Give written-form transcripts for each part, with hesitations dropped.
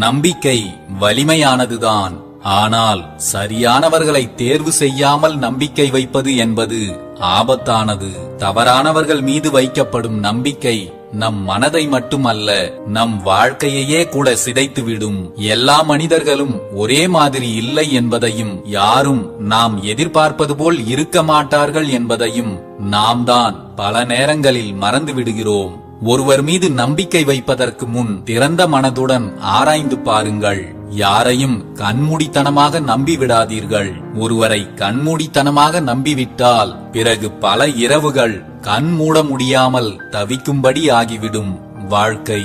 நம்பிக்கை வலிமையானதுதான். ஆனால் சரியானவர்களை தேர்வு செய்யாமல் நம்பிக்கை வைப்பது என்பது ஆபத்தானது. தவறானவர்கள் மீது வைக்கப்படும் நம்பிக்கை நம் மனதை மட்டுமல்ல, நம் வாழ்க்கையையே கூட சிதைத்துவிடும். எல்லா மனிதர்களும் ஒரே மாதிரி இல்லை என்பதையும், யாரும் நாம் எதிர்பார்ப்பது போல் இருக்க மாட்டார்கள் என்பதையும் நாம் தான் பல நேரங்களில் மறந்து விடுகிறோம். ஒருவர் மீது நம்பிக்கை வைப்பதற்கு முன் திறந்த மனதுடன் ஆராய்ந்து பாருங்கள். யாரையும் கண்மூடித்தனமாக நம்பிவிடாதீர்கள். ஒருவரை கண்மூடித்தனமாக நம்பிவிட்டால் பிறகு பல இரவுகள் கண் மூட முடியாமல் தவிக்கும்படி ஆகிவிடும் வாழ்க்கை.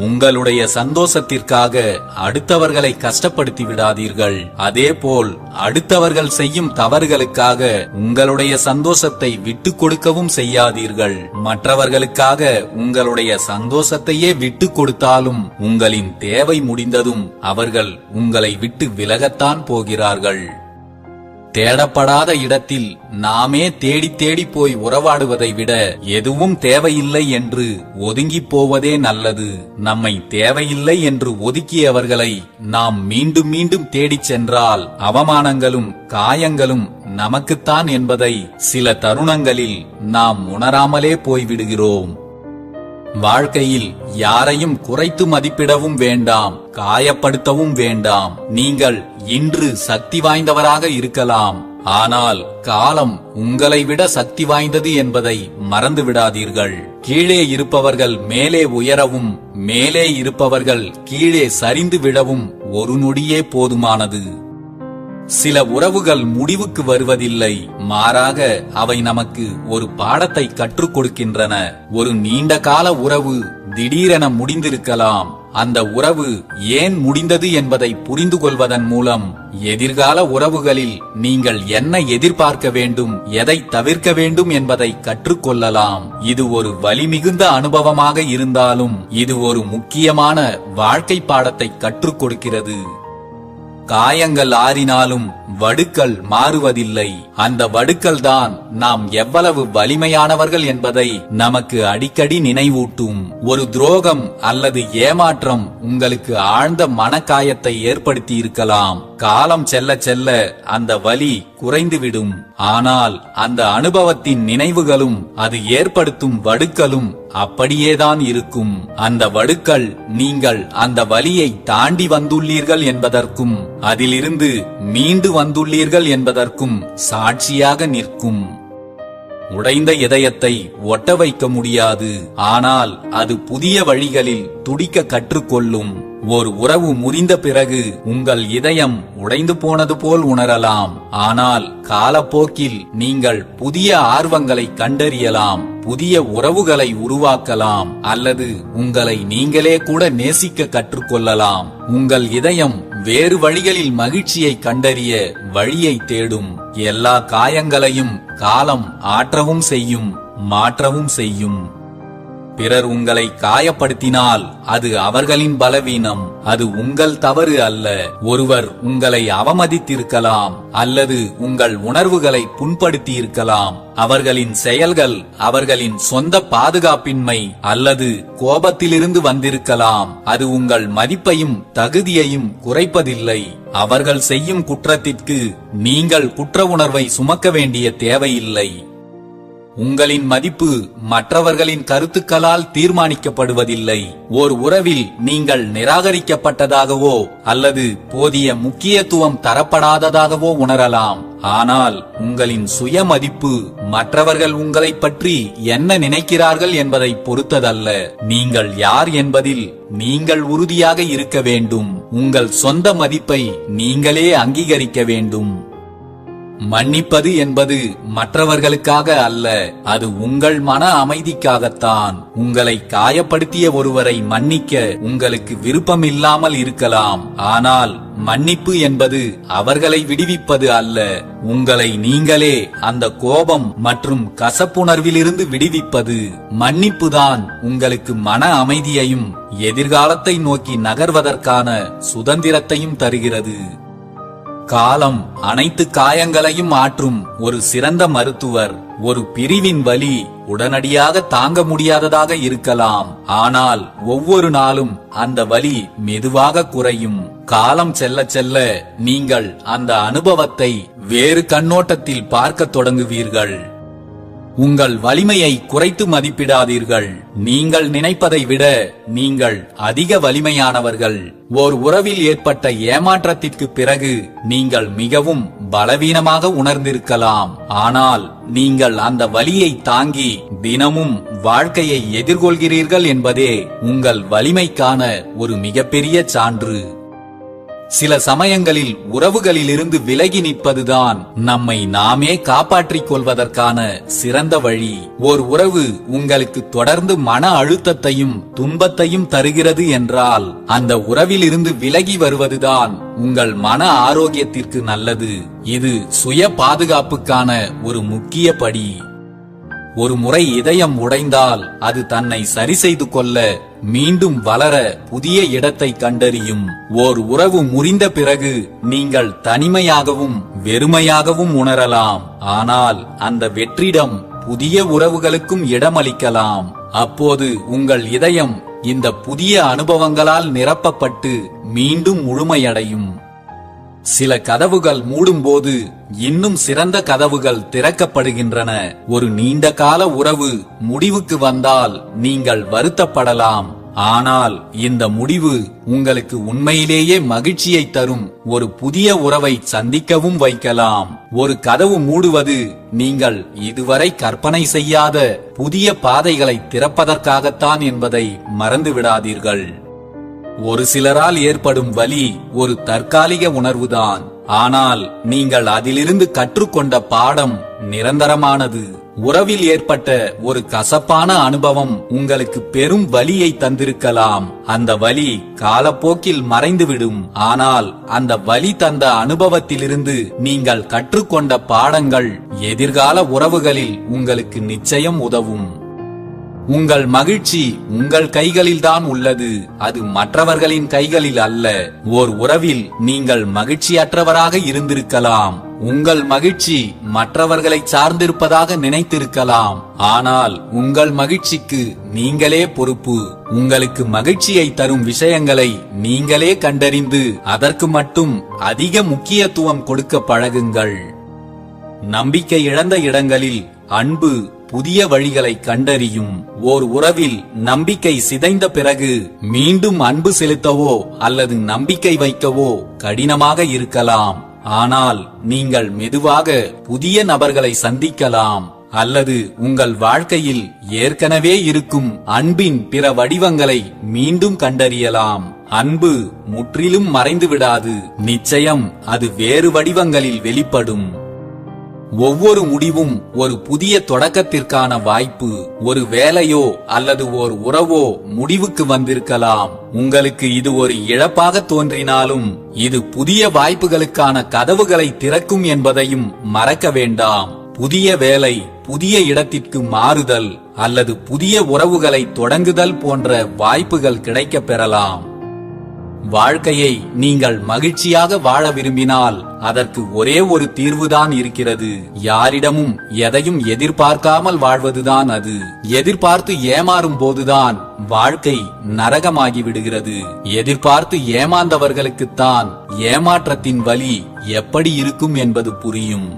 உங்களுடைய சந்தோஷத்திற்காக அடுத்தவர்களை கஷ்டப்படுத்தி விடாதீர்கள். அதேபோல் அடுத்தவர்கள் செய்யும் தவறுகளுக்காக உங்களுடைய சந்தோஷத்தை விட்டுக் கொடுக்கவும் செய்யாதீர்கள். மற்றவர்களுக்காக உங்களுடைய சந்தோஷத்தையே விட்டுக் கொடுத்தாலும் உங்களின் தேவை முடிந்ததும் அவர்கள் உங்களை விட்டு விலகத்தான் போகிறார்கள். தேடப்படாத இடத்தில் நாமே தேடி தேடி போய் உறவாடுவதை விட எதுவும் தேவையில்லை என்று ஒதுங்கி போவதே நல்லது. நம்மை தேவையில்லை என்று ஒதுக்கியவர்களை நாம் மீண்டும் மீண்டும் தேடிச் சென்றால் அவமானங்களும் காயங்களும் நமக்குத்தான் என்பதை சில தருணங்களில் நாம் உணராமலே போய்விடுகிறோம். வாழ்க்கையில் யாரையும் குறைத்து மதிப்பிடவும் வேண்டாம், காயப்படுத்தவும் வேண்டாம். நீங்கள் இன்று சக்தி வாய்ந்தவராக இருக்கலாம், ஆனால் காலம் உங்களை விட சக்தி வாய்ந்தது என்பதை மறந்து விடாதீர்கள். கீழே இருப்பவர்கள் மேலே உயரவும், மேலே இருப்பவர்கள் கீழே சரிந்து விடவும் ஒரு நொடியே போதுமானது. சில உறவுகள் முடிவுக்கு வருவதில்லை, மாறாக அவை நமக்கு ஒரு பாடத்தை கற்றுக் கொடுக்கின்றன. ஒரு நீண்ட கால உறவு திடீரென முடிந்திருக்கலாம். அந்த உறவு ஏன் முடிந்தது என்பதை புரிந்து கொள்வதன் மூலம் எதிர்கால உறவுகளில் நீங்கள் என்ன எதிர்பார்க்க வேண்டும், எதை தவிர்க்க வேண்டும் என்பதை கற்றுக்கொள்ளலாம். இது ஒரு வலிமிகுந்த அனுபவமாக இருந்தாலும் இது ஒரு முக்கியமான வாழ்க்கை பாடத்தை கற்றுக் கொடுக்கிறது. காயங்கள் ஆறினாலும் வடுக்கள் மாறுவதில்லை. அந்த வடுக்கள் தான் நாம் எவ்வளவு வலிமையானவர்கள் என்பதை நமக்கு அடிக்கடி நினைவூட்டும். ஒரு துரோகம் அல்லது ஏமாற்றம் உங்களுக்கு ஆழ்ந்த மனக்காயத்தை ஏற்படுத்தி இருக்கலாம். காலம் செல்ல செல்ல அந்த வலி குறைந்துவிடும். ஆனால் அந்த அனுபவத்தின் நினைவுகளும் அது ஏற்படுத்தும் வடுக்களும் அப்படியேதான் இருக்கும். அந்த வடுக்கள் நீங்கள் அந்த வலியை தாண்டி வந்துள்ளீர்கள் என்பதற்கும் அதிலிருந்து மீண்டு வந்துள்ளீர்கள் என்பதற்கும் சாட்சியாக நிற்கும். உடைந்த இதயத்தை ஒட்ட வைக்க முடியாது, ஆனால் அது புதிய வழிகளில் துடிக்க கற்றுக்கொள்ளும். ஒரு உறவு முறிந்த பிறகு உங்கள் இதயம் உடைந்து போனது போல் உணரலாம், ஆனால் காலப்போக்கில் நீங்கள் புதிய ஆர்வங்களை கண்டறியலாம், புதிய உறவுகளை உருவாக்கலாம், அல்லது உங்களை நீங்களே கூட நேசிக்க கற்றுக்கொள்ளலாம். உங்கள் இதயம் வேறு வழிகளில் மகிழ்ச்சியை கண்டறிய வழியை தேடும். எல்லா காயங்களையும் காலம் ஆற்றவும் செய்யும், மாற்றவும் செய்யும். பிறர் உங்களை காயப்படுத்தினால் அது அவர்களின் பலவீனம், அது உங்கள் தவறு அல்ல. ஒருவர் உங்களை அவமதித்திருக்கலாம் அல்லது உங்கள் உணர்வுகளை புண்படுத்தி இருக்கலாம். அவர்களின் செயல்கள் அவர்களின் சொந்த பாதுகாப்பின்மை அல்லது கோபத்திலிருந்து வந்திருக்கலாம். அது உங்கள் மதிப்பையும் தகுதியையும் குறைப்பதில்லை. அவர்கள் செய்யும் குற்றத்திற்கு நீங்கள் குற்ற உணர்வை சுமக்க வேண்டிய தேவையில்லை. உங்களின் மதிப்பு மற்றவர்களின் கருத்துக்களால் தீர்மானிக்கப்படுவதில்லை. ஓர் உறவில் நீங்கள் நிராகரிக்கப்பட்டதாகவோ அல்லது போதிய முக்கியத்துவம் தரப்படாததாகவோ உணரலாம். ஆனால் உங்களின் சுய மதிப்பு மற்றவர்கள் உங்களை பற்றி என்ன நினைக்கிறார்கள் என்பதை பொறுத்ததல்ல. நீங்கள் யார் என்பதில் நீங்கள் உறுதியாக இருக்க வேண்டும். உங்கள் சொந்த மதிப்பை நீங்களே அங்கீகரிக்க வேண்டும். மன்னிப்பது என்பது மற்றவர்களுக்காக அல்ல, அது உங்கள் மன அமைதிக்காகத்தான். உங்களை காயப்படுத்திய ஒருவரை மன்னிக்க உங்களுக்கு விருப்பம் இல்லாமல் இருக்கலாம், ஆனால் மன்னிப்பு என்பது அவர்களை விடுவிப்பது அல்ல, உங்களை நீங்களே அந்த கோபம் மற்றும் கசப்புணர்விலிருந்து விடுவிப்பது. மன்னிப்புதான் உங்களுக்கு மன அமைதியையும் எதிர்காலத்தை நோக்கி நகர்வதற்கான சுதந்திரத்தையும் தருகிறது. காலம் அனைத்து காயங்களையும் ஆற்றும் ஒரு சிறந்த மருத்துவர். ஒரு பிரிவின் வலி உடனடியாக தாங்க முடியாததாக இருக்கலாம். ஆனால் ஒவ்வொரு நாளும் அந்த வலி மெதுவாக குறையும். காலம் செல்ல செல்ல நீங்கள் அந்த அனுபவத்தை வேறு கண்ணோட்டத்தில் பார்க்க தொடங்குவீர்கள். உங்கள் வலிமையை குறைத்து மதிப்பிடாதீர்கள். நீங்கள் நினைப்பதை விட நீங்கள் அதிக வலிமையானவர்கள். ஓர் உறவில் ஏற்பட்ட ஏமாற்றத்திற்கு பிறகு நீங்கள் மிகவும் பலவீனமாக உணர்ந்திருக்கலாம். ஆனால் நீங்கள் அந்த வலியை தாங்கி தினமும் வாழ்க்கையை எதிர்கொள்கிறீர்கள் என்பதே உங்கள் வலிமைக்கான ஒரு மிகப்பெரிய சான்று. சில சமயங்களில் உறவுகளிலிருந்து விலகி நிற்பதுதான் நம்மை நாமே காப்பாற்றிக் கொள்வதற்கான சிறந்த வழி. ஓர் உறவு உங்களுக்கு தொடர்ந்து மன அழுத்தத்தையும் துன்பத்தையும் தருகிறது என்றால் அந்த உறவிலிருந்து விலகி வருவதுதான் உங்கள் மன ஆரோக்கியத்திற்கு நல்லது. இது சுய பாதுகாப்புக்கான ஒரு முக்கிய படி. ஒரு முறை இதயம் உடைந்தால் அது தன்னை சரி செய்து கொள்ள மீண்டும் வளர புதிய இடத்தை கண்டறியும். ஓர் உறவு முறிந்த பிறகு நீங்கள் தனிமையாகவும் வெறுமையாகவும் உணரலாம். ஆனால் அந்த வெற்றிடம் புதிய உறவுகளுக்கும் இடமளிக்கலாம். அப்போது உங்கள் இதயம் இந்த புதிய அனுபவங்களால் நிரப்பப்பட்டு மீண்டும் முழுமையடையும். சில கதவுகள் மூடும்போது இன்னும் சிறந்த கதவுகள் திறக்கப்படுகின்றன. ஒரு நீண்ட கால உறவு முடிவுக்கு வந்தால் நீங்கள் வருத்தப்படலாம். ஆனால் இந்த முடிவு உங்களுக்கு உண்மையிலேயே மகிழ்ச்சியை தரும் ஒரு புதிய உறவை சந்திக்கவும் வைக்கலாம். ஒரு கதவு மூடுவது நீங்கள் இதுவரை கற்பனை செய்யாத புதிய பாதைகளை திறப்பதற்காகத்தான் என்பதை மறந்துவிடாதீர்கள். ஒரு சிலரால் ஏற்படும் வலி ஒரு தற்காலிக உணர்வுதான். ஆனால் நீங்கள் அதிலிருந்து கற்றுக்கொண்ட பாடம் நிரந்தரமானது. உறவில் ஏற்பட்ட ஒரு கசப்பான அனுபவம் உங்களுக்கு பெரும் வலியை தந்திருக்கலாம். அந்த வலி காலப்போக்கில் மறைந்துவிடும். ஆனால் அந்த வலி தந்த அனுபவத்திலிருந்து நீங்கள் கற்றுக்கொண்ட பாடங்கள் எதிர்கால உறவுகளில் உங்களுக்கு நிச்சயம் உதவும். உங்கள் மகிழ்ச்சி உங்கள் கைகளில்தான் உள்ளது, அது மற்றவர்களின் கைகளில் அல்ல. ஓர் உறவில் நீங்கள் மகிழ்ச்சியற்றவராக இருந்திருக்கலாம். உங்கள் மகிழ்ச்சி மற்றவர்களை சார்ந்திருப்பதாக நினைத்திருக்கலாம். ஆனால் உங்கள் மகிழ்ச்சிக்கு நீங்களே பொறுப்பு. உங்களுக்கு மகிழ்ச்சியை தரும் விஷயங்களை நீங்களே கண்டறிந்து அதற்கு மட்டும் அதிக முக்கியத்துவம் கொடுக்க பழகுங்கள். நம்பிக்கை இழந்த இடங்களில் அன்பு புதிய வழிகளை கண்டறியும். ஓர் உறவில் நம்பிக்கை சிதைந்த பிறகு மீண்டும் அன்பு செலுத்தவோ அல்லது நம்பிக்கை வைக்கவோ கடினமாக இருக்கலாம். ஆனால் நீங்கள் மெதுவாக புதிய நபர்களை சந்திக்கலாம். அல்லது உங்கள் வாழ்க்கையில் ஏற்கனவே இருக்கும் அன்பின் பிற வடிவங்களை மீண்டும் கண்டறியலாம். அன்பு முற்றிலும் மறைந்து விடாது. நிச்சயம் அது வேறு வடிவங்களில் வெளிப்படும். ஒவ்வொரு முடிவும் ஒரு புதிய தொடக்கத்திற்கான வாய்ப்பு. ஒரு வேலையோ அல்லது ஓர் உறவோ முடிவுக்கு வந்திருக்கலாம். உங்களுக்கு இது ஒரு இழப்பாக தோன்றினாலும் இது புதிய வாய்ப்புகளுக்கான கதவுகளை திறக்கும் என்பதையும் மறக்க வேண்டாம். புதிய வேலை, புதிய இடத்திற்கு மாறுதல் அல்லது புதிய உறவுகளை தொடங்குதல் போன்ற வாய்ப்புகள் கிடைக்கப் பெறலாம். வாழ்க்கையை நீங்கள் மகிழ்ச்சியாக வாழ விரும்பினால் அதற்கு ஒரே ஒரு தீர்வுதான் இருக்கிறது. யாரிடமும் எதையும் எதிர்பார்க்காமல் வாழ்வதுதான் அது. எதிர்பார்த்து ஏமாறும் போதுதான் வாழ்க்கை நரகமாகி விடுகிறது. எதிர்பார்த்து ஏமாந்தவர்களுக்குத்தான் ஏமாற்றத்தின் வலி எப்படி இருக்கும் என்பது புரியும்.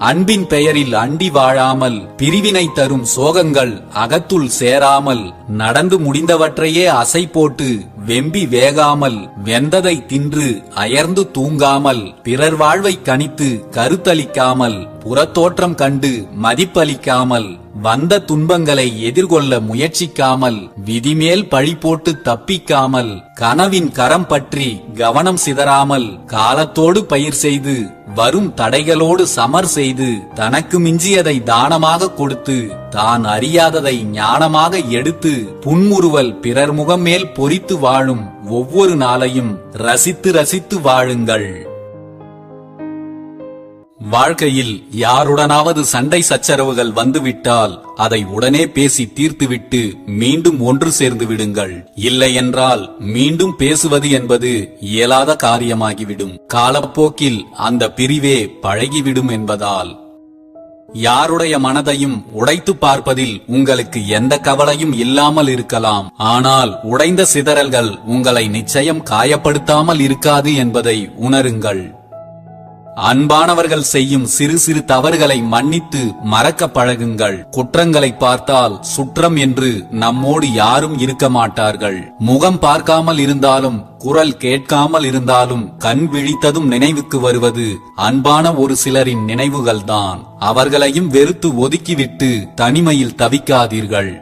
அன்பின் பெயரில் அண்டி வாழாமல், பிரிவினை தரும் சோகங்கள் அகத்துள் சேராமல், நடந்து முடிந்தவற்றையே அசை போட்டு வெம்பி வேகாமல், வெந்ததை தின்று அயர்ந்து தூங்காமல், பிறர் வாழ்வை கணித்து கருத்தளிக்காமல், புறத்தோற்றம் கண்டு மதிப்பளிக்காமல், வந்த துன்பங்களை எதிர்கொள்ள முயற்சிக்காமல், விதிமேல் பழி போட்டு தப்பிக்காமல், கனவின் கரம் பற்றி கவனம் சிதறாமல், காலத்தோடு பயிர் செய்து வரும் தடைகளோடு சமர் செய்து, தனக்கு மிஞ்சியதை தானமாக கொடுத்து, தான் அறியாததை ஞானமாக எடுத்து, புன்முறுவல் பிறர் முகம் மேல் பொறித்து வாழும் ஒவ்வொரு நாளையும் ரசித்து ரசித்து வாழுங்கள். வாழ்க்கையில் யாருடனாவது சண்டை சச்சரவுகள் வந்துவிட்டால் அதை உடனே பேசி தீர்த்துவிட்டு மீண்டும் ஒன்று சேர்ந்து விடுங்கள். இல்லை என்றால் மீண்டும் பேசுவது என்பது இயலாத காரியமாகிவிடும். காலப்போக்கில் அந்த பிரிவே பழகிவிடும் என்பதால். யாருடைய மனதையும் உடைத்து பார்ப்பதில் உங்களுக்கு எந்த கவலையும் இல்லாமல் இருக்கலாம். ஆனால் உடைந்த சிதறல்கள் உங்களை நிச்சயம் காயப்படுத்தாமல் இருக்காது என்பதை உணருங்கள். அன்பானவர்கள் செய்யும் சிறு சிறு தவறுகளை மன்னித்து மறக்க பழகுங்கள். குற்றங்களை பார்த்தால் சுற்றம் என்று நம்மோடு யாரும் இருக்க மாட்டார்கள். முகம் பார்க்காமல் இருந்தாலும், குரல் கேட்காமல் இருந்தாலும், கண் விழித்ததும் நினைவுக்கு வருவது அன்பான ஒரு சிலரின் நினைவுகள்தான். அவர்களையும் வெறுத்து ஒதுக்கிவிட்டு தனிமையில் தவிக்காதீர்கள்.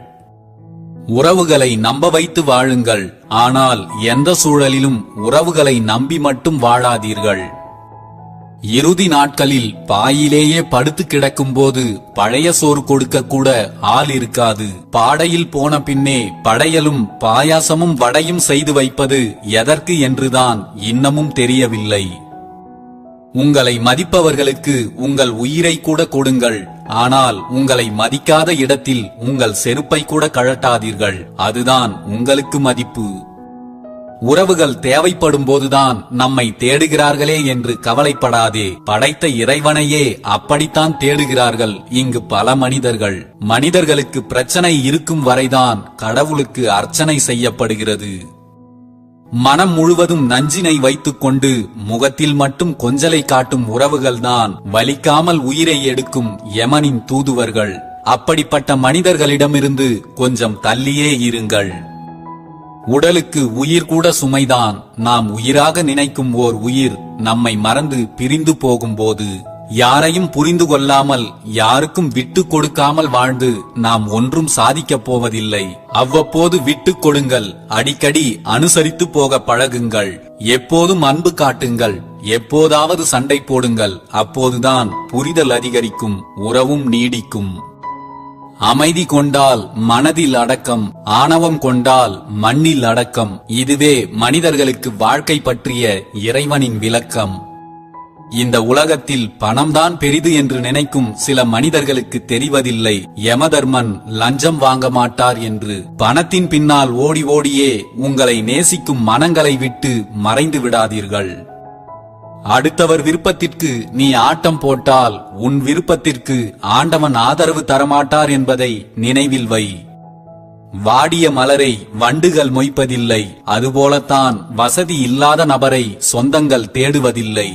உறவுகளை நம்ப வைத்து வாழுங்கள். ஆனால் எந்த சூழலிலும் உறவுகளை நம்பி மட்டும் வாழாதீர்கள். இறுதி நாட்களில் பாயிலேயே படுத்து கிடக்கும் போது பழைய சோறு கொடுக்க கூட ஆள் இருக்காது. பாடையில் போன பின்னே படையலும் பாயாசமும் வடையும் செய்து வைப்பது எதற்கு என்றுதான் இன்னமும் தெரியவில்லை. உங்களை மதிப்பவர்களுக்கு உங்கள் உயிரை கூட கொடுங்கள். ஆனால் உங்களை மதிக்காத இடத்தில் உங்கள் செருப்பை கூட கழட்டாதீர்கள். அதுதான் உங்களுக்கு மதிப்பு. உறவுகள் தேவைப்படும் போதுதான் நம்மை தேடுகிறார்களே என்று கவலைப்படாதே. படைத்த இறைவனையே அப்படித்தான் தேடுகிறார்கள் இங்கு பல மனிதர்கள். மனிதர்களுக்கு பிரச்சனை இருக்கும் வரைதான் கடவுளுக்கு அர்ச்சனை செய்யப்படுகிறது. மனம் முழுவதும் நஞ்சினை வைத்துக் கொண்டு முகத்தில் மட்டும் கொஞ்சலை காட்டும் உறவுகள்தான் வலிக்காமல் உயிரை எடுக்கும் யமனின் தூதுவர்கள். அப்படிப்பட்ட மனிதர்களிடமிருந்து கொஞ்சம் தள்ளியே இருங்கள். உடலுக்கு உயிர் கூட சுமைதான். நாம் உயிராக நினைக்கும் ஓர் உயிர் நம்மை மறந்து பிரிந்து போகும்போது, யாரையும் புரிந்து கொள்ளாமல் யாருக்கும் விட்டு கொடுக்காமல் வாழ்ந்து நாம் ஒன்றும் சாதிக்கப் போவதில்லை. அவ்வப்போது விட்டுக் கொடுங்கள். அடிக்கடி அனுசரித்து போக பழகுங்கள். எப்போதும் அன்பு காட்டுங்கள். எப்போதாவது சண்டை போடுங்கள். அப்போதுதான் புரிதல் அதிகரிக்கும், உறவும் நீடிக்கும். அமைதி கொண்டால் மனதில் அடக்கம், ஆணவம் கொண்டால் மண்ணில் அடக்கம். இதுவே மனிதர்களுக்கு வாழ்க்கை பற்றிய இறைவனின் விளக்கம். இந்த உலகத்தில் பணம்தான் பெரிது என்று நினைக்கும் சில மனிதர்களுக்கு தெரிவதில்லை யமதர்மன் லஞ்சம் வாங்க மாட்டார் என்று. பணத்தின் பின்னால் ஓடி ஓடியே உங்களை நேசிக்கும் மனங்களை விட்டு மறைந்து விடாதீர்கள். அடுத்தவர் விருப்பத்திற்கு நீ ஆட்டம் போட்டால் உன் விருப்பத்திற்கு ஆண்டவன் ஆதரவு தரமாட்டார் என்பதை நினைவில் வை. வாடிய மலரை வண்டுகள் மொய்ப்பதில்லை. அதுபோலத்தான் வசதி இல்லாத நபரை சொந்தங்கள் தேடுவதில்லை.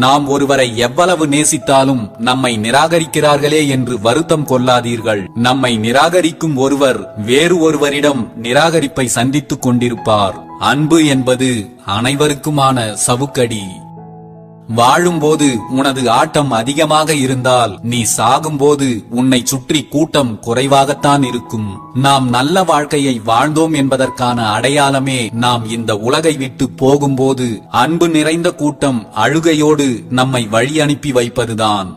நாம் ஒருவரை எவ்வளவு நேசித்தாலும் நம்மை நிராகரிக்கிறார்களே என்று வருத்தம் கொள்ளாதீர்கள். நம்மை நிராகரிக்கும் ஒருவர் வேறு ஒருவரிடம் நிராகரிப்பை சந்தித்துக் கொண்டிருப்பார். அன்பு என்பது அனைவருக்குமான சவுக்கடி. வாழும்போது உனது ஆட்டம் அதிகமாக இருந்தால் நீ சாகும்போது உன்னை சுற்றி கூட்டம் குறைவாகத்தான் இருக்கும். நாம் நல்ல வாழ்க்கையை வாழ்ந்தோம் என்பதற்கான அடையாளமே நாம் இந்த உலகை விட்டு போகும்போது அன்பு நிறைந்த கூட்டம் அழுகையோடு நம்மை வழி அனுப்பி வைப்பதுதான்.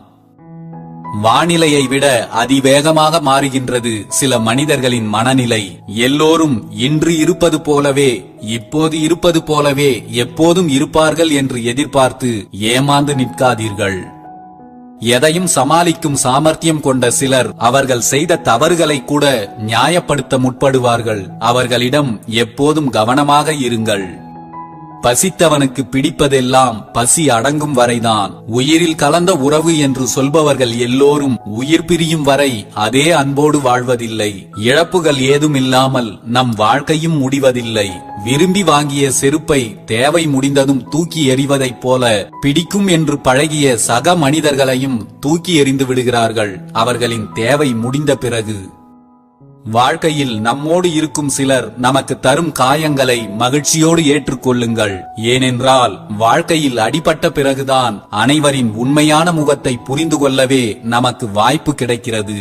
வானிலையை விட அதிவேகமாக மாறுகின்றது சில மனிதர்களின் மனநிலை. எல்லோரும் இன்று இருப்பது போலவே, இப்போது இருப்பது போலவே எப்போதும் இருப்பார்கள் என்று எதிர்பார்த்து ஏமாந்து நிற்காதீர்கள். எதையும் சமாளிக்கும் சாமர்த்தியம் கொண்ட சிலர் அவர்கள் செய்த தவறுகளை கூட நியாயப்படுத்த முற்படுவார்கள். அவர்களிடம் எப்போதும் கவனமாக இருங்கள். பசித்தவனுக்கு பிடிப்பதெல்லாம் பசி அடங்கும் வரைதான். உயிரில் கலந்த உறவு என்று சொல்பவர்கள் எல்லோரும் உயிர் பிரியும் வரை அதே அன்போடு வாழ்வதில்லை. இழப்புகள் ஏதும் இல்லாமல் நம் வாழ்க்கையும் முடிவதில்லை. விரும்பி வாங்கிய செருப்பை தேவை முடிந்ததும் தூக்கி எறிவதைப் போல பிடிக்கும் என்று பழகிய சக மனிதர்களையும் தூக்கி எறிந்து விடுகிறார்கள் அவர்களின் தேவை முடிந்த பிறகு. வாழ்க்கையில் நம்மோடு இருக்கும் சிலர் நமக்கு தரும் காயங்களை மகிழ்ச்சியோடு ஏற்றுக்கொள்ளுங்கள். ஏனென்றால் வாழ்க்கையில் அடிபட்ட பிறகுதான் அனைவரின் உண்மையான முகத்தை புரிந்து கொள்ளவே நமக்கு வாய்ப்பு கிடைக்கிறது.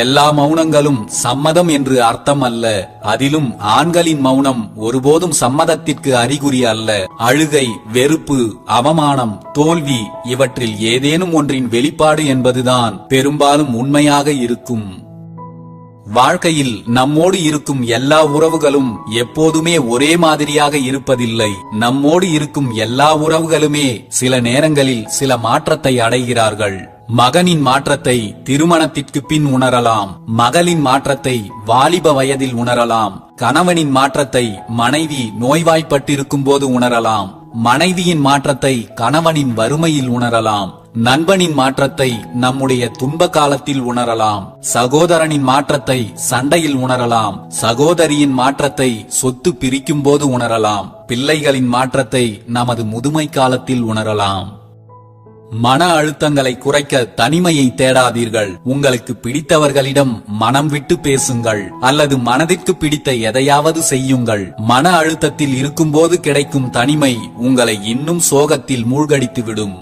எல்லா மௌனங்களும் சம்மதம் என்று அர்த்தம் அல்ல. அதிலும் ஆண்களின் மௌனம் ஒருபோதும் சம்மதத்திற்கு அறிகுறி அல்ல. அழுகை, வெறுப்பு, அவமானம், தோல்வி இவற்றில் ஏதேனும் ஒன்றின் வெளிப்பாடு என்பதுதான் பெரும்பாலும் உண்மையாக இருக்கும். வாழ்க்கையில் நம்மோடு இருக்கும் எல்லா உறவுகளும் எப்போதுமே ஒரே மாதிரியாக இருப்பதில்லை. நம்மோடு இருக்கும் எல்லா உறவுகளுமே சில நேரங்களில் சில மாற்றத்தை அடைகிறார்கள். மகனின் மாற்றத்தை திருமணத்திற்கு பின் உணரலாம். மகளின் மாற்றத்தை வாலிப வயதில் உணரலாம். கணவனின் மாற்றத்தை மனைவி நோய்வாய்ப்பட்டிருக்கும் போது உணரலாம். மனைவியின் மாற்றத்தை கணவனின் வறுமையில் உணரலாம். நண்பனின் மாற்றத்தை நம்முடைய துன்ப காலத்தில் உணரலாம். சகோதரனின் மாற்றத்தை சண்டையில் உணரலாம். சகோதரியின் மாற்றத்தை சொத்து பிரிக்கும் போது உணரலாம். பிள்ளைகளின் மாற்றத்தை நமது முதுமை காலத்தில் உணரலாம். மன அழுத்தங்களை குறைக்க தனிமையை தேடாதீர்கள். உங்களுக்கு பிடித்தவர்களிடம் மனம் விட்டு பேசுங்கள், அல்லது மனதிற்கு பிடித்த எதையாவது செய்யுங்கள். மன அழுத்தத்தில் இருக்கும்போது கிடைக்கும் தனிமை உங்களை இன்னும் சோகத்தில் மூழ்கடித்துவிடும்.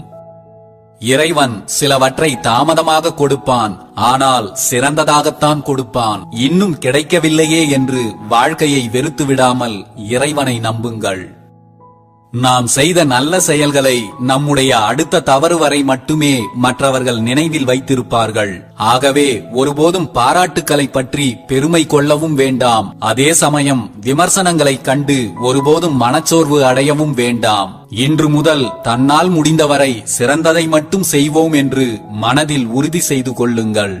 இறைவன் சிலவற்றை தாமதமாக கொடுப்பான், ஆனால் சிறந்ததாகத்தான் கொடுப்பான். இன்னும் கிடைக்கவில்லையே என்று வாழ்க்கையை வெறுத்து விடாமல் இறைவனை நம்புங்கள். நாம் செய்த நல்ல செயல்களை நம்முடைய அடுத்த தவறு வரை மட்டுமே மற்றவர்கள் நினைவில் வைத்திருப்பார்கள். ஆகவே ஒருபோதும் பாராட்டுக்களை பற்றி பெருமை கொள்ளவும் வேண்டாம். அதே சமயம் விமர்சனங்களை கண்டு ஒருபோதும் மனச்சோர்வு அடையவும் வேண்டாம். இன்று முதல் தன்னால் முடிந்தவரை சிறந்ததை மட்டும் செய்வோம் என்று மனதில் உறுதி செய்து கொள்ளுங்கள்.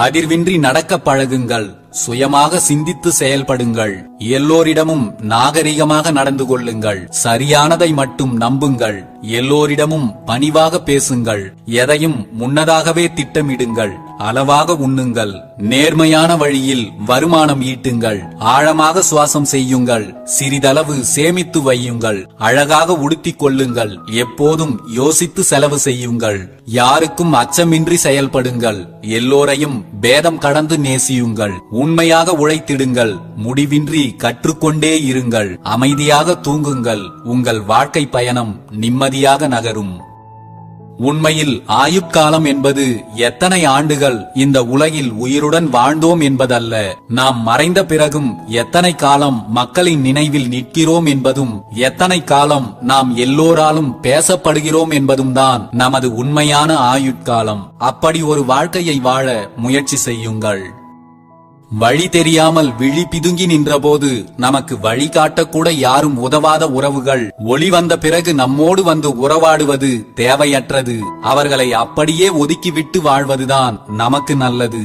அதிர்வின்றி நடக்க பழகுங்கள். சுயமாக சிந்தித்து செயல்படுங்கள். எல்லோரிடமும் நாகரிகமாக நடந்து கொள்ளுங்கள். சரியானதை மட்டும் நம்புங்கள். எல்லோரிடமும் பணிவாக பேசுங்கள். எதையும் முன்னதாகவே திட்டமிடுங்கள். அளவாக உண்ணுங்கள். நேர்மையான வழியில் வருமானம் ஈட்டுங்கள். ஆழமாக சுவாசம் செய்யுங்கள். சிறிதளவு சேமித்து வையுங்கள். அழகாக உடுத்திக் கொள்ளுங்கள். எப்போதும் யோசித்து செலவு செய்யுங்கள். யாருக்கும் அச்சமின்றி செயல்படுங்கள். எல்லோரையும் பேதம் கடந்து நேசியுங்கள். உண்மையாக உழைத்திடுங்கள். முடிவின்றி கற்றுக்கொண்டே இருங்கள். அமைதியாக தூங்குங்கள். உங்கள் வாழ்க்கை பயணம் நிம்மதியாக நகரும். உண்மையில் ஆயுட்காலம் என்பது எத்தனை ஆண்டுகள் இந்த உலகில் உயிருடன் வாழ்ந்தோம் என்பதல்ல, நாம் மறைந்த பிறகும் எத்தனை காலம் மக்களின் நினைவில் நிற்கிறோம் என்பதும், எத்தனை காலம் நாம் எல்லோராலும் பேசப்படுகிறோம் என்பதும் தான் நமது உண்மையான ஆயுட்காலம். அப்படி ஒரு வாழ்க்கையை வாழ முயற்சி செய்யுங்கள். வழி தெரியாமல் விழி பிதுங்கி நின்றபோது நமக்கு வழிகாட்டக்கூட யாரும் உதவாத உறவுகள் ஒளி வந்த பிறகு நம்மோடு வந்து உறவாடுவது தேவையற்றது. அவர்களை அப்படியே ஒதுக்கிவிட்டு வாழ்வதுதான் நமக்கு நல்லது.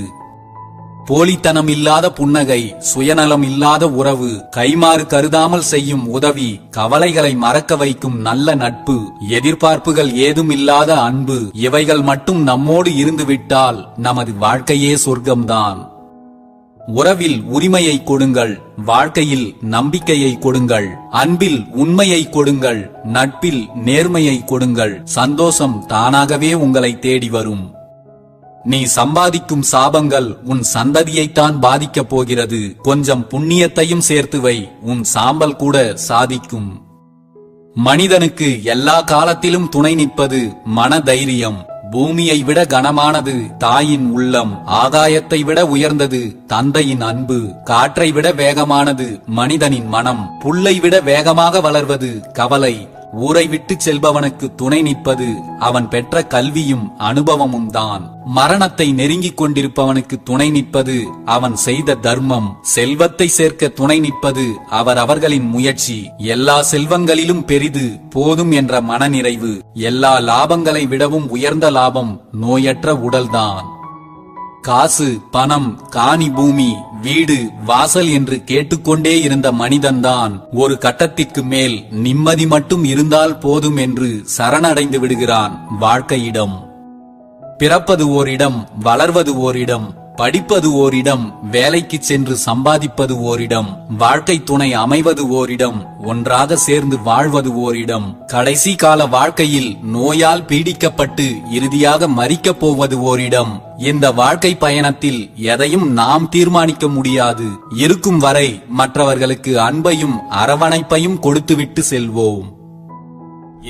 போலித்தனம் இல்லாத புன்னகை, சுயநலம் இல்லாத உறவு, கைமாறு கருதாமல் செய்யும் உதவி, கவலைகளை மறக்க வைக்கும் நல்ல நட்பு, எதிர்பார்ப்புகள் ஏதும் இல்லாத அன்பு, இவைகள் மட்டும் நம்மோடு இருந்துவிட்டால் நமது வாழ்க்கையே சொர்க்கம்தான். உறவில் உரிமையை கொடுங்கள். வாழ்க்கையில் நம்பிக்கையை கொடுங்கள். அன்பில் உண்மையை கொடுங்கள். நட்பில் நேர்மையை கொடுங்கள். சந்தோஷம் தானாகவே உங்களை தேடி வரும். நீ சம்பாதிக்கும் சாபங்கள் உன் சந்ததியைத்தான் பாதிக்கப் போகிறது. கொஞ்சம் புண்ணியத்தையும் சேர்த்து வை, உன் சாம்பல் கூட சாதிக்கும். மனிதனுக்கு எல்லா காலத்திலும் துணை நிற்பது மன தைரியம். பூமியை விட கனமானது தாயின் உள்ளம். ஆகாயத்தை விட உயர்ந்தது தந்தையின் அன்பு. காற்றை விட வேகமானது மனிதனின் மனம். புல்லை விட வேகமாக வளர்வது கவலை. ஊரை விட்டு செல்பவனுக்கு துணை நிற்பது அவன் பெற்ற கல்வியும் அனுபவமும் தான். மரணத்தை நெருங்கிக் கொண்டிருப்பவனுக்கு துணை நிற்பது அவன் செய்த தர்மம். செல்வத்தை சேர்க்க துணை நிற்பது அவர்களின் முயற்சி. எல்லா செல்வங்களிலும் பெரிது போதும் என்ற மனநிறைவு. எல்லா லாபங்களை விடவும் உயர்ந்த லாபம் நோயற்ற உடல்தான். காசு, பணம், காணி, பூமி, வீடு, வாசல் என்று கேட்டுக்கொண்டே இருந்த மனிதன்தான் ஒரு கட்டத்திற்கு மேல் நிம்மதி மட்டும் இருந்தால் போதும் என்று சரணடைந்து விடுகிறான் வாழ்க்கையிடம். பிறப்பது ஓரிடம், வளர்வது ஓரிடம், படிப்பது ஓரிடம், வேலைக்கு சென்று சம்பாதிப்பது ஓரிடம், வாழ்க்கை துணை அமைவது ஓரிடம், ஒன்றாக சேர்ந்து வாழ்வது ஓரிடம், கடைசி கால வாழ்க்கையில் நோயால் பீடிக்கப்பட்டு இறுதியாக மரிக்கப் போவது ஓரிடம். இந்த வாழ்க்கை பயணத்தில் எதையும் நாம் தீர்மானிக்க முடியாது. இருக்கும் வரை மற்றவர்களுக்கு அன்பையும் அரவணைப்பையும் கொடுத்துவிட்டு செல்வோம்.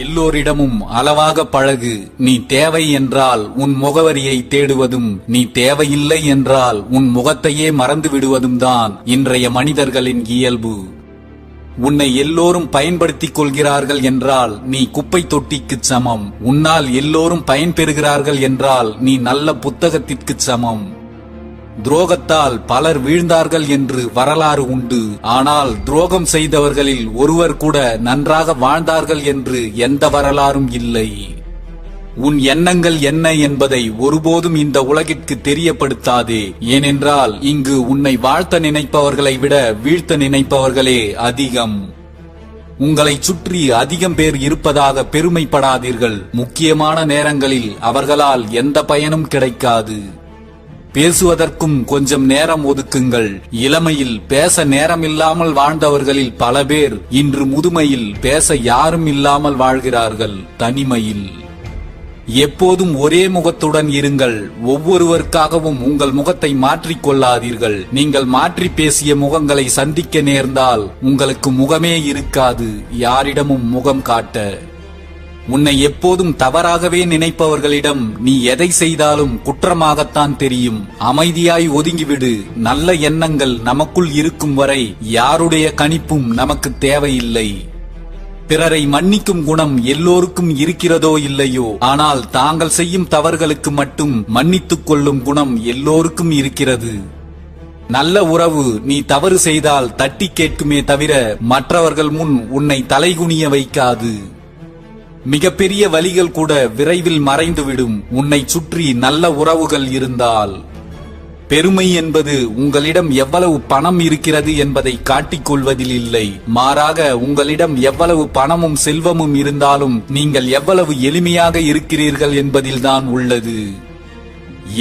எல்லோரிடமும் அளவாக பழகு. நீ தேவை என்றால் உன் முகவரியை தேடுவதும், நீ தேவையில்லை என்றால் உன் முகத்தையே மறந்து விடுவதும் தான் இன்றைய மனிதர்களின் இயல்பு. உன்னை எல்லோரும் பயன்படுத்திக் கொள்கிறார்கள் என்றால் நீ குப்பை தொட்டிக்கு சமம். உன்னால் எல்லோரும் பயன்பெறுகிறார்கள் என்றால் நீ நல்ல புத்தகத்திற்கு சமம். துரோகத்தால் பலர் வீழ்ந்தார்கள் என்று வரலாறு உண்டு. ஆனால் துரோகம் செய்தவர்களில் ஒருவர் கூட நன்றாக வாழ்ந்தார்கள் என்று எந்த வரலாறும் இல்லை. உன் எண்ணங்கள் என்ன என்பதை ஒருபோதும் இந்த உலகிற்கு தெரியப்படுத்தாதே. ஏனென்றால் இங்கு உன்னை வாழ்த்த நினைப்பவர்களை விட வீழ்த்த நினைப்பவர்களே அதிகம். உங்களைச் சுற்றி அதிகம் பேர் இருப்பதாக பெருமைப்படாதீர்கள். முக்கியமான நேரங்களில் அவர்களால் எந்த பயனும் கிடைக்காது. பேசுவதற்கும் கொஞ்சம் நேரம் ஒதுக்குங்கள். இளமையில் பேச நேரமில்லாமல் வாழ்ந்தவர்களில் பல பேர் இன்று முதுமையில் பேச யாரும் இல்லாமல் வாழ்கிறார்கள். தனிமையில் எப்போதும் ஒரே முகத்துடன் இருங்கள். ஒவ்வொருவருக்காகவும் உங்கள் முகத்தை மாற்றிக் கொள்ளாதீர்கள். நீங்கள் மாற்றி பேசிய முகங்களை சந்திக்க நேர்ந்தால் உங்களுக்கு முகமே இருக்காது, யாரிடமும் முகம் காட்ட. உன்னை எப்போதும் தவறாகவே நினைப்பவர்களிடம் நீ எதை செய்தாலும் குற்றமாகத்தான் தெரியும். அமைதியாய் ஒதுங்கிவிடு. நல்ல எண்ணங்கள் நமக்குள் இருக்கும் வரை யாருடைய கணிப்பும் நமக்கு தேவையில்லை. பிறரை மன்னிக்கும் குணம் எல்லோருக்கும் இருக்கிறதோ இல்லையோ, ஆனால் தாங்கள் செய்யும் தவறுகளுக்கு மட்டும் மன்னித்துக் கொள்ளும் குணம் எல்லோருக்கும் இருக்கிறது. நல்ல உறவு நீ தவறு செய்தால் தட்டி கேட்குமே தவிர மற்றவர்கள் முன் உன்னை தலைகுனிய வைக்காது. மிகப்பெரிய வலிகள் கூட விரைவில் மறைந்துவிடும் உன்னை சுற்றி நல்ல உறவுகள் இருந்தால். பெருமை என்பது உங்களிடம் எவ்வளவு பணம் இருக்கிறது என்பதை காட்டிக் கொள்வதில் இல்லை. மாறாக உங்களிடம் எவ்வளவு பணமும் செல்வமும் இருந்தாலும் நீங்கள் எவ்வளவு எளிமையாக இருக்கிறீர்கள் என்பதில்தான் உள்ளது.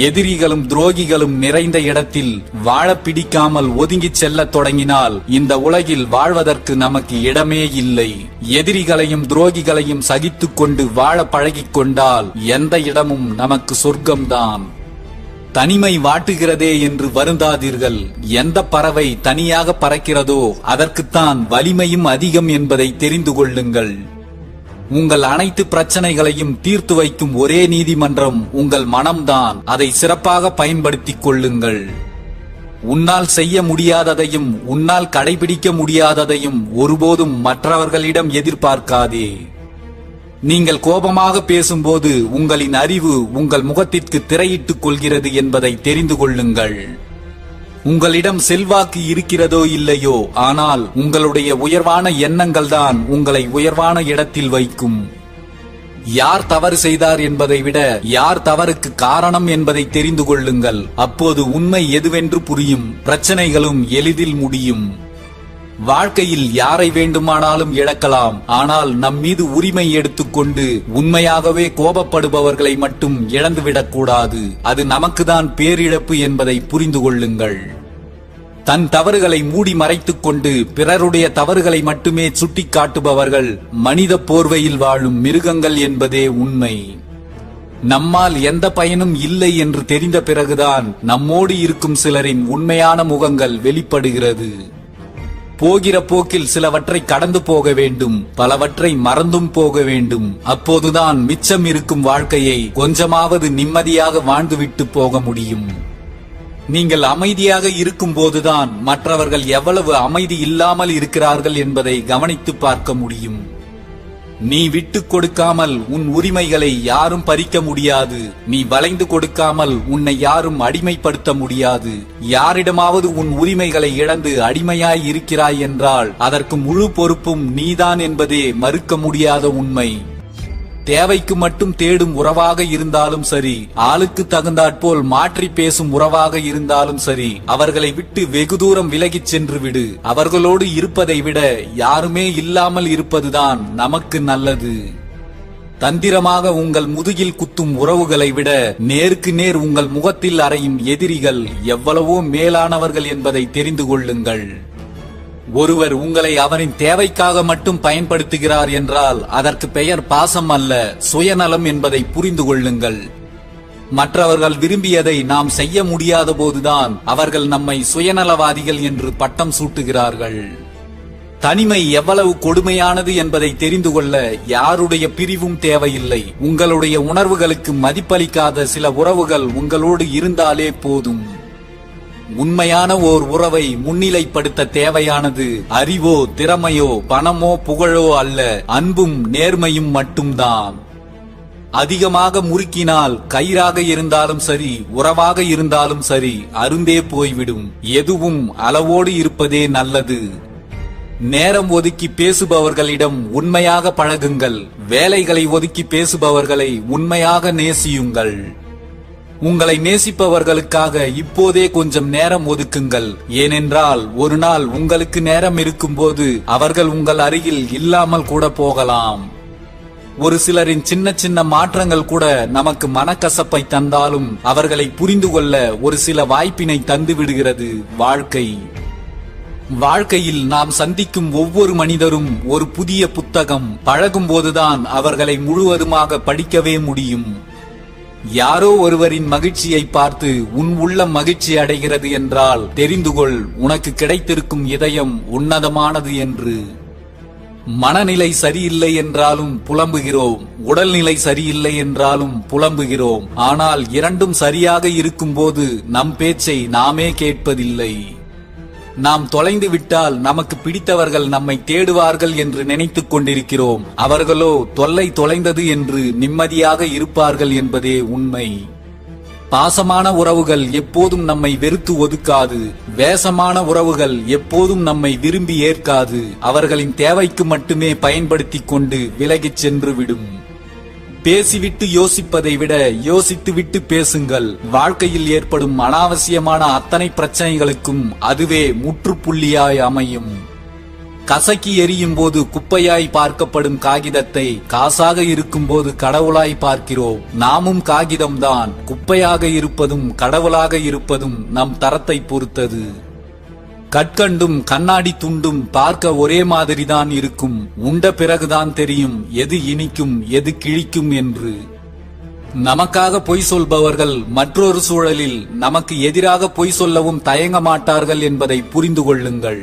எதிரிகளும் துரோகிகளும் நிறைந்த இடத்தில் வாழ பிடிக்காமல் ஒதுங்கிச் செல்லத் தொடங்கினால் இந்த உலகில் வாழ்வதற்கு நமக்கு இடமே இல்லை. எதிரிகளையும் துரோகிகளையும் சகித்துக் கொண்டு வாழ பழகிக் கொண்டால் எந்த இடமும் நமக்கு சொர்க்கம்தான். தனிமை வாட்டுகிறதே என்று வருந்தாதீர்கள். எந்த பறவை தனியாக பறக்கிறதோ அதற்குத்தான் வலிமையும் அதிகம் என்பதை தெரிந்து கொள்ளுங்கள். உங்கள் அனைத்து பிரச்சனைகளையும் தீர்த்து வைக்கும் ஒரே நீதிமன்றம் உங்கள் மனம்தான். அதை சிறப்பாக பயன்படுத்திக் கொள்ளுங்கள். உன்னால் செய்ய முடியாததையும் உன்னால் கடைபிடிக்க முடியாததையும் ஒருபோதும் மற்றவர்களிடம் எதிர்பார்க்காதே. நீங்கள் கோபமாக பேசும்போது உங்களின் அறிவு உங்கள் முகத்திற்கு திரையிட்டுக் கொள்கிறது என்பதை தெரிந்து கொள்ளுங்கள். உங்களிடம் செல்வாக்கு இருக்கிறதோ இல்லையோ, ஆனால் உங்களுடைய உயர்வான எண்ணங்கள் தான் உங்களை உயர்வான இடத்தில் வைக்கும். யார் தவறு செய்தார் என்பதை விட யார் தவறுக்கு காரணம் என்பதை தெரிந்து கொள்ளுங்கள். அப்போது உண்மை எதுவென்று புரியும். பிரச்சனைகளும் எளிதில் முடியும். வாழ்க்கையில் யாரை வேண்டுமானாலும் இழக்கலாம், ஆனால் நம் மீது உரிமை எடுத்துக்கொண்டு உண்மையாகவே கோபப்படுபவர்களை மட்டும் இழந்துவிடக்கூடாது. அது நமக்குதான் பேரிழப்பு என்பதை புரிந்து கொள்ளுங்கள். தன் தவறுகளை மூடி மறைத்துக் கொண்டு பிறருடைய தவறுகளை மட்டுமே சுட்டிக் காட்டுபவர்கள் மனித போர்வையில் வாழும் மிருகங்கள் என்பதே உண்மை. நம்மால் எந்த பயனும் இல்லை என்று தெரிந்த பிறகுதான் நம்மோடு இருக்கும் சிலரின் உண்மையான முகங்கள் வெளிப்படுகிறது. போகிற போக்கில் சிலவற்றை கடந்து போக வேண்டும், பலவற்றை மறந்தும் போக வேண்டும். அப்போதுதான் மிச்சம் இருக்கும் வாழ்க்கையை கொஞ்சமாவது நிம்மதியாக வாழ்ந்துவிட்டு போக முடியும். நீங்கள் அமைதியாக இருக்கும் போதுதான் மற்றவர்கள் எவ்வளவு அமைதி இல்லாமல் இருக்கிறார்கள் என்பதை கவனித்து பார்க்க முடியும். நீ விட்டுக் கொடுக்காமல் உன் உரிமைகளை யாரும் பறிக்க முடியாது. நீ வளைந்து கொடுக்காமல் உன்னை யாரும் அடிமைப்படுத்த முடியாது. யாரிடமாவது உன் உரிமைகளை இழந்து அடிமையாய் இருக்கிறாய் என்றால் அதற்கு முழு பொறுப்பும் நீதான் என்பதே மறுக்க முடியாத உண்மை. தேவைக்கு மட்டும் தேடும் உறவாக இருந்தாலும் சரி, ஆளுக்கு தகுந்தாற்போல் மாற்றி பேசும் உறவாக இருந்தாலும் சரி, அவர்களை விட்டு வெகு தூரம் விலகிச் சென்று விடு. அவர்களோடு இருப்பதை விட யாருமே இல்லாமல் இருப்பதுதான் நமக்கு நல்லது. தந்திரமாக உங்கள் முதுகில் குத்தும் உறவுகளை விட நேருக்கு நேர் உங்கள் முகத்தில் அறையும் எதிரிகள் எவ்வளவோ மேலானவர்கள் என்பதை தெரிந்து கொள்ளுங்கள். ஒருவர் உங்களை அவரின் தேவைக்காக மட்டும் பயன்படுத்துகிறார் என்றால் அதற்கு பெயர் பாசம் அல்ல, சுயநலம் என்பதை புரிந்து கொள்ளுங்கள். மற்றவர்கள் விரும்பியதை நாம் செய்ய முடியாத போதுதான் அவர்கள் நம்மை சுயநலவாதிகள் என்று பட்டம் சூட்டுகிறார்கள். தனிமை எவ்வளவு கொடுமையானது என்பதை தெரிந்து கொள்ள யாருடைய பிரிவும் தேவையில்லை. உங்களுடைய உணர்வுகளுக்கு மதிப்பளிக்காத சில உறவுகள் உங்களோடு இருந்தாலே போதும். உண்மையான ஓர் உறவை முன்னிலைப்படுத்த தேவையானது அறிவோ திறமையோ பணமோ புகழோ அல்ல, அன்பும் நேர்மையும் மட்டும்தான். அதிகமாக முறுக்கினால் கயிறாக இருந்தாலும் சரி, உறவாக இருந்தாலும் சரி, அருந்தே போய்விடும். எதுவும் அளவோடு இருப்பதே நல்லது. நேரம் ஒதுக்கி பேசுபவர்களிடம் உண்மையாக பழகுங்கள். வேலைகளை ஒதுக்கி பேசுபவர்களை உண்மையாக நேசியுங்கள். உங்களை நேசிப்பவர்களுக்காக இப்போதே கொஞ்சம் நேரம் ஒதுக்குங்கள். ஏனென்றால் ஒரு நாள் உங்களுக்கு நேரம் இருக்கும்போது அவர்கள் உங்கள் அருகில் இல்லாமல் கூட போகலாம். ஒரு சிலரின் சின்ன சின்ன மாற்றங்கள் கூட நமக்கு மனக்கசப்பை தந்தாலும் அவர்களை புரிந்து கொள்ள ஒரு சில வாய்ப்பினை தந்து விடுகிறது வாழ்க்கை. வாழ்க்கையில் நாம் சந்திக்கும் ஒவ்வொரு மனிதரும் ஒரு புதிய புத்தகம். பழகும் போதுதான் அவர்களை முழுவதுமாக படிக்கவே முடியும். யாரோ ஒருவரின் மகிழ்ச்சியை பார்த்து உன் உள்ளம் மகிழ்ச்சி அடைகிறது என்றால் தெரிந்து கொள், உனக்கு கிடைத்திருக்கும் இதயம் உன்னதமானது என்று. மனநிலை சரியில்லை என்றாலும் புலம்புகிறோம், உடல்நிலை சரியில்லை என்றாலும் புலம்புகிறோம். ஆனால் இரண்டும் சரியாக இருக்கும்போது நம் பேச்சை நாமே கேட்பதில்லை. நாம் தொலைந்து விட்டால் நமக்கு பிடித்தவர்கள் நம்மை தேடுவார்கள் என்று நினைத்துக் கொண்டிருக்கிறோம். அவர்களோ தொல்லை தொலைந்தது என்று நிம்மதியாக இருப்பார்கள் என்பதே உண்மை. பாசமான உறவுகள் எப்போதும் நம்மை வெறுத்து ஒதுக்காது. வேசமான உறவுகள் எப்போதும் நம்மை விரும்பி ஏற்காது. அவர்களின் தேவைக்கு மட்டுமே பயன்படுத்திக் கொண்டு விலகிச் சென்று விடும். பேசிவிட்டு யோசிப்பதை விட யோசித்துவிட்டு பேசுங்கள். வாழ்க்கையில் ஏற்படும் அனாவசியமான அத்தனை பிரச்சனைகளுக்கும் அதுவே முற்றுப்புள்ளியாய் அமையும். கசக்கி எரியும் போது குப்பையாய் பார்க்கப்படும் காகிதத்தை காசாக இருக்கும் போது கடவுளாய் பார்க்கிறோம். நாமும் காகிதம்தான். குப்பையாக இருப்பதும் கடவுளாக இருப்பதும் நம் தரத்தை பொறுத்தது. கற்கண்டும் கண்ணாடி துண்டும் பார்க்க ஒரே மாதிரிதான் இருக்கும். உண்ட பிறகுதான் தெரியும் எது இனிக்கும் எது கிழிக்கும் என்று. நமக்காக பொய் சொல்பவர்கள் மற்றொரு சூழலில் நமக்கு எதிராக பொய் சொல்லவும் தயங்க மாட்டார்கள் என்பதை புரிந்து கொள்ளுங்கள்.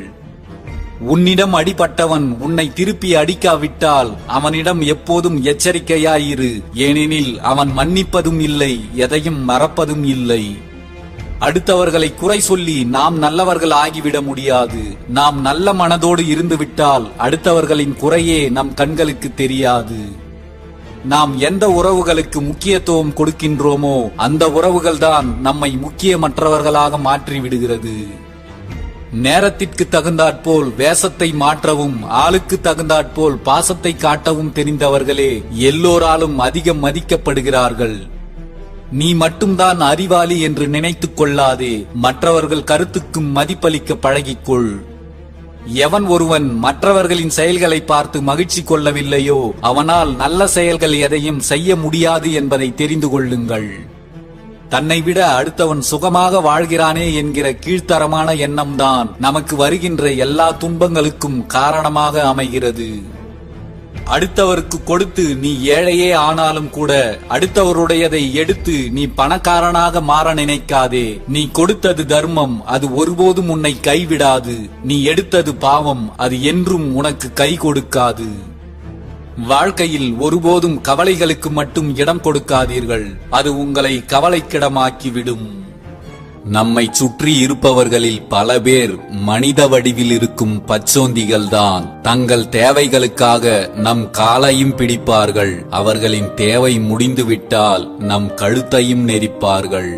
உன்னிடம் அடிபட்டவன் உன்னை திருப்பி அடிக்காவிட்டால் அவனிடம் எப்போதும் எச்சரிக்கையாயிரு. ஏனெனில் அவன் மன்னிப்பதும் இல்லை, எதையும் மறப்பதும் இல்லை. அடுத்தவர்களை குறை சொல்லி நாம் நல்லவர்கள் ஆகிவிட முடியாது. நாம் நல்ல மனதோடு இருந்துவிட்டால் அடுத்தவர்களின் குறையே நம் கண்களுக்கு தெரியாது. நாம் எந்த உறவுகளுக்கு முக்கியத்துவம் கொடுக்கின்றோமோ அந்த உறவுகள்தான் நம்மை முக்கியமற்றவர்களாக மாற்றிவிடுகிறது. நேரத்திற்கு தகுந்தாற்போல் வேஷத்தை மாற்றவும் ஆளுக்கு தகுந்தாற்போல் பாசத்தை காட்டவும் தெரிந்தவர்களே எல்லோராலும் அதிகம் மதிக்கப்படுகிறார்கள். நீ மட்டும்தான் அறிவாளி என்று நினைத்துக் கொள்ளாதே. மற்றவர்கள் கருத்துக்கும் மதிப்பளிக்க பழகிக்கொள். எவன் ஒருவன் மற்றவர்களின் செயல்களை பார்த்து மகிழ்ச்சி கொள்ளவில்லையோ அவனால் நல்ல செயல்கள் எதையும் செய்ய முடியாது என்பதை தெரிந்து கொள்ளுங்கள். தன்னை விட அடுத்தவன் சுகமாக வாழ்கிறானே என்கிற கீழ்த்தரமான எண்ணம்தான் நமக்கு வருகின்ற எல்லா துன்பங்களுக்கும் காரணமாக அமைகிறது. அடுத்தவருக்கு கொடுத்து நீ ஏழையே ஆனாலும் கூட அடுத்தவருடையதை எடுத்து நீ பணக்காரனாக மாற நினைக்காதே. நீ கொடுத்தது தர்மம், அது ஒருபோதும் உன்னை கைவிடாது. நீ எடுத்தது பாவம், அது என்றும் உனக்கு கை கொடுக்காது. வாழ்க்கையில் ஒருபோதும் கவலைகளுக்கு மட்டும் இடம் கொடுக்காதீர்கள். அது உங்களை கவலைக்கிடமாக்கிவிடும். நம்மை சுற்றி இருப்பவர்களில் பல பேர் மனித வடிவில் இருக்கும் பச்சோந்திகள்தான். தங்கள் தேவைகளுக்காக நம் காலையும் பிடிப்பார்கள். அவர்களின் தேவை முடிந்துவிட்டால் நம் கழுத்தையும் நெரிப்பார்கள்.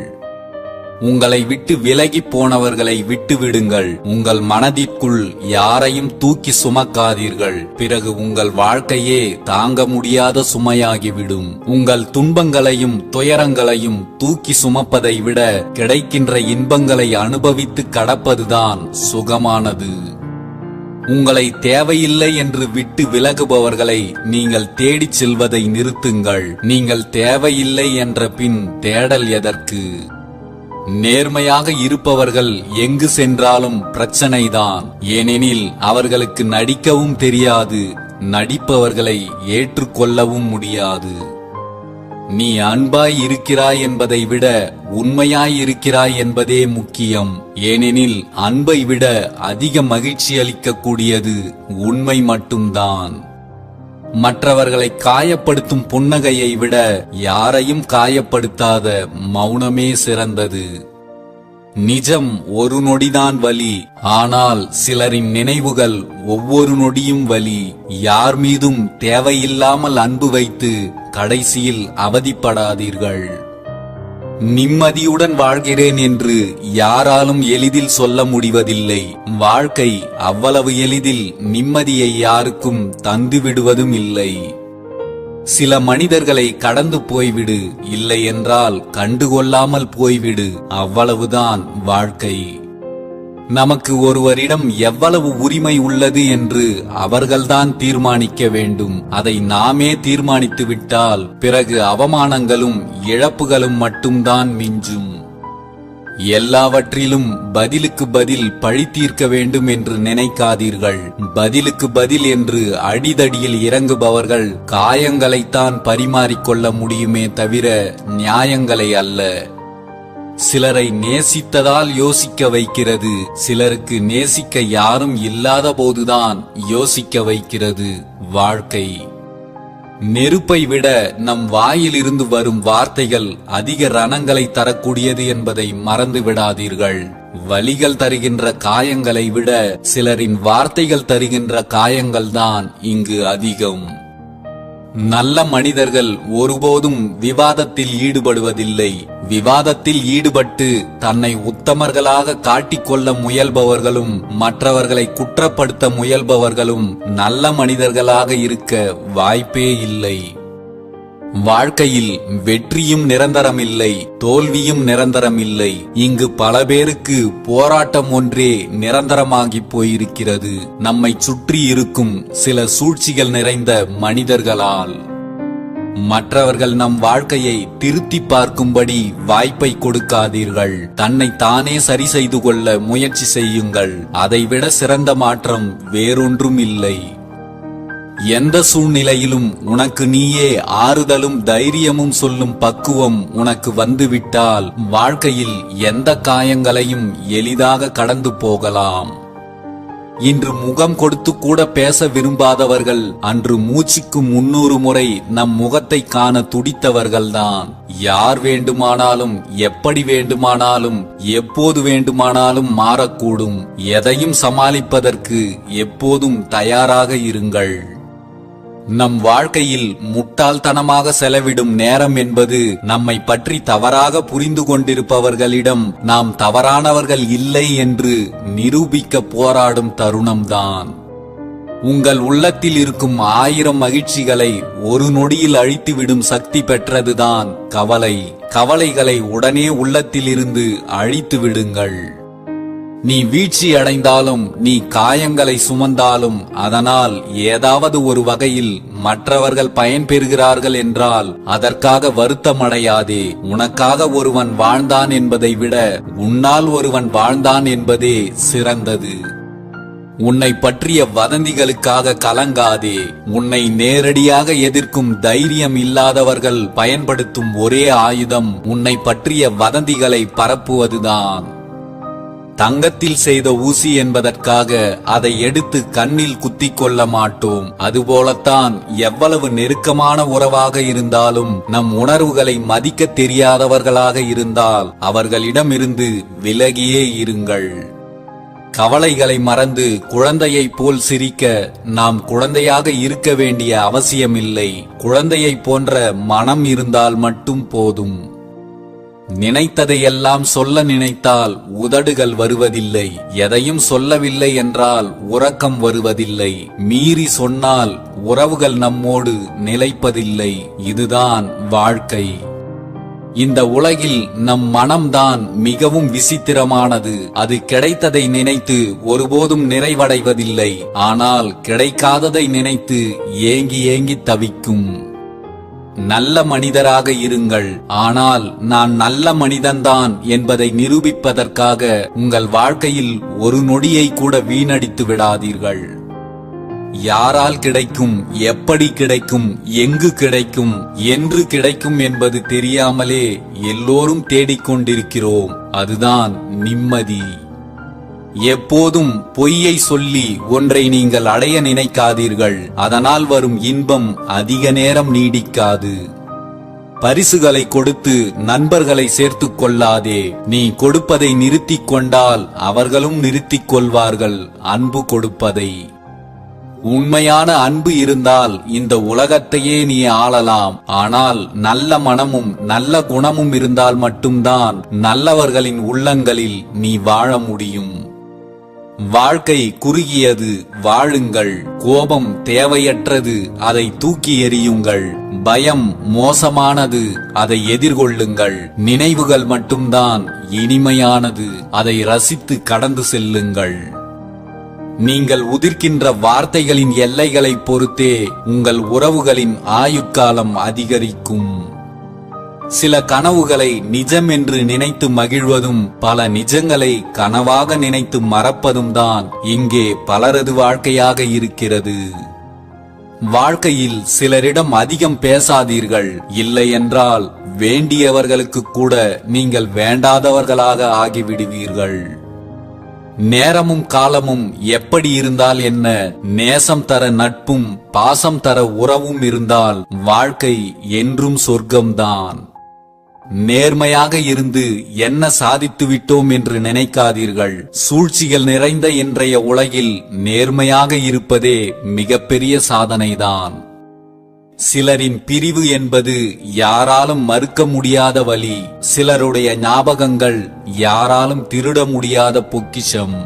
உங்களை விட்டு விலகி போனவர்களை விட்டு விடுங்கள். உங்கள் மனதிற்குள் யாரையும் தூக்கி சுமக்காதீர்கள். பிறகு உங்கள் வாழ்க்கையே தாங்க முடியாத சுமையாகிவிடும். உங்கள் துன்பங்களையும் துயரங்களையும் தூக்கி சுமப்பதை விட கிடைக்கின்ற இன்பங்களை அனுபவித்து கடப்பதுதான் சுகமானது. உங்களை தேவையில்லை என்று விட்டு விலகுபவர்களை நீங்கள் தேடிச் செல்வதை நிறுத்துங்கள். நீங்கள் தேவையில்லை என்ற பின் தேடல் எதற்கு? நேர்மையாக இருப்பவர்கள் எங்கு சென்றாலும் பிரச்சனைதான். ஏனெனில் அவர்களுக்கு நடிக்கவும் தெரியாது, நடிப்பவர்களை ஏற்றுக்கொள்ளவும் முடியாது. நீ அன்பாய் இருக்கிறாய் என்பதை விட உண்மையாய் இருக்கிறாய் என்பதே முக்கியம். ஏனெனில் அன்பை விட அதிக மகிழ்ச்சி அளிக்கக்கூடியது உண்மை மட்டும்தான். மற்றவர்களை காயப்படுத்தும் புன்னகையை விட யாரையும் காயப்படுத்தாத மௌனமே சிறந்தது. நிஜம் ஒரு நொடிதான் வலி, ஆனால் சிலரின் நினைவுகள் ஒவ்வொரு நொடியும் வலி. யார் மீதும் தேவையில்லாமல் அன்பு வைத்து கடைசியில் அவதிப்படாதீர்கள். நிம்மதியுடன் வாழ்கிறேன் என்று யாராலும் எளிதில் சொல்ல முடிவதில்லை. வாழ்க்கை அவ்வளவு எளிதில் நிம்மதியை யாருக்கும் தந்துவிடுவதும் இல்லை. சில மனிதர்களை கடந்து போய்விடு, இல்லை என்றால் கண்டுகொள்ளாமல் போய்விடு, அவ்வளவுதான் வாழ்க்கை. நமக்கு ஒருவரிடம் எவ்வளவு உரிமை உள்ளது என்று அவர்கள்தான் தீர்மானிக்க வேண்டும். அதை நாமே தீர்மானித்து விட்டால் பிறகு அவமானங்களும் இழப்புகளும் மட்டும்தான் மிஞ்சும். எல்லாவற்றிலும் பதிலுக்கு பதில் பழி தீர்க்க வேண்டும் என்று நினைக்காதீர்கள். பதிலுக்கு பதில் என்று அடிதடியில் இறங்குபவர்கள் காயங்களைத்தான் பரிமாறிக்கொள்ள முடியுமே தவிர நியாயங்களை அல்ல. சிலரை நேசித்ததால் யோசிக்க வைக்கிறது, சிலருக்கு நேசிக்க யாரும் இல்லாத போதுதான் யோசிக்க வைக்கிறது வாழ்க்கை. நெருப்பை விட நம் வாயிலிருந்து வரும் வார்த்தைகள் அதிக ரணங்களை தரக்கூடியது என்பதை மறந்து விடாதீர்கள். வலிகள் தருகின்ற காயங்களை விட சிலரின் வார்த்தைகள் தருகின்ற காயங்கள்தான் இங்கு அதிகம். நல்ல மனிதர்கள் ஒருபோதும் விவாதத்தில் ஈடுபடுவதில்லை. விவாதத்தில் ஈடுபட்டு தன்னை உத்தமர்களாக காட்டிக்கொள்ள முயல்பவர்களும் மற்றவர்களை குற்றப்படுத்த முயல்பவர்களும் நல்ல மனிதர்களாக இருக்க வாய்ப்பே இல்லை. வாழ்க்கையில் வெற்றியும் நிரந்தரமில்லை, தோல்வியும் நிரந்தரமில்லை. இங்கு பல பேருக்கு போராட்டம் ஒன்றே நிரந்தரமாகி போயிருக்கிறது, நம்மை சுற்றி இருக்கும் சில சூழ்ச்சிகள் நிறைந்த மனிதர்களால். மற்றவர்கள் நம் வாழ்க்கையை திருத்தி பார்க்கும்படி வாய்ப்பை கொடுக்காதீர்கள். தன்னை தானே சரி செய்து கொள்ள முயற்சி செய்யுங்கள். அதைவிட சிறந்த மாற்றம் வேறொன்றும் இல்லை. எந்த சூழ்நிலையிலும் உனக்கு நீயே ஆறுதலும் தைரியமும் சொல்லும் பக்குவம் உனக்கு வந்துவிட்டால் வாழ்க்கையில் எந்த காயங்களையும் எளிதாக கடந்து போகலாம். இன்று முகம் கொடுத்து கூட பேச விரும்பாதவர்கள் அன்று மூச்சுக்கு 300 முறை நம் முகத்தை காண துடித்தவர்கள்தான். யார் வேண்டுமானாலும் எப்படி வேண்டுமானாலும் எப்போது வேண்டுமானாலும் மாறக்கூடும். எதையும் சமாளிப்பதற்கு எப்போதும் தயாராக இருங்கள். நம் வாழ்க்கையில் முட்டாள்தனமாக செலவிடும் நேரம் என்பது நம்மை பற்றி தவறாக புரிந்து கொண்டிருப்பவர்களிடம் நாம் தவறானவர்கள் இல்லை என்று நிரூபிக்க போராடும் தருணம்தான். உங்கள் உள்ளத்தில் இருக்கும் 1000 மகிழ்ச்சிகளை ஒரு நொடியில் அழித்துவிடும் சக்தி பெற்றதுதான் கவலை. கவலைகளை உடனே உள்ளத்திலிருந்து அழித்து விடுங்கள். நீ வீழ்ச்சி அடைந்தாலும், நீ காயங்களை சுமந்தாலும், அதனால் ஏதாவது ஒரு வகையில் மற்றவர்கள் பயன்பெறுகிறார்கள் என்றால் அதற்காக வருத்தமடையாதே. உனக்காக ஒருவன் வாழ்ந்தான் என்பதை விட உன்னால் ஒருவன் வாழ்ந்தான் என்பதே சிறந்தது. உன்னை பற்றிய வதந்திகளுக்காக கலங்காதே. உன்னை நேரடியாக எதிர்க்கும் தைரியம் இல்லாதவர்கள் பயன்படுத்தும் ஒரே ஆயுதம் உன்னை பற்றிய வதந்திகளை பரப்புவதுதான். தங்கத்தில் செய்த ஊசி என்பதற்காக அதை எடுத்து கண்ணில் குத்திக் கொள்ள மாட்டோம். அதுபோலத்தான் எவ்வளவு நெருக்கமான உறவாக இருந்தாலும் நம் உணர்வுகளை மதிக்க தெரியாதவர்களாக இருந்தால் அவர்களிடமிருந்து விலகியே இருங்கள். கவலைகளை மறந்து குழந்தையைப் போல் சிரிக்க நாம் குழந்தையாக இருக்க வேண்டிய அவசியமில்லை. குழந்தையைப் போன்ற மனம் இருந்தால் மட்டும் போதும். நினைத்ததையெல்லாம் சொல்ல நினைத்தால் உதடுகள் வருவதில்லை. எதையும் சொல்லவில்லை என்றால் உறக்கம் வருவதில்லை. மீறி சொன்னால் உறவுகள் நம்மோடு நிலைப்பதில்லை. இதுதான் வாழ்க்கை. இந்த உலகில் நம் மனம்தான் மிகவும் விசித்திரமானது. அது கிடைத்ததை நினைத்து ஒருபோதும் நிறைவடைவதில்லை. ஆனால் கிடைக்காததை நினைத்து ஏங்கி ஏங்கி தவிக்கும். நல்ல மனிதராக இருங்கள். ஆனால் நான் நல்ல மனிதன்தான் என்பதை நிரூபிப்பதற்காக உங்கள் வாழ்க்கையில் ஒரு நொடியை கூட வீணடித்து விடாதீர்கள். யாரால் கிடைக்கும், எப்படி கிடைக்கும், எங்கு கிடைக்கும், என்று கிடைக்கும் என்பது தெரியாமலே எல்லோரும் தேடிக்கொண்டிருக்கிறோம். அதுதான் நிம்மதி. எப்போதும் பொய்யை சொல்லி ஒன்றை நீங்கள் அடைய நினைக்காதீர்கள். அதனால் வரும் இன்பம் அதிக நேரம் நீடிக்காது. பரிசுகளை கொடுத்து நண்பர்களை சேர்த்துக் கொள்ளாதே. நீ கொடுப்பதை நிறுத்திக் கொண்டால் அவர்களும் நிறுத்திக் கொள்வார்கள் அன்பு கொடுப்பதை. உண்மையான அன்பு இருந்தால் இந்த உலகத்தையே நீ ஆளலாம். ஆனால் நல்ல மனமும் நல்ல குணமும் இருந்தால் மட்டும்தான் நல்லவர்களின் உள்ளங்களில் நீ வாழ முடியும். வாழ்க்கை குறுகியது, வாழுங்கள். கோபம் தேவையற்றது, அதை தூக்கி எறியுங்கள். பயம் மோசமானது, அதை எதிர்கொள்ளுங்கள். நினைவுகள் மட்டும்தான் இனிமையானது, அதை ரசித்து கடந்து செல்லுங்கள். நீங்கள் உதிர்க்கின்ற வார்த்தைகளின் எல்லைகளைப் பொறுத்தே உங்கள் உறவுகளின் ஆயுட்காலம் அதிகரிக்கும். சில கனவுகளை நிஜம் என்று நினைத்து மகிழ்வதும் பல நிஜங்களை கனவாக நினைத்து மறப்பதும் தான் இங்கே பலரது வாழ்க்கையாக இருக்கிறது. வாழ்க்கையில் சிலரிடம் அதிகம் பேசாதீர்கள், இல்லை என்றால் வேண்டியவர்களுக்கு கூட நீங்கள் வேண்டாதவர்களாக ஆகிவிடுவீர்கள். நேரமும் காலமும் எப்படி இருந்தால் என்ன, நேசம் தர நட்பும் பாசம் தர உறவும் இருந்தால் வாழ்க்கை என்றும் சொர்க்கம்தான். நேர்மையாக இருந்து என்ன சாதித்து விட்டோம் என்று நினைக்காதீர்கள். சூழ்ச்சிகள் நிறைந்த இன்றைய உலகில் நேர்மையாக இருப்பதே மிகப்பெரிய சாதனைதான். சிலரின் பிரிவு என்பது யாராலும் மறுக்க முடியாத வலி. சிலருடைய ஞாபகங்கள் யாராலும் திருட முடியாத பொக்கிஷம்.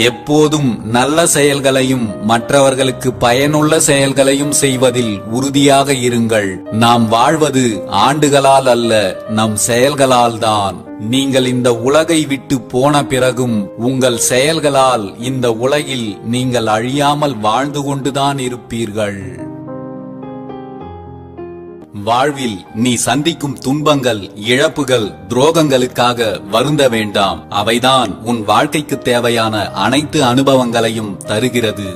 எப்போதும் நல்ல செயல்களையும் மற்றவர்களுக்கு பயனுள்ள செயல்களையும் செய்வதில் உறுதியாக இருங்கள். நாம் வாழ்வது ஆண்டுகளால் அல்ல, நம் செயல்களால் தான். நீங்கள் இந்த உலகை விட்டு போன பிறகும் உங்கள் செயல்களால் இந்த உலகில் நீங்கள் அழியாமல் வாழ்ந்து கொண்டுதான் இருப்பீர்கள். வாழ்வில் நீ சந்திக்கும் துன்பங்கள், இழப்புகள், துரோகங்களுக்காக வருந்த வேண்டாம். அவைதான் உன் வாழ்க்கைக்கு தேவையான அனைத்து அனுபவங்களையும் தருகிறது.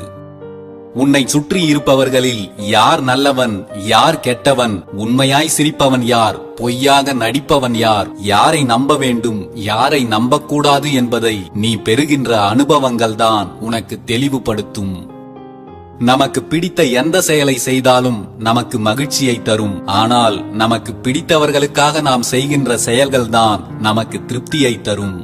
உன்னை சுற்றி இருப்பவர்களில் யார் நல்லவன், யார் கெட்டவன், உண்மையாய் சிரிப்பவன் யார், பொய்யாக நடிப்பவன் யார், யாரை நம்ப வேண்டும், யாரை நம்பக்கூடாது என்பதை நீ பெறுகின்ற அனுபவங்கள்தான் உனக்கு தெளிவுபடுத்தும். நமக்கு பிடித்த எந்த செயலை செய்தாலும் நமக்கு மகிழ்ச்சியை தரும். ஆனால் நமக்கு பிடித்தவர்களுக்காக நாம் செய்கின்ற செயல்கள்தான் நமக்கு திருப்தியை தரும்.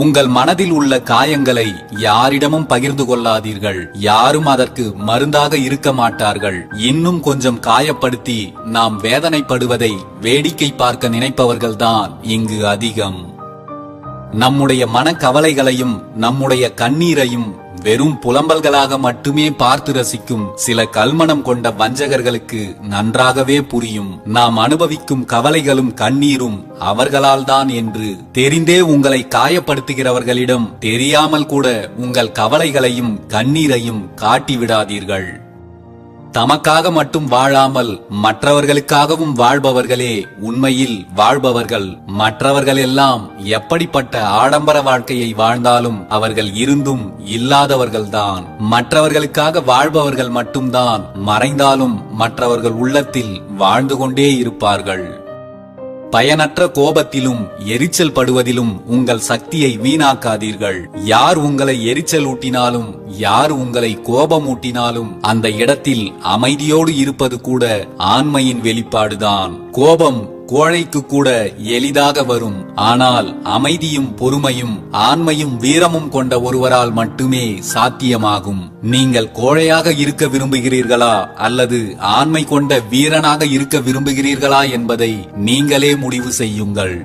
உங்கள் மனதில் உள்ள காயங்களை யாரிடமும் பகிர்ந்து கொள்ளாதீர்கள். யாரும் அதற்கு மருந்தாக இருக்க மாட்டார்கள். இன்னும் கொஞ்சம் காயப்படுத்தி நாம் வேதனைப்படுவதை வேடிக்கை பார்க்க நினைப்பவர்கள்தான் இங்கு அதிகம். நம்முடைய மனக்கவலைகளையும் நம்முடைய கண்ணீரையும் வெறும் புலம்பல்களாக மட்டுமே பார்த்து ரசிக்கும் சில கல்மனம் கொண்ட வஞ்சகர்களுக்கு நன்றாகவே புரியும். நாம் அனுபவிக்கும் கவலைகளும் கண்ணீரும் அவர்களால் தான் என்று. தெரிந்தே உங்களை காயப்படுத்துகிறவர்களிடம் தெரியாமல் கூட உங்கள் கவலைகளையும் கண்ணீரையும் காட்டிவிடாதீர்கள். தமக்காக மட்டும் வாழாமல் மற்றவர்களுக்காகவும் வாழ்பவர்களே உண்மையில் வாழ்பவர்கள். மற்றவர்கள் எல்லாம் எப்படிப்பட்ட ஆடம்பர வாழ்க்கையை வாழ்ந்தாலும் அவர்கள் இருந்தும் இல்லாதவர்கள்தான். மற்றவர்களுக்காக வாழ்பவர்கள் மட்டும்தான் மறைந்தாலும் மற்றவர்கள் உள்ளத்தில் வாழ்ந்து கொண்டே இருப்பார்கள். பயனற்ற கோபத்திலும் எரிச்சல் படுவதிலும் உங்கள் சக்தியை வீணாக்காதீர்கள். யார் உங்களை எரிச்சல் ஊட்டினாலும், யார் உங்களை கோபமூட்டினாலும் அந்த இடத்தில் அமைதியோடு இருப்பது கூட ஆண்மையின் வெளிப்பாடுதான். கோபம் கோழைக்கு கூட எளிதாக வரும். ஆனால் அமைதியும் பொறுமையும் ஆண்மையும் வீரமும் கொண்ட ஒருவரால் மட்டுமே சாத்தியமாகும். நீங்கள் கோழையாக இருக்க விரும்புகிறீர்களா அல்லது ஆண்மை கொண்ட வீரனாக இருக்க விரும்புகிறீர்களா என்பதை நீங்களே முடிவு செய்யுங்கள்.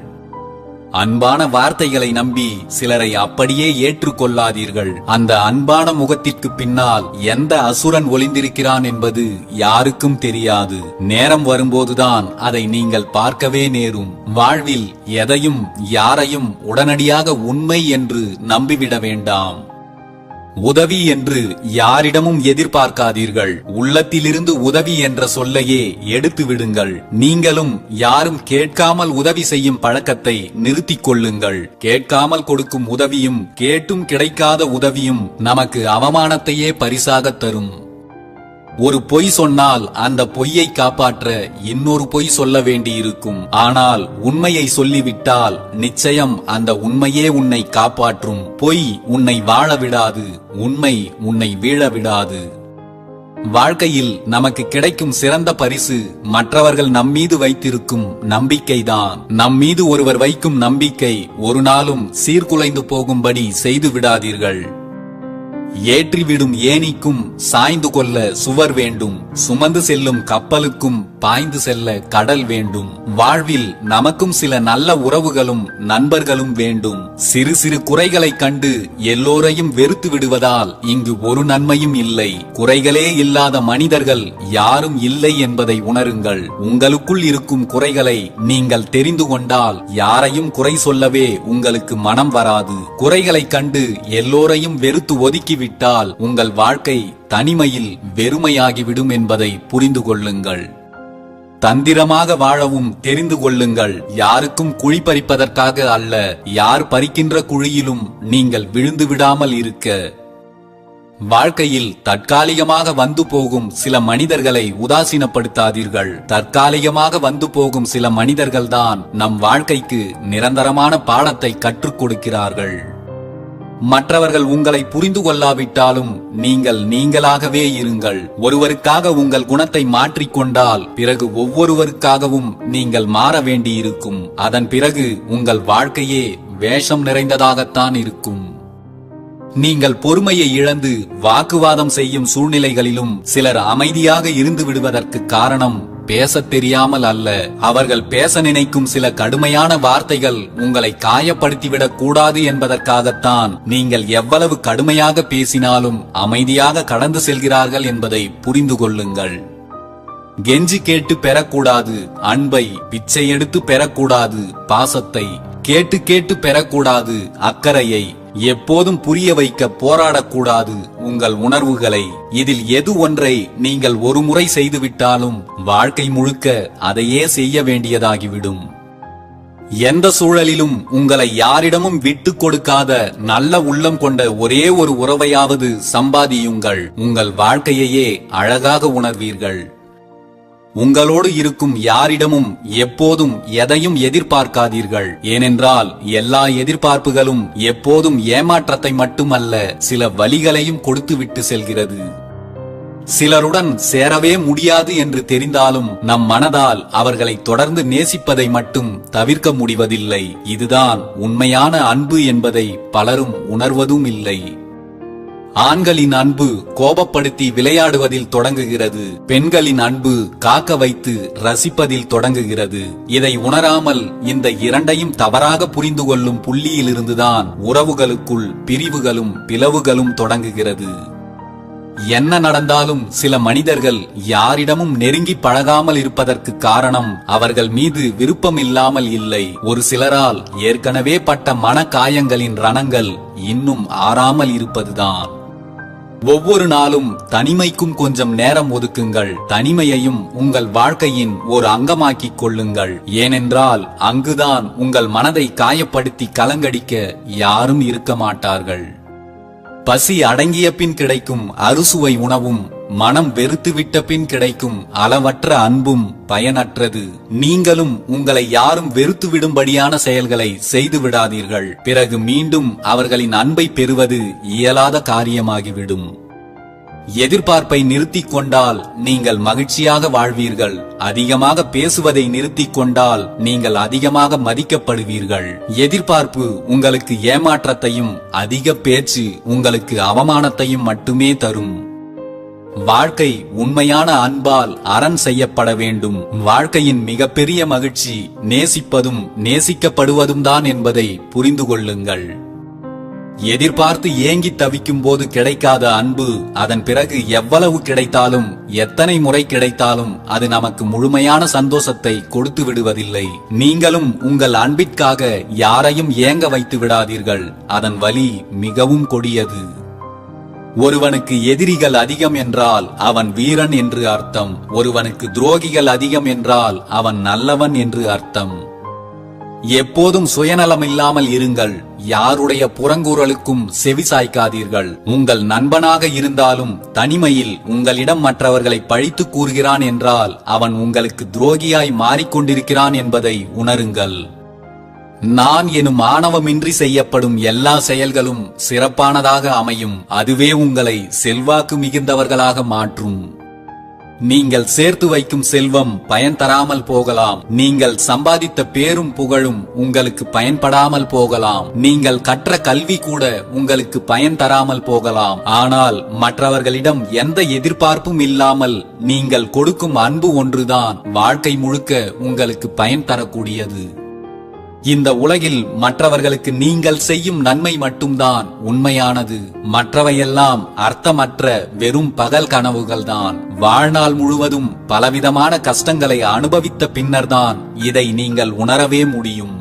அன்பான வார்த்தைகளை நம்பி சிலரை அப்படியே ஏற்றுக்கொள்ளாதீர்கள். அந்த அன்பான முகத்திற்கு பின்னால் எந்த அசுரன் ஒளிந்திருக்கிறான் என்பது யாருக்கும் தெரியாது. நேரம் வரும்போதுதான் அதை நீங்கள் பார்க்கவே நேரும். வாழ்வில் எதையும் யாரையும் உடனடியாக உண்மை என்று நம்பிவிட வேண்டாம். உதவி என்று யாரிடமும் எதிர்பார்க்காதீர்கள். உள்ளத்திலிருந்து உதவி என்ற சொல்லையே எடுத்து விடுங்கள். நீங்களும் யாரும் கேட்காமல் உதவி செய்யும் பழக்கத்தை நிறுத்திக் கொள்ளுங்கள். கேட்காமல் கொடுக்கும் உதவியும் கேட்டும் கிடைக்காத உதவியும் நமக்கு அவமானத்தையே பரிசாக தரும். ஒரு பொய் சொன்னால் அந்த பொய்யை காப்பாற்ற இன்னொரு பொய் சொல்ல வேண்டியிருக்கும். ஆனால் உண்மையை சொல்லிவிட்டால் நிச்சயம் அந்த உண்மையே உன்னை காப்பாற்றும். பொய் உன்னை வாழ விடாது, உண்மை உன்னை வீழ விடாது. வாழ்க்கையில் நமக்கு கிடைக்கும் சிறந்த பரிசு மற்றவர்கள் நம்மீது வைத்திருக்கும் நம்பிக்கைதான். நம்மீது ஒருவர் வைக்கும் நம்பிக்கை ஒரு நாளும் சீர்குலைந்து போகும்படி செய்து விடாதீர்கள். ஏற்றிவிடும் ஏணிக்கும் சாய்ந்து கொள்ள சுவர் வேண்டும். சுமந்து செல்லும் கப்பலுக்கும் பாய்ந்து செல்ல கடல் வேண்டும். வாழ்வில் நமக்கும் சில நல்ல உறவுகளும் நண்பர்களும் வேண்டும். சிறு சிறு குறைகளை கண்டு எல்லோரையும் வெறுத்து விடுவதால் இங்கு ஒரு நன்மையும் இல்லை. குறைகளே இல்லாத மனிதர்கள் யாரும் இல்லை என்பதை உணருங்கள். உங்களுக்குள் இருக்கும் குறைகளை நீங்கள் தெரிந்து கொண்டால் யாரையும் குறை சொல்லவே உங்களுக்கு மனம் வராது. குறைகளை கண்டு எல்லோரையும் வெறுத்து ஒதுக்கிவிட்டால் உங்கள் வாழ்க்கை தனிமையில் வெறுமையாகிவிடும் என்பதை புரிந்து கொள்ளுங்கள். தந்திரமாக வாழவும் தெரிந்து கொள்ளுங்கள். யாருக்கும் குழி பறிப்பதற்காக அல்ல, யார் பறிக்கின்ற குழியிலும் நீங்கள் விழுந்து விடாமல் இருக்க. வாழ்க்கையில் தற்காலிகமாக வந்து போகும் சில மனிதர்களை உதாசீனப்படுத்தாதீர்கள். தற்காலிகமாக வந்து போகும் சில மனிதர்கள்தான் நம் வாழ்க்கைக்கு நிரந்தரமான பாடத்தை கற்றுக் கொடுக்கிறார்கள். மற்றவர்கள் உங்களை புரிந்து கொள்ளாவிட்டாலும் நீங்கள் நீங்களாகவே இருங்கள். ஒருவருக்காக உங்கள் குணத்தை மாற்றிக்கொண்டால் பிறகு ஒவ்வொருவருக்காகவும் நீங்கள் மாற வேண்டியிருக்கும். அதன் பிறகு உங்கள் வாழ்க்கையே வேஷம் நிறைந்ததாகத்தான் இருக்கும். நீங்கள் பொறுமையை இழந்து வாக்குவாதம் செய்யும் சூழ்நிலைகளிலும் சிலர் அமைதியாக இருந்து விடுவதற்கு காரணம் பேசத் தெரியாமல் அல்ல. அவர்கள் பேச நினைக்கும் சில கடுமையான வார்த்தைகள் உங்களை காயப்படுத்திவிடக் கூடாது என்பதற்காகத்தான் நீங்கள் எவ்வளவு கடுமையாக பேசினாலும் அமைதியாக கடந்து செல்கிறார்கள் என்பதை புரிந்து கொள்ளுங்கள். கெஞ்சி கேட்டு பெறக்கூடாது அன்பை, பிச்சை எடுத்து பெறக்கூடாது பாசத்தை, கேட்டு கேட்டு பெறக்கூடாது அக்கறையை, எப்போதும் புரிய வைக்க போராடக்கூடாது உங்கள் உணர்வுகளை. இதில் எது ஒன்றை நீங்கள் ஒரு முறை செய்துவிட்டாலும் வாழ்க்கை முழுக்க அதையே செய்ய வேண்டியதாகிவிடும். எந்த சூழலிலும் உங்களை யாரிடமும் விட்டு கொடுக்காத நல்ல உள்ளம் கொண்ட ஒரே ஒரு உறவையாவது சம்பாதியுங்கள். உங்கள் வாழ்க்கையையே அழகாக உணர்வீர்கள். உங்களோடு இருக்கும் யாரிடமும் எப்போதும் எதையும் எதிர்பார்க்காதீர்கள். ஏனென்றால் எல்லா எதிர்பார்ப்புகளும் எப்போதும் ஏமாற்றத்தை மட்டுமல்ல, சில வலிகளையும் கொடுத்துவிட்டு செல்கிறது. சிலருடன் சேரவே முடியாது என்று தெரிந்தாலும் நம் மனதால் அவர்களை தொடர்ந்து நேசிப்பதை மட்டும் தவிர்க்க முடிவதில்லை. இதுதான் உண்மையான அன்பு என்பதை பலரும் உணர்வதும் இல்லை. ஆண்களின் அன்பு கோபப்படுத்தி விளையாடுவதில் தொடங்குகிறது. பெண்களின் அன்பு காக்க வைத்து ரசிப்பதில் தொடங்குகிறது. இதை உணராமல் இந்த இரண்டையும் தவறாக புரிந்து கொள்ளும் புள்ளியிலிருந்துதான் உறவுகளுக்குள் பிரிவுகளும் பிளவுகளும் தொடங்குகிறது. என்ன நடந்தாலும் சில மனிதர்கள் யாரிடமும் நெருங்கி பழகாமல் இருப்பதற்கு காரணம் அவர்கள் மீது விருப்பம் இல்லாமல் இல்லை. ஒரு சிலரால் ஏற்கனவே பட்ட மன காயங்களின் ரணங்கள் இன்னும் ஆறாமல் இருப்பதுதான். ஒவ்வொரு நாளும் தனிமைக்கும் கொஞ்சம் நேரம் ஒதுக்குங்கள். தனிமையையும் உங்கள் வாழ்க்கையின் ஒரு அங்கமாக்கிக் கொள்ளுங்கள். ஏனென்றால் அங்குதான் உங்கள் மனதை காயப்படுத்தி கலங்கடிக்க யாரும் இருக்க மாட்டார்கள். பசி அடங்கிய பின் கிடைக்கும் அறுசுவை உணவும் மனம் வெறுத்துவிட்ட பின் கிடைக்கும் அளவற்ற அன்பும் பயனற்றது. நீங்களும் உங்களை யாரும் வெறுத்து விடும்படியான செயல்களை செய்து விடாதீர்கள். பிறகு மீண்டும் அவர்களின் அன்பை பெறுவது இயலாத காரியமாகிவிடும். எதிர்பார்ப்பை நிறுத்திக் கொண்டால் நீங்கள் மகிழ்ச்சியாக வாழ்வீர்கள். அதிகமாக பேசுவதை நிறுத்திக் கொண்டால் நீங்கள் அதிகமாக மதிக்கப்படுவீர்கள். எதிர்பார்ப்பு உங்களுக்கு ஏமாற்றத்தையும், அதிக பேச்சு உங்களுக்கு அவமானத்தையும் மட்டுமே தரும். வாழ்க்கை உண்மையான அன்பால் அரண் செய்யப்பட வேண்டும். வாழ்க்கையின் மிகப்பெரிய மகிழ்ச்சி நேசிப்பதும் நேசிக்கப்படுவதும் தான் என்பதை புரிந்து கொள்ளுங்கள். எதிர்பார்த்து ஏங்கி தவிக்கும் போது கிடைக்காத அன்பு அதன் பிறகு எவ்வளவு கிடைத்தாலும், எத்தனை முறை கிடைத்தாலும் அது நமக்கு முழுமையான சந்தோஷத்தை கொடுத்து விடுவதில்லை. நீங்களும் உங்கள் அன்பிற்காக யாரையும் ஏங்க வைத்து விடாதீர்கள். அதன் வலி மிகவும் கொடியது. ஒருவனுக்கு எதிரிகள் அதிகம் என்றால் அவன் வீரன் என்று அர்த்தம். ஒருவனுக்கு துரோகிகள் அதிகம் என்றால் அவன் நல்லவன் என்று அர்த்தம். எப்போதும் சுயநலமில்லாமல் இருங்கள். யாருடைய புறங்கூறலுக்கும் செவி சாய்க்காதீர்கள். உங்கள் நண்பனாக இருந்தாலும் தனிமையில் உங்களிடம் மற்றவர்களை பழித்து கூறுகிறான் என்றால் அவன் உங்களுக்கு துரோகியாய் மாறிக்கொண்டிருக்கிறான் என்பதை உணருங்கள். நான் எனும் ஆணவமின்றி செய்யப்படும் எல்லா செயல்களும் சிறப்பானதாக அமையும். அதுவே உங்களை செல்வாக்கு மிகுந்தவர்களாக மாற்றும். நீங்கள் சேர்த்து வைக்கும் செல்வம் பயன் தராமல் போகலாம். நீங்கள் சம்பாதித்த பேரும் புகழும் உங்களுக்கு பயன்படாமல் போகலாம். நீங்கள் கற்ற கல்வி கூட உங்களுக்கு பயன் தராமல் போகலாம். ஆனால் மற்றவர்களிடம் எந்த எதிர்பார்ப்பும் இல்லாமல் நீங்கள் கொடுக்கும் அன்பு ஒன்றுதான் வாழ்க்கை முழுக்க உங்களுக்கு பயன் தரக்கூடியது. இந்த உலகில் மற்றவர்களுக்கு நீங்கள் செய்யும் நன்மை மட்டும்தான் உண்மையானது. மற்றவையெல்லாம் அர்த்தமற்ற வெறும் பகல் கனவுகள்தான். வாழ்நாள் முழுவதும் பலவிதமான கஷ்டங்களை அனுபவித்த பின்னர்தான் இதை நீங்கள் உணரவே முடியும்.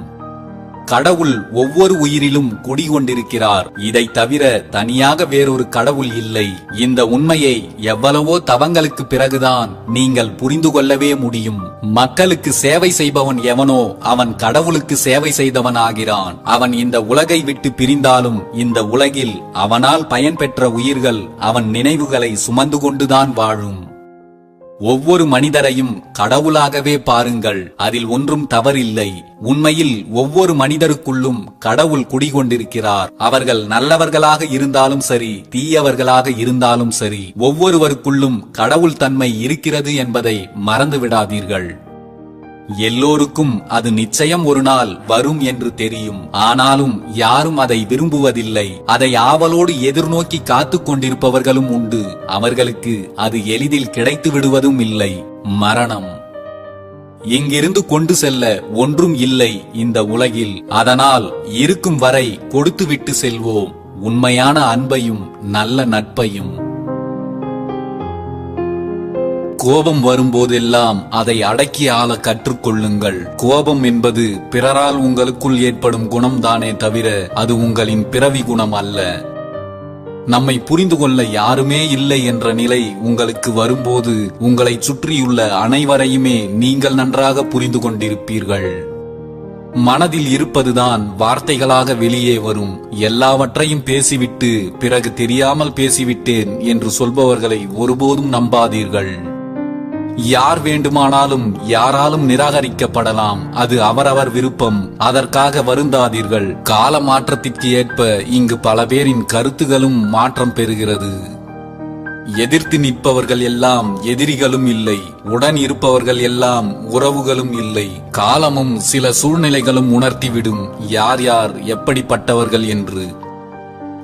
கடவுள் ஒவ்வொரு உயிரிலும் குடிகொண்டிருக்கிறார். இதை தவிர தனியாக வேறொரு கடவுள் இல்லை. இந்த உண்மையை எவ்வளவோ தவங்களுக்கு பிறகுதான் நீங்கள் புரிந்து கொள்ளவே முடியும். மக்களுக்கு சேவை செய்பவன் எவனோ அவன் கடவுளுக்கு சேவை செய்தவன் ஆகிறான். அவன் இந்த உலகை விட்டு பிரிந்தாலும் இந்த உலகில் அவனால் பயன் பெற்ற உயிர்கள் அவன் நினைவுகளை சுமந்து கொண்டுதான் வாழும். ஒவ்வொரு மனிதரையும் கடவுளாகவே பாருங்கள். அதில் ஒன்றும் தவறில்லை. உண்மையில் ஒவ்வொரு மனிதருக்குள்ளும் கடவுள் குடிகொண்டிருக்கிறார். அவர்கள் நல்லவர்களாக இருந்தாலும் சரி, தீயவர்களாக இருந்தாலும் சரி, ஒவ்வொருவருக்குள்ளும் கடவுள் தன்மை இருக்கிறது என்பதை மறந்து விடாதீர்கள். எல்லோருக்கும் அது நிச்சயம் ஒரு நாள் வரும் என்று தெரியும். ஆனாலும் யாரும் அதை விரும்புவதில்லை. அதை ஆவலோடு எதிர்நோக்கி காத்துக் கொண்டிருப்பவர்களும் உண்டு. அவர்களுக்கு அது எளிதில் கிடைத்து விடுவதும் இல்லை. மரணம் இங்கிருந்து கொண்டு செல்ல ஒன்றும் இல்லை இந்த உலகில். அதனால் இருக்கும் வரை கொடுத்துவிட்டு செல்வோம் உண்மையான அன்பையும் நல்ல நட்பையும். கோபம் வரும்போதெல்லாம் அதை அடக்கி ஆள கற்றுக்கொள்ளுங்கள். கோபம் என்பது பிறரால் உங்களுக்குள் ஏற்படும் குணம்தானே தவிர அது உங்களின் பிறவி குணம் அல்ல. நம்மை புரிந்து கொள்ள யாருமே இல்லை என்ற நிலை உங்களுக்கு வரும்போது உங்களை சுற்றியுள்ள அனைவரையுமே நீங்கள் நன்றாக புரிந்து கொண்டிருப்பீர்கள். மனதில் இருப்பதுதான் வார்த்தைகளாக வெளியே வரும். எல்லாவற்றையும் பேசிவிட்டு பிறகு தெரியாமல் பேசிவிட்டேன் என்று சொல்பவர்களை ஒருபோதும் நம்பாதீர்கள். யார் வேண்டுமானாலும் யாராலும் நிராகரிக்கப்படலாம். அது அவரவர் விருப்பம். அதற்காக வருந்தாதீர்கள். கால மாற்றத்திற்கு ஏற்ப இங்கு பல பேரின் கருத்துகளும் மாற்றம் பெறுகிறது. எதிர்த்து நிற்பவர்கள் எல்லாம் எதிரிகளும் இல்லை. உடன் இருப்பவர்கள் எல்லாம் உறவுகளும் இல்லை. காலமும் சில சூழ்நிலைகளும் உணர்த்திவிடும் யார் யார் எப்படிப்பட்டவர்கள் என்று.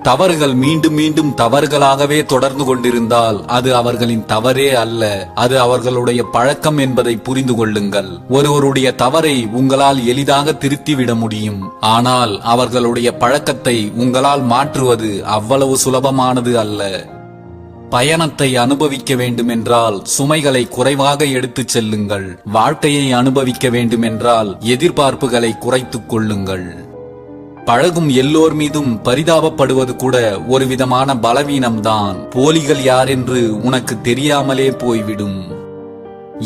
தவறுகள் மீண்டும் மீண்டும் தவறுகளாகவே தொடர்ந்து கொண்டிருந்தால் அது அவர்களின் தவறே அல்ல, அது அவர்களுடைய பழக்கம் என்பதை புரிந்து கொள்ளுங்கள். ஒருவருடைய தவறை உங்களால் எளிதாக திருத்திவிட முடியும். ஆனால் அவர்களுடைய பழக்கத்தை உங்களால் மாற்றுவது அவ்வளவு சுலபமானது அல்ல. பயணத்தை அனுபவிக்க வேண்டுமென்றால் சுமைகளை குறைவாக எடுத்துச் செல்லுங்கள். வாழ்க்கையை அனுபவிக்க வேண்டுமென்றால் எதிர்பார்ப்புகளை குறைத்துக் கொள்ளுங்கள். பழகும் எல்லோர் மீதும் பரிதாபப்படுவது கூட ஒரு விதமான பலவீனம்தான். போலிகள் யார் என்று உனக்கு தெரியாமலே போய்விடும்.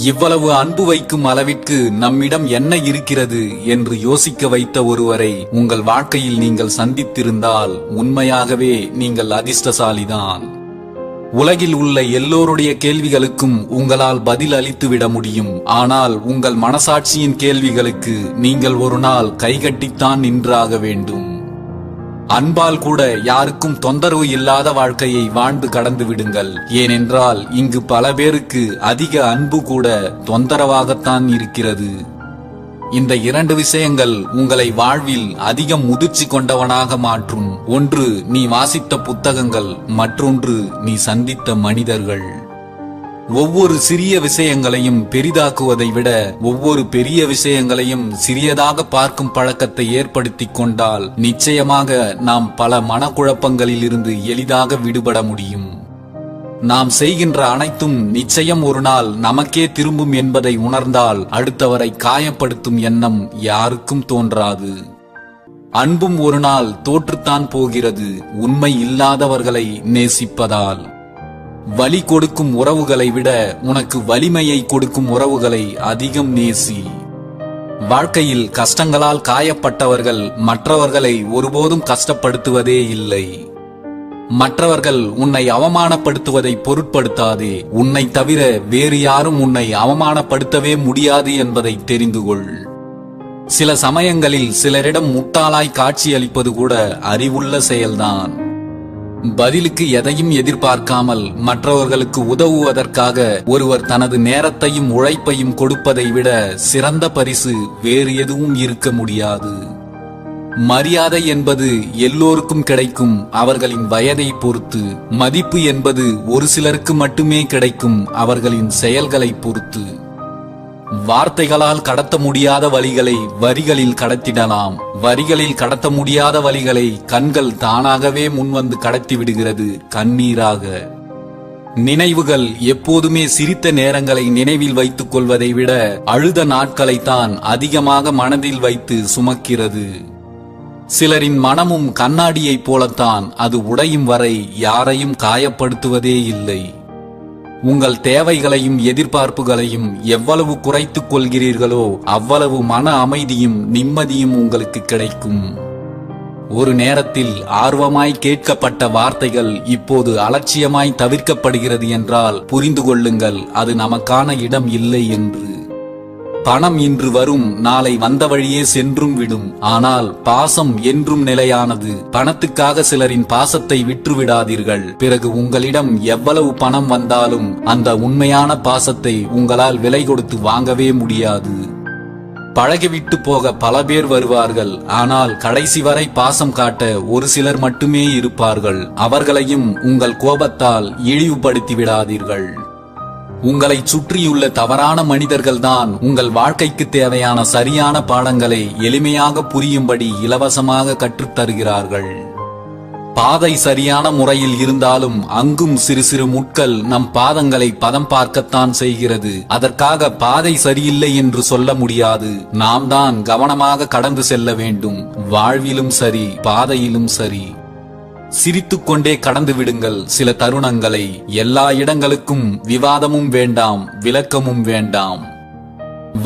இவ்வளவு அன்பு வைக்கும் அளவிற்கு நம்மிடம் என்ன இருக்கிறது என்று யோசிக்க வைத்த ஒருவரை உங்கள் வாழ்க்கையில் நீங்கள் சந்தித்திருந்தால் உண்மையாகவே நீங்கள் அதிர்ஷ்டசாலிதான். உலகில் உள்ள எல்லோருடைய கேள்விகளுக்கும் உங்களால் பதில் அளித்து விட முடியும். ஆனால் உங்கள் மனசாட்சியின் கேள்விகளுக்கு நீங்கள் ஒரு நாள் கைகட்டித்தான் நின்றாக வேண்டும். அன்பால் கூட யாருக்கும் தொந்தரவு இல்லாத வாழ்க்கையை வாழ்ந்து கடந்து விடுங்கள். ஏனென்றால் இங்கு பல பேருக்கு அதிக அன்பு கூட தொந்தரவாகத்தான் இருக்கிறது. இந்த இரண்டு விஷயங்கள் உங்களை வாழ்வில் அதிகம் முதிர்ச்சி கொண்டவனாக மாற்றும். ஒன்று நீ வாசித்த புத்தகங்கள், மற்றொன்று நீ சந்தித்த மனிதர்கள். ஒவ்வொரு சிறிய விஷயங்களையும் பெரிதாக்குவதை விட ஒவ்வொரு பெரிய விஷயங்களையும் சிறியதாக பார்க்கும் பழக்கத்தை ஏற்படுத்திக் கொண்டால் நிச்சயமாக நாம் பல மனக்குழப்பங்களில் இருந்து எளிதாக விடுபட முடியும். நாம் செய்கின்ற அனைத்தும் நிச்சயம் ஒரு நாள் நமக்கே திரும்பும் என்பதை உணர்ந்தால் அடுத்தவரை காயப்படுத்தும் எண்ணம் யாருக்கும் தோன்றாது. அன்பும் ஒரு நாள் தோற்றுத்தான் போகிறது, உண்மை இல்லாதவர்களை நேசிப்பதால். வலி கொடுக்கும் உறவுகளை விட உனக்கு வலிமையை கொடுக்கும் உறவுகளை அதிகம் நேசி. வாழ்க்கையில் கஷ்டங்களால் காயப்பட்டவர்கள் மற்றவர்களை ஒருபோதும் கஷ்டப்படுத்துவதே இல்லை. மற்றவர்கள் உன்னை அவமானப்படுத்துவதை பொருட்படுத்தாதே. உன்னை தவிர வேறு யாரும் உன்னை அவமானப்படுத்தவே முடியாது என்பதை தெரிந்து கொள். சில சமயங்களில் சிலரிடம் முட்டாளாய் காட்சியளிப்பது கூட அறிவுள்ள செயல்தான். பதிலுக்கு எதையும் எதிர்பார்க்காமல் மற்றவர்களுக்கு உதவுவதற்காக ஒருவர் தனது நேரத்தையும் உழைப்பையும் கொடுப்பதை விட சிறந்த பரிசு வேறு எதுவும் இருக்க முடியாது. மரியாதை என்பது எல்லோருக்கும் கிடைக்கும் அவர்களின் வயதை பொறுத்து. மதிப்பு என்பது ஒரு சிலருக்கு மட்டுமே கிடைக்கும் அவர்களின் செயல்களை பொறுத்து. வார்த்தைகளால் கடத்த முடியாத வழிகளை வரிகளில் கடத்திடலாம். வரிகளில் கடத்த முடியாத வழிகளை கண்கள் தானாகவே முன்வந்து கடத்தி விடுகிறது கண்ணீராக. நினைவுகள் எப்போதுமே சிரித்த நேரங்களை நினைவில் வைத்துக் கொள்வதை விட அழுத நாட்களைத்தான் அதிகமாக மனதில் வைத்து சுமக்கிறது. சிலரின் மனமும் கண்ணாடியைப் போலத்தான், அது உடையும் வரை யாரையும் காயப்படுத்துவதே இல்லை. உங்கள் தேவைகளையும் எதிர்பார்ப்புகளையும் எவ்வளவு குறைத்துக் கொள்கிறீர்களோ அவ்வளவு மன அமைதியும் நிம்மதியும் உங்களுக்கு கிடைக்கும். ஒரு நேரத்தில் ஆர்வமாய் கேட்கப்பட்ட வார்த்தைகள் இப்போது அலட்சியமாய் தவிர்க்கப்படுகிறது என்றால் புரிந்து கொள்ளுங்கள், அது நமக்கான இடம் இல்லை என்று. பணம் இன்று வரும், நாளை வந்த வழியே சென்றும் விடும். ஆனால் பாசம் என்றும் நிலையானது. பணத்துக்காக சிலரின் பாசத்தை விற்றுவிடாதீர்கள். பிறகு உங்களிடம் எவ்வளவு பணம் வந்தாலும் அந்த உண்மையான பாசத்தை உங்களால் விலை கொடுத்து வாங்கவே முடியாது. பழகிவிட்டு போக பல பேர் வருவார்கள், ஆனால் கடைசி வரை பாசம் காட்ட ஒரு சிலர் மட்டுமே இருப்பார்கள். அவர்களையும் உங்கள் கோபத்தால் இழிவுபடுத்தி விடாதீர்கள். உங்களை சுற்றியுள்ள தவறான மனிதர்கள்தான் உங்கள் வாழ்க்கைக்கு தேவையான சரியான பாடங்களை எளிமையாக புரியும்படி இலவசமாக கற்றுத்தருகிறார்கள். பாதை சரியான முறையில் இருந்தாலும் அங்கும் சிறு சிறு முட்கள் நம் பாதங்களை பதம் பார்க்கத்தான் செய்கிறது. அதற்காக பாதை சரியில்லை என்று சொல்ல முடியாது. நாம் தான் கவனமாக கடந்து செல்ல வேண்டும். வாழ்விலும் சரி, பாதையிலும் சரி. சிரித்துக்கொண்டே கடந்து விடுங்கள் சில தருணங்களை. எல்லா இடங்களுக்கும் விவாதமும் வேண்டாம், விளக்கமும் வேண்டாம்.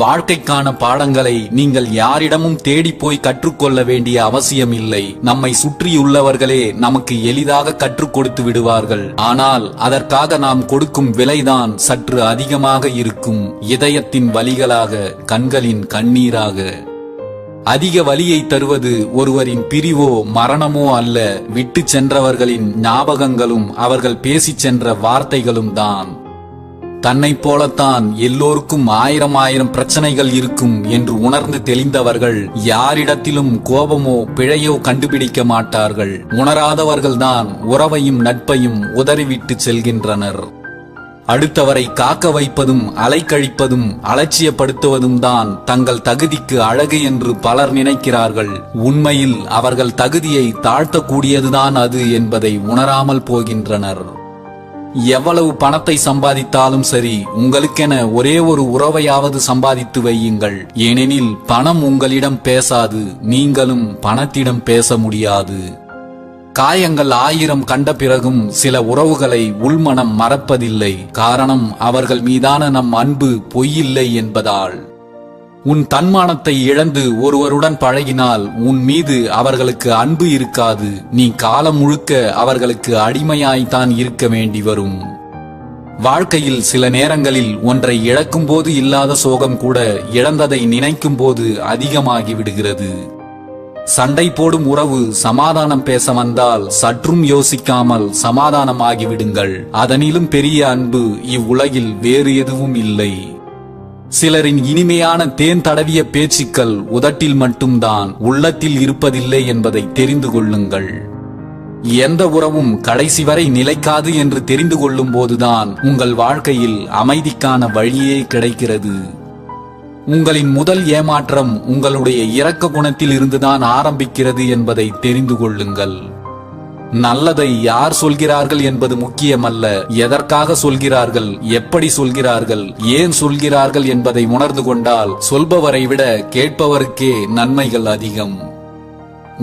வாழ்க்கைக்கான பாடங்களை நீங்கள் யாரிடமும் தேடி போய் கற்றுக்கொள்ள வேண்டிய அவசியம் இல்லை. நம்மை சுற்றியுள்ளவர்களே நமக்கு எளிதாக கற்றுக் கொடுத்து விடுவார்கள். ஆனால் அதற்காக நாம் கொடுக்கும் விலைதான் சற்று அதிகமாக இருக்கும். இதயத்தின் வலிகளாக, கண்களின் கண்ணீராக. அதிக வலியை தருவது ஒருவரின் பிரிவோ மரணமோ அல்ல, விட்டு சென்றவர்களின் ஞாபகங்களும் அவர்கள் பேசிச் சென்ற வார்த்தைகளும் தான். தன்னை போலத்தான் எல்லோருக்கும் ஆயிரம் ஆயிரம் பிரச்சனைகள் இருக்கும் என்று உணர்ந்து தெளிந்தவர்கள் யாரிடத்திலும் கோபமோ பிழையோ கண்டுபிடிக்க மாட்டார்கள். உணராதவர்கள்தான் உறவையும் நட்பையும் உதறிவிட்டு செல்கின்றனர். அடுத்தவரை காக்க வைப்பதும் அலைக்கழிப்பதும் அலட்சியப்படுத்துவதும் தான் தங்கள் தகுதிக்கு அழகு என்று பலர் நினைக்கிறார்கள். உண்மையில் அவர்கள் தகுதியை தாழ்த்தக்கூடியதுதான் அது என்பதை உணராமல் போகின்றனர். எவ்வளவு பணத்தை சம்பாதித்தாலும் சரி, உங்களுக்கென ஒரே ஒரு உறவையாவது சம்பாதித்து வையுங்கள். ஏனெனில் பணம் உங்களிடம் பேசாது, நீங்களும் பணத்திடம் பேச முடியாது. காயங்கள் 1000 கண்ட பிறகும் சில உறவுகளை உள்மனம் மறப்பதில்லை. காரணம், அவர்கள் மீதான நம் அன்பு பொய்யில்லை என்பதால். உன் தன்மானத்தை இழந்து ஒருவருடன் பழகினால் உன் மீது அவர்களுக்கு அன்பு இருக்காது. நீ காலம் முழுக்க அவர்களுக்கு அடிமையாய்த்தான் இருக்க வேண்டி வரும். வாழ்க்கையில் சில நேரங்களில் ஒன்றை இழக்கும் போது இல்லாத சோகம் கூட இழந்ததை நினைக்கும் போது அதிகமாகி விடுகிறது. சண்டை போடும் உறவு சமாதானம் பேச வந்தால் சற்றும் யோசிக்காமல் சமாதானமாகிவிடுங்கள். அதனிலும் பெரிய அன்பு இவ்வுலகில் வேறு எதுவும் இல்லை. சிலரின் இனிமையான தேன் தடவிய பேச்சுக்கள் உதட்டில் மட்டும்தான், உள்ளத்தில் இருப்பதில்லை என்பதை தெரிந்து கொள்ளுங்கள். எந்த உறவும் கடைசி வரை நிலைக்காது என்று தெரிந்து கொள்ளும் போதுதான் உங்கள் வாழ்க்கையில் அமைதிக்கான வழியே கிடைக்கிறது. உங்களின் முதல் ஏமாற்றம் உங்களுடைய இரக்க குணத்தில் இருந்துதான் ஆரம்பிக்கிறது என்பதை தெரிந்து கொள்ளுங்கள். நல்லதை யார் சொல்கிறார்கள் என்பது முக்கியமல்ல, எதற்காக சொல்கிறார்கள், எப்படி சொல்கிறார்கள், ஏன் சொல்கிறார்கள் என்பதை உணர்ந்து கொண்டால் சொல்பவரை விட கேட்பவருக்கே நன்மைகள் அதிகம்.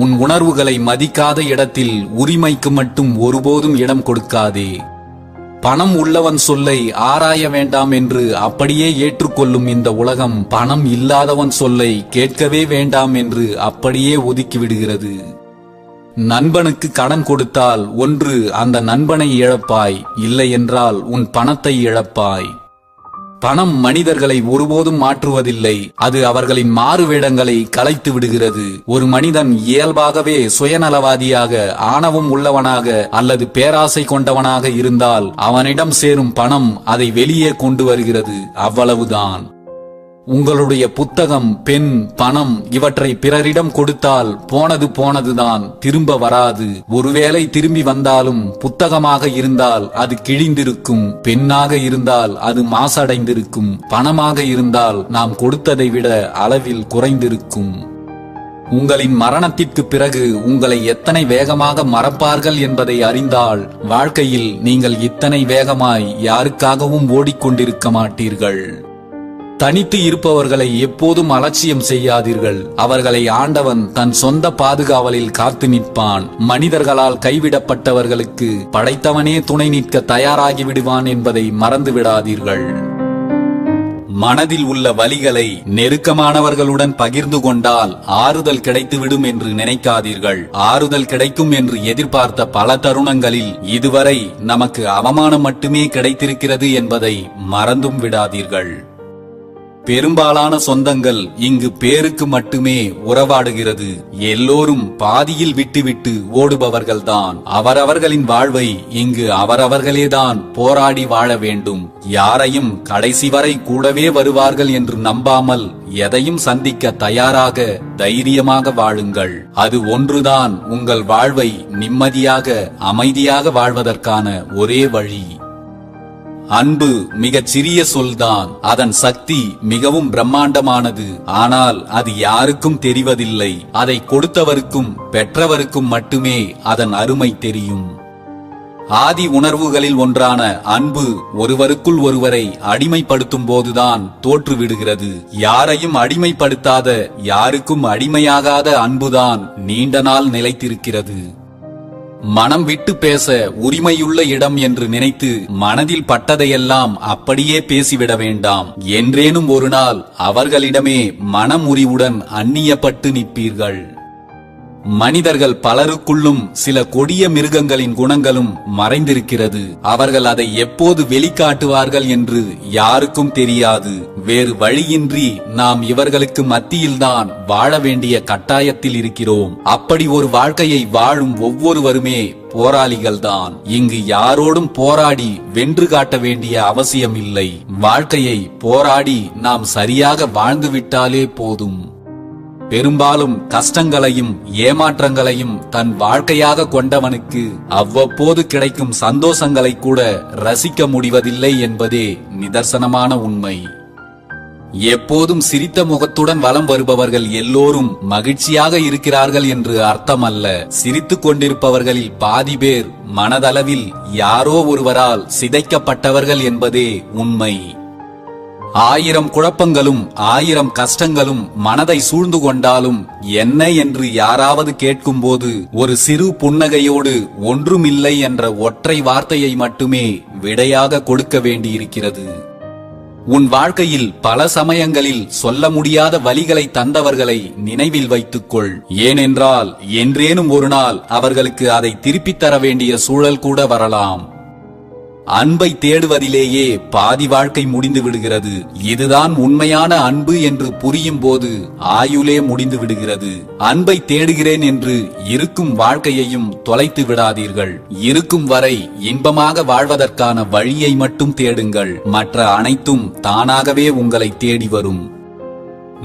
உன் உணர்வுகளை மதிக்காத இடத்தில் உரிமைக்கு மட்டும் ஒருபோதும் இடம் கொடுக்காதே. பணம் உள்ளவன் சொல்லை ஆராய வேண்டாம் என்று அப்படியே ஏற்றுக்கொள்ளும் இந்த உலகம் பணம் இல்லாதவன் சொல்லை கேட்கவே வேண்டாம் என்று அப்படியே ஒதுக்கிவிடுகிறது. நண்பனுக்கு கடன் கொடுத்தால் ஒன்று அந்த நண்பனை இழப்பாய், இல்லை என்றால் உன் பணத்தை இழப்பாய். பணம் மனிதர்களை ஒருபோதும் மாற்றுவதில்லை. அது அவர்களின் மாறுவேடங்களை கலைத்து விடுகிறது. ஒரு மனிதன் இயல்பாகவே சுயநலவாதியாக, ஆணவம் உள்ளவனாக அல்லது பேராசை கொண்டவனாக இருந்தால் அவனிடம் சேரும் பணம் அதை வெளியே கொண்டு வருகிறது. அவ்வளவுதான். உங்களுடைய புத்தகம், பெண், பணம் இவற்றை பிறரிடம் கொடுத்தால் போனது போனதுதான், திரும்ப வராது. ஒருவேளை திரும்பி வந்தாலும் புத்தகமாக இருந்தால் அது கிழிந்திருக்கும், பெண்ணாக இருந்தால் அது மாசடைந்திருக்கும், பணமாக இருந்தால் நாம் கொடுத்ததை விட அளவில் குறைந்திருக்கும். உங்களின் மரணத்திற்கு பிறகு உங்களை எத்தனை வேகமாக மறப்பார்கள் என்பதை அறிந்தால் வாழ்க்கையில் நீங்கள் இத்தனை வேகமாய் யாருக்காகவும் ஓடிக்கொண்டிருக்க மாட்டீர்கள். தனித்து இருப்பவர்களை எப்போதும் அலட்சியம் செய்யாதீர்கள். அவர்களை ஆண்டவன் தன் சொந்த பாதுகாவலில் காத்து நிற்பான். மனிதர்களால் கைவிடப்பட்டவர்களுக்கு படைத்தவனே துணை நிற்க தயாராகி விடுவான் என்பதை மறந்து விடாதீர்கள். மனதில் உள்ள வலிகளை நெருக்கமானவர்களுடன் பகிர்ந்து கொண்டால் ஆறுதல் கிடைத்துவிடும் என்று நினைக்காதீர்கள். ஆறுதல் கிடைக்கும் என்று எதிர்பார்த்த பல தருணங்களில் இதுவரை நமக்கு அவமானம் மட்டுமே கிடைத்திருக்கிறது என்பதை மறந்தும் விடாதீர்கள். பெரும்பாலான சொந்தங்கள் இங்கு பேருக்கு மட்டுமே உறவாடுகிறது. எல்லோரும் பாதியில் விட்டுவிட்டு ஓடுபவர்கள்தான். அவரவர்களின் வாழ்வை இங்கு அவரவர்களேதான் போராடி வாழ வேண்டும். யாரையும் கடைசி வரை கூடவே வருவார்கள் என்று நம்பாமல் எதையும் சந்திக்க தயாராக தைரியமாக வாழுங்கள். அது ஒன்றுதான் உங்கள் வாழ்வை நிம்மதியாக, அமைதியாக வாழ்வதற்கான ஒரே வழி. அன்பு மிகச் சிறிய சொல்தான். அதன் சக்தி மிகவும் பிரம்மாண்டமானது. ஆனால் அது யாருக்கும் தெரிவதில்லை. அதை கொடுத்தவருக்கும் பெற்றவருக்கும் மட்டுமே அதன் அருமை தெரியும். ஆதி உணர்வுகளில் ஒன்றான அன்பு ஒருவருக்குள் ஒருவரை அடிமைப்படுத்தும் போதுதான் தோற்றுவிடுகிறது. யாரையும் அடிமைப்படுத்தாத, யாருக்கும் அடிமையாகாத அன்புதான் நீண்ட நாள் நிலைத்திருக்கிறது. மனம் விட்டு பேச உரிமையுள்ள இடம் என்று நினைத்து மனதில் பட்டதையெல்லாம் அப்படியே பேசிவிட வேண்டாம். என்றேனும் ஒரு நாள் அவர்களிடமே மனம் உரிவுடன் அந்நியப்பட்டு நிற்பீர்கள். மனிதர்கள் பலருக்குள்ளும் சில கொடிய மிருகங்களின் குணங்களும் மறைந்திருக்கிறது. அவர்கள் அதை எப்போது வெளிக்காட்டுவார்கள் என்று யாருக்கும் தெரியாது. வேறு வழியின்றி நாம் இவர்களுக்கு மத்தியில்தான் வாழ வேண்டிய கட்டாயத்தில் இருக்கிறோம். அப்படி ஒரு வாழ்க்கையை வாழும் ஒவ்வொருவருமே போராளிகள்தான். இங்கு யாரோடும் போராடி வென்று காட்ட வேண்டிய அவசியம் இல்லை. வாழ்க்கையை போராடி நாம் சரியாக வாழ்ந்துவிட்டாலே போதும். பெரும்பாலும் கஷ்டங்களையும் ஏமாற்றங்களையும் தன் வாழ்க்கையாக கொண்டவனுக்கு அவ்வப்போது கிடைக்கும் சந்தோஷங்களை கூட ரசிக்க முடிவதில்லை என்பதே நிதர்சனமான உண்மை. எப்போதும் சிரித்த முகத்துடன் வலம் வருபவர்கள் எல்லோரும் மகிழ்ச்சியாக இருக்கிறார்கள் என்று அர்த்தமல்ல. சிரித்துக் கொண்டிருப்பவர்களில் பாதி பேர் மனதளவில் யாரோ ஒருவரால் சிதைக்கப்பட்டவர்கள் என்பதே உண்மை. 1000 குழப்பங்களும் 1000 கஷ்டங்களும் மனதை சூழ்ந்து கொண்டாலும் என்ன என்று யாராவது கேட்கும்போது ஒரு சிறு புன்னகையோடு ஒன்றுமில்லை என்ற ஒற்றை வார்த்தையை மட்டுமே விடையாக கொடுக்க வேண்டியிருக்கிறது. உன் வாழ்க்கையில் பல சமயங்களில் சொல்ல முடியாத வலிகளை தந்தவர்களை நினைவில் வைத்துக்கொள். ஏனென்றால் என்றேனும் ஒரு நாள் அவர்களுக்கு அதை திருப்பித் தர வேண்டிய சூழல் கூட வரலாம். அன்பை தேடுவதிலேயே பாதி வாழ்க்கை முடிந்து விடுகிறது. இதுதான் உண்மையான அன்பு என்று புரியும் போது ஆயுளே முடிந்து விடுகிறது. அன்பை தேடுகிறேன் என்று இருக்கும் வாழ்க்கையையும் தொலைத்து விடாதீர்கள். இருக்கும் வரை இன்பமாக வாழ்வதற்கான வழியை மட்டும் தேடுங்கள். மற்ற அனைத்தும் தானாகவே உங்களை தேடி வரும்.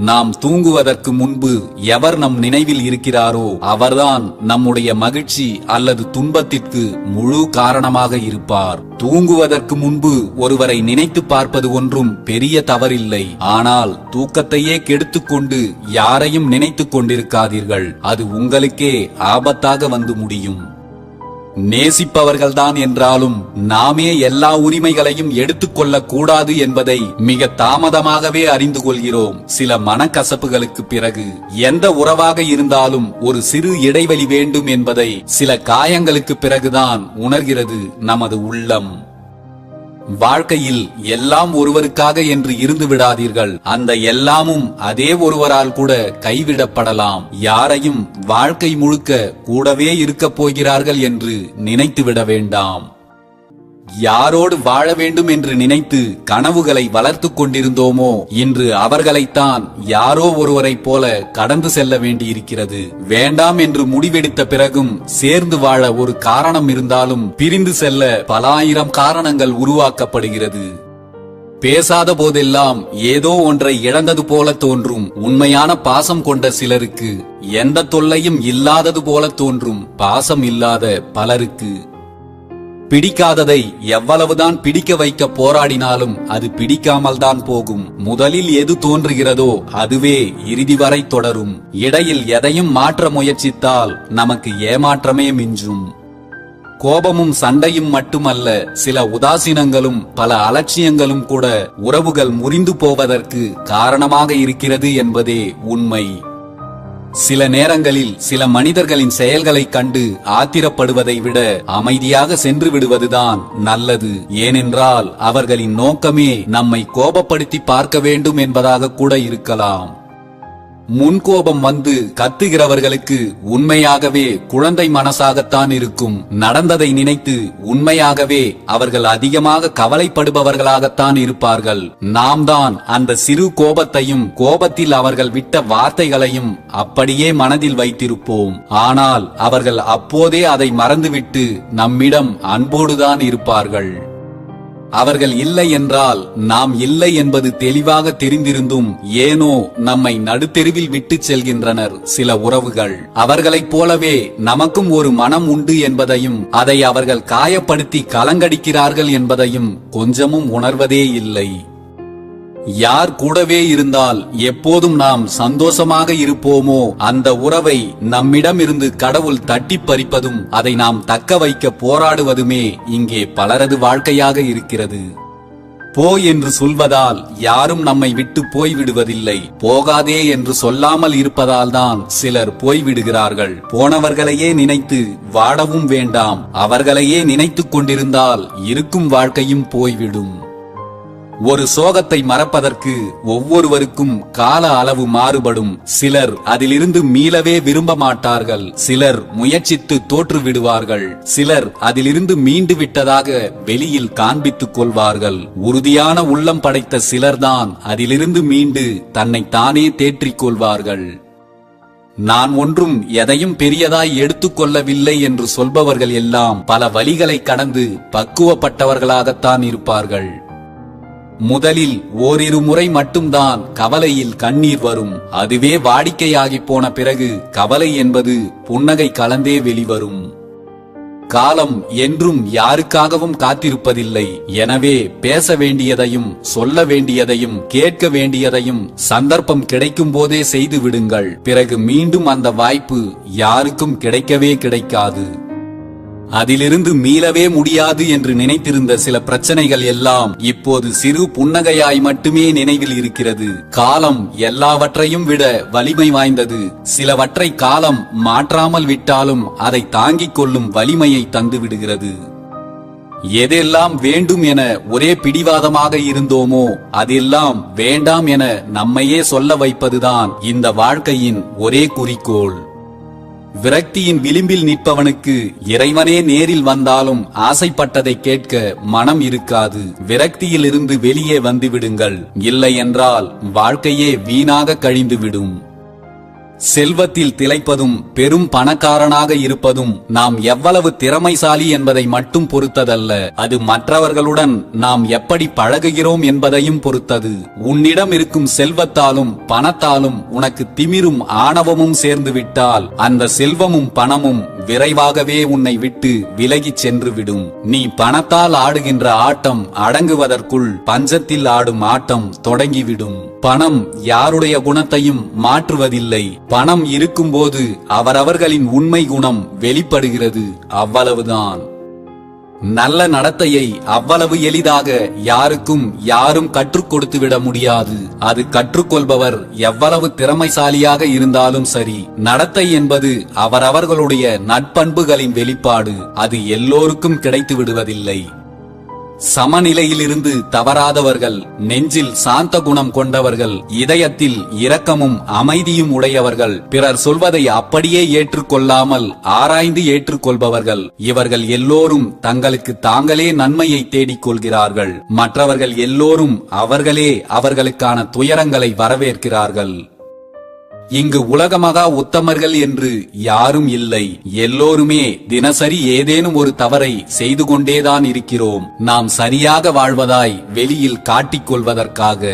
நாம் தூங்குவதற்கு முன்பு எவர் நம் நினைவில் இருக்கிறாரோ அவர்தான் நம்முடைய மகிழ்ச்சி அல்லது துன்பத்திற்கு முழு காரணமாக இருப்பார். தூங்குவதற்கு முன்பு ஒருவரை நினைத்து பார்ப்பது ஒன்றும் பெரிய தவறில்லை. ஆனால் தூக்கத்தையே கெடுத்துக்கொண்டு யாரையும் நினைத்துக் கொண்டிருக்காதீர்கள். அது உங்களுக்கே ஆபத்தாக வந்து முடியும். நேசிப்பவர்கள்தான் என்றாலும் நாமே எல்லா உரிமைகளையும் எடுத்துக்கொள்ளக் கூடாது என்பதை மிக தாமதமாகவே அறிந்து கொள்கிறோம். சில மனக்கசப்புகளுக்கு பிறகு எந்த உறவாக இருந்தாலும் ஒரு சிறு இடைவெளி வேண்டும் என்பதை சில காயங்களுக்கு பிறகுதான் உணர்கிறது நமது உள்ளம். வாழ்க்கையில் எல்லாம் ஒருவருக்காக என்று இருந்து விடாதீர்கள். அந்த எல்லாமும் அதே ஒருவரால் கூட கைவிடப்படலாம். யாரையும் வாழ்க்கை முழுக்க கூடவே இருக்கப் போகிறார்கள் என்று நினைத்துவிட வேண்டாம். யாரோடு வாழ வேண்டும் என்று நினைத்து கனவுகளை வளர்த்துக் கொண்டிருந்தோமோ இன்று அவர்களைத்தான் யாரோ ஒருவரைப் போல கடந்து செல்ல வேண்டியிருக்கிறது. வேண்டாம் என்று முடிவெடுத்த பிறகும் சேர்ந்து வாழ ஒரு காரணம் இருந்தாலும் பிரிந்து செல்ல பல ஆயிரம் காரணங்கள் உருவாக்கப்படுகிறது. பேசாத போதெல்லாம் ஏதோ ஒன்றை இழந்தது போல தோன்றும் உண்மையான பாசம் கொண்ட சிலருக்கு, எந்த தொல்லையும் இல்லாதது போல தோன்றும் பாசம் இல்லாத பலருக்கு. பிடிக்காததை எவ்வளவுதான் பிடிக்க வைக்க போராடினாலும் அது பிடிக்காமல் தான் போகும். முதலில் எது தோன்றுகிறதோ அதுவே இறுதி வரை தொடரும். இடையில் எதையும் மாற்ற முயற்சித்தால் நமக்கு ஏமாற்றமே மிஞ்சும். கோபமும் சண்டையும் மட்டுமல்ல, சில உதாசீனங்களும் பல அலட்சியங்களும் கூட உறவுகள் முறிந்து போவதற்கு காரணமாக இருக்கிறது என்பதே உண்மை. சில நேரங்களில் சில மனிதர்களின் செயல்களை கண்டு ஆத்திரப்படுவதை விட அமைதியாக சென்று விடுவதுதான் நல்லது. ஏனென்றால் அவர்களின் நோக்கமே நம்மை கோபப்படுத்தி பார்க்க வேண்டும் என்பதாக கூட இருக்கலாம். முன்கோபம் வந்து கத்துகிறவர்களுக்கு உண்மையாகவே குழந்தை மனசாகத்தான் இருக்கும். நடந்ததை நினைத்து உண்மையாகவே அவர்கள் அதிகமாக கவலைப்படுபவர்களாகத்தான் இருப்பார்கள். நாம் தான் அந்த சிறு கோபத்தையும் கோபத்தில் அவர்கள் விட்ட வார்த்தைகளையும் அப்படியே மனதில் வைத்திருப்போம். ஆனால் அவர்கள் அப்போதே அதை மறந்துவிட்டு நம்மிடம் அன்போடுதான் இருப்பார்கள். அவர்கள் இல்லை என்றால் நாம் இல்லை என்பது தெளிவாக தெரிந்திருந்தும் ஏனோ நம்மை நடுத்தெருவில் விட்டு செல்கின்றனர் சில உறவுகள். அவர்களைப் போலவே நமக்கும் ஒரு மனம் உண்டு என்பதையும் அதை அவர்கள் காயப்படுத்தி கலங்கடிக்கிறார்கள் என்பதையும் கொஞ்சமும் உணர்வதே இல்லை. யார் கூடவே இருந்தால் எப்போதும் நாம் சந்தோஷமாக இருப்போமோ அந்த உறவை நம்மிடமிருந்து கடவுள் தட்டி பறிப்பதும் அதை நாம் தக்க வைக்க போராடுவதுமே இங்கே பலரது வாழ்க்கையாக இருக்கிறது. போ என்று சொல்வதால் யாரும் நம்மை விட்டு போய்விடுவதில்லை. போகாதே என்று சொல்லாமல் இருப்பதால் தான் சிலர் போய்விடுகிறார்கள். போனவர்களையே நினைத்து வாடவும் வேண்டாம். அவர்களையே நினைத்துக் கொண்டிருந்தால் இருக்கும் வாழ்க்கையும் போய்விடும். ஒரு சோகத்தை மறப்பதற்கு ஒவ்வொருவருக்கும் கால அளவு மாறுபடும். சிலர் அதிலிருந்து மீளவே விரும்ப மாட்டார்கள். சிலர் முயற்சித்து தோற்று விடுவார்கள். சிலர் அதிலிருந்து மீண்டு விட்டதாக வெளியில் காண்பித்துக் கொள்வார்கள். உறுதியான உள்ளம் படைத்த சிலர்தான் அதிலிருந்து மீண்டு தன்னை தானே தேற்றிக் கொள்வார்கள். நான் ஒன்றும் எதையும் பெரியதாய் எடுத்துக்கொள்ளவில்லை என்று சொல்பவர்கள் எல்லாம் பல வழிகளை கடந்து பக்குவப்பட்டவர்களாகத்தான் இருப்பார்கள். முதலில் ஓரிரு முறை மட்டும்தான் கவலையில் கண்ணீர் வரும். அதுவே வாடிக்கையாகி போன பிறகு கவலை என்பது புன்னகை கலந்தே வெளிவரும். காலம் என்றும் யாருக்காகவும் காத்திருப்பதில்லை. எனவே பேச வேண்டியதையும் சொல்ல வேண்டியதையும் கேட்க வேண்டியதையும் சந்தர்ப்பம் கிடைக்கும் போதே செய்து விடுங்கள். பிறகு மீண்டும் அந்த வாய்ப்பு யாருக்கும் கிடைக்கவே கிடைக்காது. அதிலிருந்து மீளவே முடியாது என்று நினைத்திருந்த சில பிரச்சனைகள் எல்லாம் இப்போது சிறு புன்னகையாய் மட்டுமே நினைவில் இருக்கிறது. காலம் எல்லாவற்றையும் விட வலிமை வாய்ந்தது. சிலவற்றை காலம் மாற்றாமல் விட்டாலும் அதை தாங்கிக் கொள்ளும் வலிமையை தந்து விடுகிறது. எதெல்லாம் வேண்டும் என ஒரே பிடிவாதமாக இருந்தோமோ அதெல்லாம் வேண்டாம் என நம்மையே சொல்ல வைப்பதுதான் இந்த வாழ்க்கையின் ஒரே குறிக்கோள். விரக்தியின் விளிம்பில் நிற்பவனுக்கு இறைவனே நேரில் வந்தாலும் ஆசைப்பட்டதை கேட்க மனம் இருக்காது. விரக்தியில் இருந்து வெளியே வந்துவிடுங்கள். இல்லை என்றால் வாழ்க்கையே வீணாக கழிந்துவிடும். செல்வத்தில் திளைப்பதும் பெரும் பணக்காரனாக இருப்பதும் நாம் எவ்வளவு திறமைசாலி என்பதை மட்டும் பொறுத்ததல்ல, அது மற்றவர்களுடன் நாம் எப்படி பழகுகிறோம் என்பதையும் பொறுத்தது. உன்னிடம் இருக்கும் செல்வத்தாலும் பணத்தாலும் உனக்கு திமிரும் ஆணவமும் சேர்ந்து விட்டால் அந்த செல்வமும் பணமும் விரைவாகவே உன்னை விட்டு விலகிச் சென்று விடும். நீ பணத்தால் ஆடுகின்ற ஆட்டம் அடங்குவதற்குள் பஞ்சத்தில் ஆடும் ஆட்டம் தொடங்கிவிடும். பணம் யாருடைய குணத்தையும் மாற்றுவதில்லை. பணம் இருக்கும்போது அவரவர்களின் உண்மை குணம் வெளிப்படுகிறது, அவ்வளவுதான். நல்ல நடத்தையை அவ்வளவு எளிதாக யாரும் கற்றுக் கொடுத்து விட முடியாது. அது கற்றுக்கொள்பவர் எவ்வளவு திறமைசாலியாக இருந்தாலும் சரி, நடத்தை என்பது அவரவர்களுடைய நற்பண்புகளின் வெளிப்பாடு. அது எல்லோருக்கும் கிடைத்து விடுவதில்லை. சமநிலையிலிருந்து தவறாதவர்கள், நெஞ்சில் சாந்த குணம் கொண்டவர்கள், இதயத்தில் இரக்கமும் அமைதியும் உடையவர்கள், பிறர் சொல்வதை அப்படியே ஏற்றுக்கொள்ளாமல் ஆராய்ந்து ஏற்றுக்கொள்பவர்கள். இவர்கள் எல்லோரும் தங்களுக்கு தாங்களே நன்மையை தேடிக் கொள்கிறார்கள். மற்றவர்கள் எல்லோரும் அவர்களே அவர்களுக்கான துயரங்களை வரவேற்கிறார்கள். இங்கு உலகமகா உத்தமர்கள் என்று யாரும் இல்லை. எல்லோருமே தினசரி ஏதேனும் ஒரு தவறை செய்து கொண்டேதான் இருக்கிறோம், நாம் சரியாக வாழ்வதாய் வெளியில் காட்டிக் கொள்வதற்காக.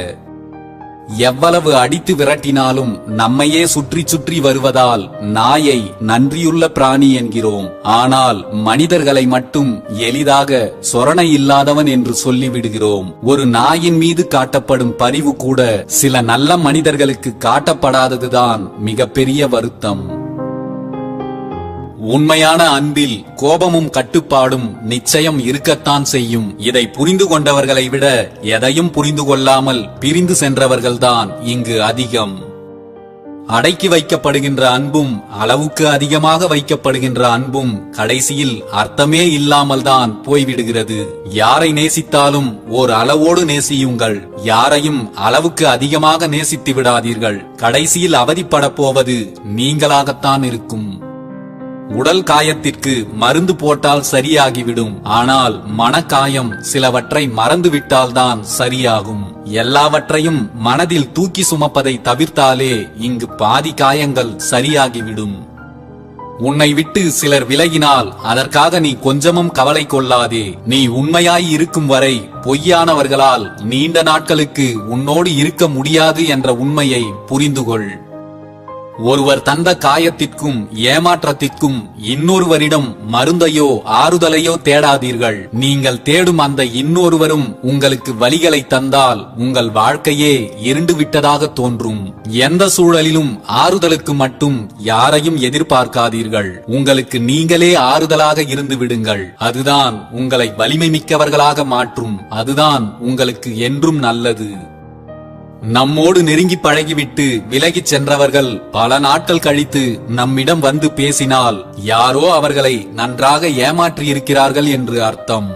எவ்வளவு அடித்து விரட்டினாலும் நம்மையே சுற்றி சுற்றி வருவதால் நாயை நன்றியுள்ள பிராணி என்கிறோம். ஆனால் மனிதர்களை மட்டும் எளிதாக சொரணை இல்லாதவன் என்று சொல்லிவிடுகிறோம். ஒரு நாயின் மீது காட்டப்படும் பரிவு கூட சில நல்ல மனிதர்களுக்கு காட்டப்படாததுதான் மிகப்பெரிய வருத்தம். உண்மையான அன்பில் கோபமும் கட்டுப்பாடும் நிச்சயம் இருக்கத்தான் செய்யும். இதை புரிந்து கொண்டவர்களை விட எதையும் புரிந்து கொள்ளாமல் பிரிந்து சென்றவர்கள்தான் இங்கு அதிகம். அடக்கி வைக்கப்படுகின்ற அன்பும் அளவுக்கு அதிகமாக வைக்கப்படுகின்ற அன்பும் கடைசியில் அர்த்தமே இல்லாமல் தான் போய்விடுகிறது. யாரை நேசித்தாலும் ஓர் அளவோடு நேசியுங்கள். யாரையும் அளவுக்கு அதிகமாக நேசித்து விடாதீர்கள். கடைசியில் அவதிப்படப் போவது நீங்களாகத்தான் இருக்கும். உடல் காயத்திற்கு மருந்து போட்டால் சரியாகிவிடும். ஆனால் மனக்காயம் சிலவற்றை மறந்துவிட்டால்தான் சரியாகும். எல்லாவற்றையும் மனதில் தூக்கி சுமப்பதை தவிர்த்தாலே இங்கு பாதி காயங்கள் சரியாகிவிடும். உன்னை விட்டு சிலர் விலகினால் அதற்காக நீ கொஞ்சமும் கவலை கொள்ளாதே. நீ உண்மையாய் இருக்கும் வரை பொய்யானவர்களால் நீண்ட நாட்களுக்கு உன்னோடு இருக்க முடியாது என்ற உண்மையை புரிந்துகொள். ஒருவர் தந்த காயத்திற்கும் ஏமாற்றத்திற்கும் இன்னொருவரிடம் மருந்தையோ ஆறுதலையோ தேடாதீர்கள். நீங்கள் தேடும் அந்த இன்னொருவரும் உங்களுக்கு வலிகளை தந்தால் உங்கள் வாழ்க்கையே இருண்டு விட்டதாக தோன்றும். எந்த சூழலிலும் ஆறுதலுக்கு மட்டும் யாரையும் எதிர்பார்க்காதீர்கள். உங்களுக்கு நீங்களே ஆறுதலாக இருந்து விடுங்கள். அதுதான் உங்களை வலிமை மிக்கவர்களாக மாற்றும். அதுதான் உங்களுக்கு என்றும் நல்லது. நம்மோடு நெருங்கி பழகிவிட்டு விலகிச் சென்றவர்கள் பல நாட்கள் கழித்து நம்மிடம் வந்து பேசினால் யாரோ அவர்களை நன்றாக ஏமாற்றியிருக்கிறார்கள் என்று அர்த்தம்.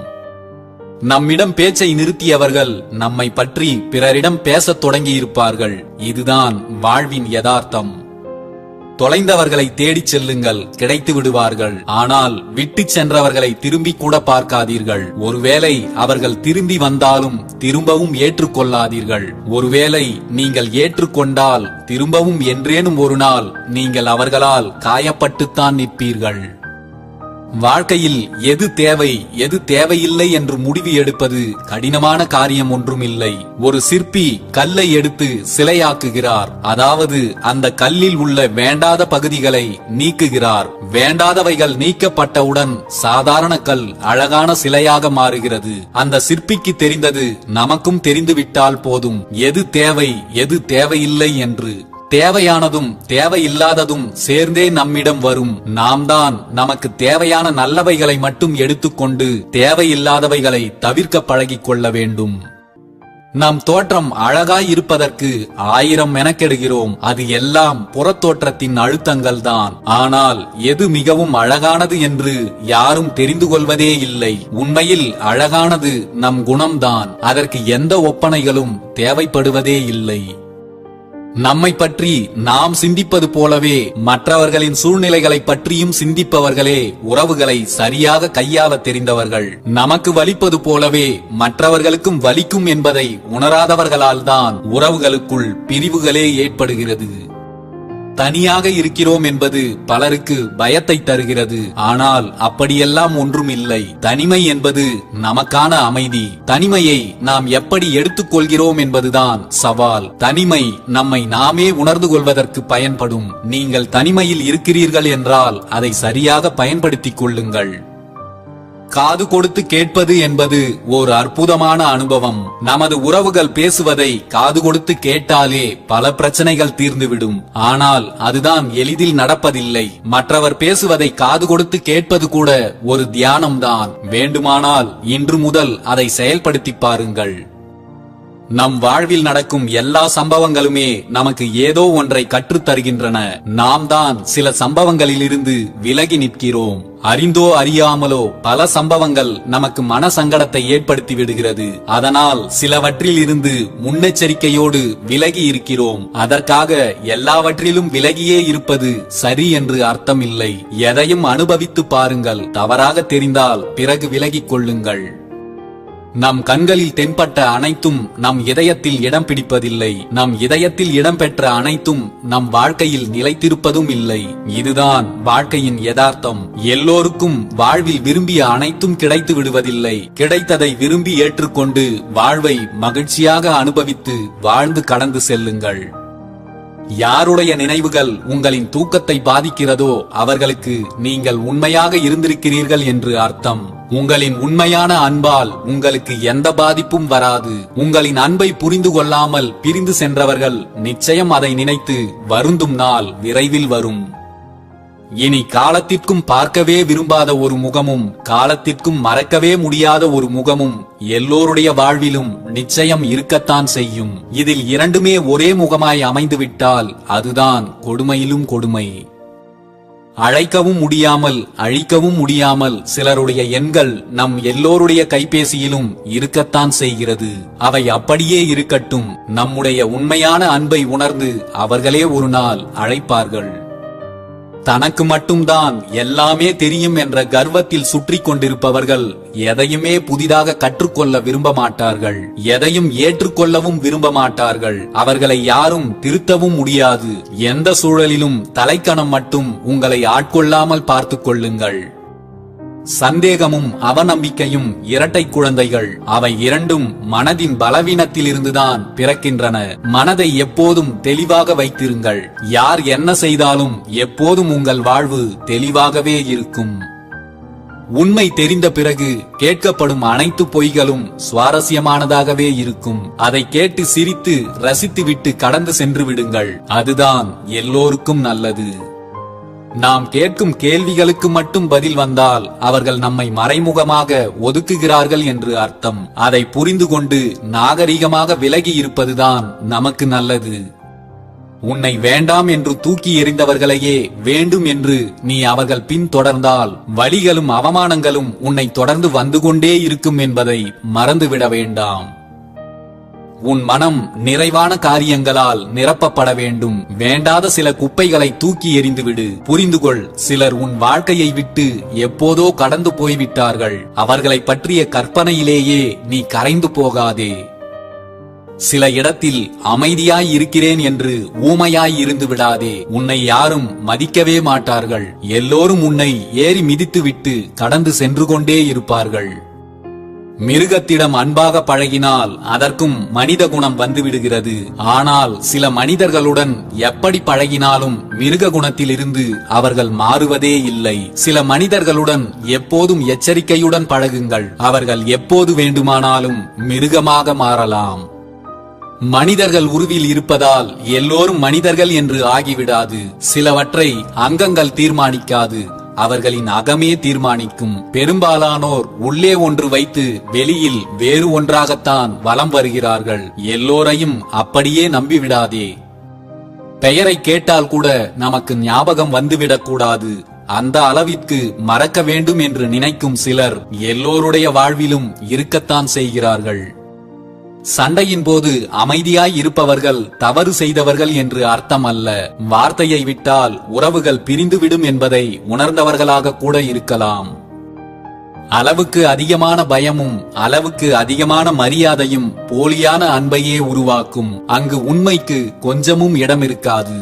நம்மிடம் பேச்சை நிறுத்தியவர்கள் நம்மை பற்றி பிறரிடம் பேசத் தொடங்கியிருப்பார்கள். இதுதான் வாழ்வின் யதார்த்தம். தொலைந்தவர்களை தேடிச் செல்லுங்கள், கிடைத்து விடுவார்கள். ஆனால் விட்டுச் சென்றவர்களை திரும்பி கூட பார்க்காதீர்கள். ஒருவேளை அவர்கள் திரும்பி வந்தாலும் திரும்பவும் ஏற்றுக்கொள்ளாதீர்கள். ஒருவேளை நீங்கள் ஏற்றுக்கொண்டால் திரும்பவும் என்றேனும் ஒரு நாள் நீங்கள் அவர்களால் காயப்பட்டுத்தான் நிற்பீர்கள். வாழ்க்கையில் எது தேவை எது தேவையில்லை என்று முடிவு எடுப்பது கடினமான காரியம் ஒன்றுமில்லை. ஒரு சிற்பி கல்லை எடுத்து சிலையாக்குகிறார். அதாவது அந்த கல்லில் உள்ள வேண்டாத பகுதிகளை நீக்குகிறார். வேண்டாதவைகள் நீக்கப்பட்டவுடன் சாதாரண கல் அழகான சிலையாக மாறுகிறது. அந்த சிற்பிக்கு தெரிந்தது நமக்கும் தெரிந்துவிட்டால் போதும், எது தேவை எது தேவையில்லை என்று. தேவையானதும் தேவையில்லாததும் சேர்ந்தே நம்மிடம் வரும். நாம் தான் நமக்கு தேவையான நல்லவைகளை மட்டும் எடுத்துக்கொண்டு தேவையில்லாதவைகளை தவிர்க்க பழகிக் கொள்ள வேண்டும். நம் தோற்றம் அழகாய் இருப்பதற்கு 1000 மெனக்கெடுகிறோம். அது எல்லாம் புறத்தோற்றத்தின் அழுத்தங்கள் தான். ஆனால் எது மிகவும் அழகானது என்று யாரும் தெரிந்து கொள்வதே இல்லை. உண்மையில் அழகானது நம் குணம்தான். அதற்கு எந்த ஒப்பனைகளும் தேவைப்படுவதே இல்லை. நம்மை பற்றி நாம் சிந்திப்பது போலவே மற்றவர்களின் சூழ்நிலைகளை பற்றியும் சிந்திப்பவர்களே உறவுகளை சரியாக கையாள தெரிந்தவர்கள். நமக்கு வலிப்பது போலவே மற்றவர்களுக்கும் வலிக்கும் என்பதை உணராதவர்களால் தான் உறவுகளுக்குள் பிரிவுகளே ஏற்படுகிறது. தனியாக இருக்கிறோம் என்பது பலருக்கு பயத்தை தருகிறது. ஆனால் அப்படியெல்லாம் ஒன்றும் இல்லை. தனிமை என்பது நமக்கான அமைதி. தனிமையை நாம் எப்படி எடுத்துக்கொள்கிறோம் என்பதுதான் சவால். தனிமை நம்மை நாமே உணர்ந்து கொள்வதற்கு பயன்படும். நீங்கள் தனிமையில் இருக்கிறீர்கள் என்றால் அதை சரியாக பயன்படுத்திக் கொள்ளுங்கள். காது கொடுத்து கேட்பது என்பது ஒரு அற்புதமான அனுபவம். நமது உறவுகள் பேசுவதை காது கொடுத்து கேட்டாலே பல பிரச்சனைகள் தீர்ந்துவிடும். ஆனால் அதுதான் எளிதில் நடப்பதில்லை. மற்றவர் பேசுவதை காது கொடுத்து கேட்பது கூட ஒரு தியானம்தான். வேண்டுமானால் இன்று முதல் அதை செயல்படுத்தி பாருங்கள். நம் வாழ்வில் நடக்கும் எல்லா சம்பவங்களுமே நமக்கு ஏதோ ஒன்றை கற்றுத் தருகின்றன. நாம் தான் சில சம்பவங்களிலிருந்து விலகி நிற்கிறோம். அறிந்தோ அறியாமலோ பல சம்பவங்கள் நமக்கு மன சங்கடத்தை ஏற்படுத்தி விடுகிறது. அதனால் சிலவற்றில் இருந்து முன்னெச்சரிக்கையோடு விலகி இருக்கிறோம். அதற்காக எல்லாவற்றிலும் விலகியே இருப்பது சரி என்று அர்த்தம் இல்லை. எதையும் அனுபவித்து பாருங்கள். தவறாக தெரிந்தால் பிறகு விலகிக் கொள்ளுங்கள். நம் கண்களில் தென்பட்ட அனைத்தும் நம் இதயத்தில் இடம் பிடிப்பதில்லை. நம் இதயத்தில் இடம்பெற்ற அனைத்தும் நம் வாழ்க்கையில் நிலைத்திருப்பதும் இல்லை. இதுதான் வாழ்க்கையின் யதார்த்தம். எல்லோருக்கும் வாழ்வில் விரும்பிய அனைத்தும் கிடைத்து விடுவதில்லை. கிடைத்ததை விரும்பி ஏற்றுக்கொண்டு வாழ்வை மகிழ்ச்சியாக அனுபவித்து வாழ்ந்து கடந்து செல்லுங்கள். யாருடைய நினைவுகள் உங்களின் தூக்கத்தை பாதிக்கிறதோ அவர்களுக்கு நீங்கள் உண்மையாக இருந்திருக்கிறீர்கள் என்று அர்த்தம். உங்களின் உண்மையான அன்பால் உங்களுக்கு எந்த பாதிப்பும் வராது. உங்களின் அன்பை புரிந்து கொள்ளாமல் பிரிந்து சென்றவர்கள் நிச்சயம் அதை நினைத்து வருந்தும் நாள் விரைவில் வரும். இனி காலத்திற்கும் பார்க்கவே விரும்பாத ஒரு முகமும் காலத்திற்கும் மறக்கவே முடியாத ஒரு முகமும் எல்லோருடைய வாழ்விலும் நிச்சயம் இருக்கத்தான் செய்யும். இதில் இரண்டுமே ஒரே முகமாய் அமைந்துவிட்டால் அதுதான் கொடுமையிலும் கொடுமை. அழைக்கவும் முடியாமல் அழிக்கவும் முடியாமல் சிலருடைய எண்கள் நம் எல்லோருடைய கைபேசியிலும் இருக்கத்தான் செய்கிறது. அவை அப்படியே இருக்கட்டும். நம்முடைய உண்மையான அன்பை உணர்ந்து அவர்களே ஒரு நாள் அழைப்பார்கள். தனக்கு மட்டும்தான் எல்லாமே தெரியும் என்ற கர்வத்தில் சுற்றி கொண்டிருப்பவர்கள் எதையுமே புதிதாக கற்றுக்கொள்ள விரும்ப மாட்டார்கள். எதையும் ஏற்றுக்கொள்ளவும் விரும்ப மாட்டார்கள். அவர்களை யாரும் திருத்தவும் முடியாது. எந்த சூழலிலும் தலைக்கணம் மட்டும் உங்களை ஆட்கொள்ளாமல் பார்த்துக் கொள்ளுங்கள். சந்தேகமும் அவநம்பிக்கையும் இரட்டை குழந்தைகள். அவை இரண்டும் மனதின் பலவீனத்தில் இருந்துதான் பிறக்கின்றன. மனதை எப்போதும் தெளிவாக வைத்திருங்கள். யார் என்ன செய்தாலும் எப்போதும் உங்கள் வாழ்வு தெளிவாகவே இருக்கும். உண்மை தெரிந்த பிறகு கேட்கப்படும் அனைத்து பொய்களும் சுவாரஸ்யமானதாகவே இருக்கும். அதை கேட்டு சிரித்து ரசித்துவிட்டு கடந்து சென்று விடுங்கள். அதுதான் எல்லோருக்கும் நல்லது. நாம் கேட்கும் கேள்விகளுக்கு மட்டும் பதில் வந்தால் அவர்கள் நம்மை மறைமுகமாக ஒதுக்குகிறார்கள் என்று அர்த்தம். அதை புரிந்து கொண்டு நாகரிகமாக விலகி இருப்பதுதான் நமக்கு நல்லது. உன்னை வேண்டாம் என்று தூக்கி எறிந்தவர்களையே வேண்டும் என்று நீ அவர்கள் பின் தொடர்ந்தால் வலிகளும் அவமானங்களும் உன்னை தொடர்ந்து வந்து கொண்டே இருக்கும் என்பதை மறந்துவிட வேண்டாம். உன் மனம் நிறைவான காரியங்களால் நிரப்பப்பட வேண்டும். வேண்டாத சில குப்பைகளை தூக்கி எறிந்துவிடு. புரிந்துகொள், சிலர் உன் வாழ்க்கையை விட்டு எப்போதோ கடந்து போய்விட்டார்கள். அவர்களை பற்றிய கற்பனையிலேயே நீ கரைந்து போகாதே. சில இடத்தில் அமைதியாய் இருக்கிறேன் என்று ஊமையாய் இருந்து விடாதே. உன்னை யாரும் மதிக்கவே மாட்டார்கள். எல்லோரும் உன்னை ஏறி மிதித்துவிட்டு கடந்து சென்று கொண்டே இருப்பார்கள். மிருகத்திடம் அன்பாக பழகினால் அதற்கும் மனித குணம் வந்துவிடுகிறது. ஆனால் சில மனிதர்களுடன் எப்படி பழகினாலும் மிருக குணத்திலிருந்து அவர்கள் மாறுவதே இல்லை. சில மனிதர்களுடன் எப்போதும் எச்சரிக்கையுடன் பழகுங்கள். அவர்கள் எப்போது வேண்டுமானாலும் மிருகமாக மாறலாம். மனிதர்கள் உருவில் இருப்பதால் எல்லோரும் மனிதர்கள் என்று ஆகிவிடாது. சிலவற்றை அங்கங்கள் தீர்மானிக்காது, அவர்களின் அகமே தீர்மானிக்கும். பெரும்பாலானோர் உள்ளே ஒன்று வைத்து வெளியில் வேறு ஒன்றாகத்தான் வலம் வருகிறார்கள். எல்லோரையும் அப்படியே நம்பிவிடாதே. பெயரை கேட்டால் கூட நமக்கு ஞாபகம் வந்துவிடக் கூடாது. அந்த அளவிற்கு மறக்க வேண்டும் என்று நினைக்கும் சிலர் எல்லோருடைய வாழ்விலும் இருக்கத்தான் செய்கிறார்கள். சண்டையின் போது அமைதியாய் இருப்பவர்கள் தவறு செய்தவர்கள் என்று அர்த்தம் அல்ல. வார்த்தையை விட்டால் உறவுகள் பிரிந்துவிடும் என்பதை உணர்ந்தவர்களாக கூட இருக்கலாம். அளவுக்கு அதிகமான பயமும் அளவுக்கு அதிகமான மரியாதையும் போலியான அன்பையே உருவாக்கும். அங்கு உண்மைக்கு கொஞ்சமும் இடம் இருக்காது.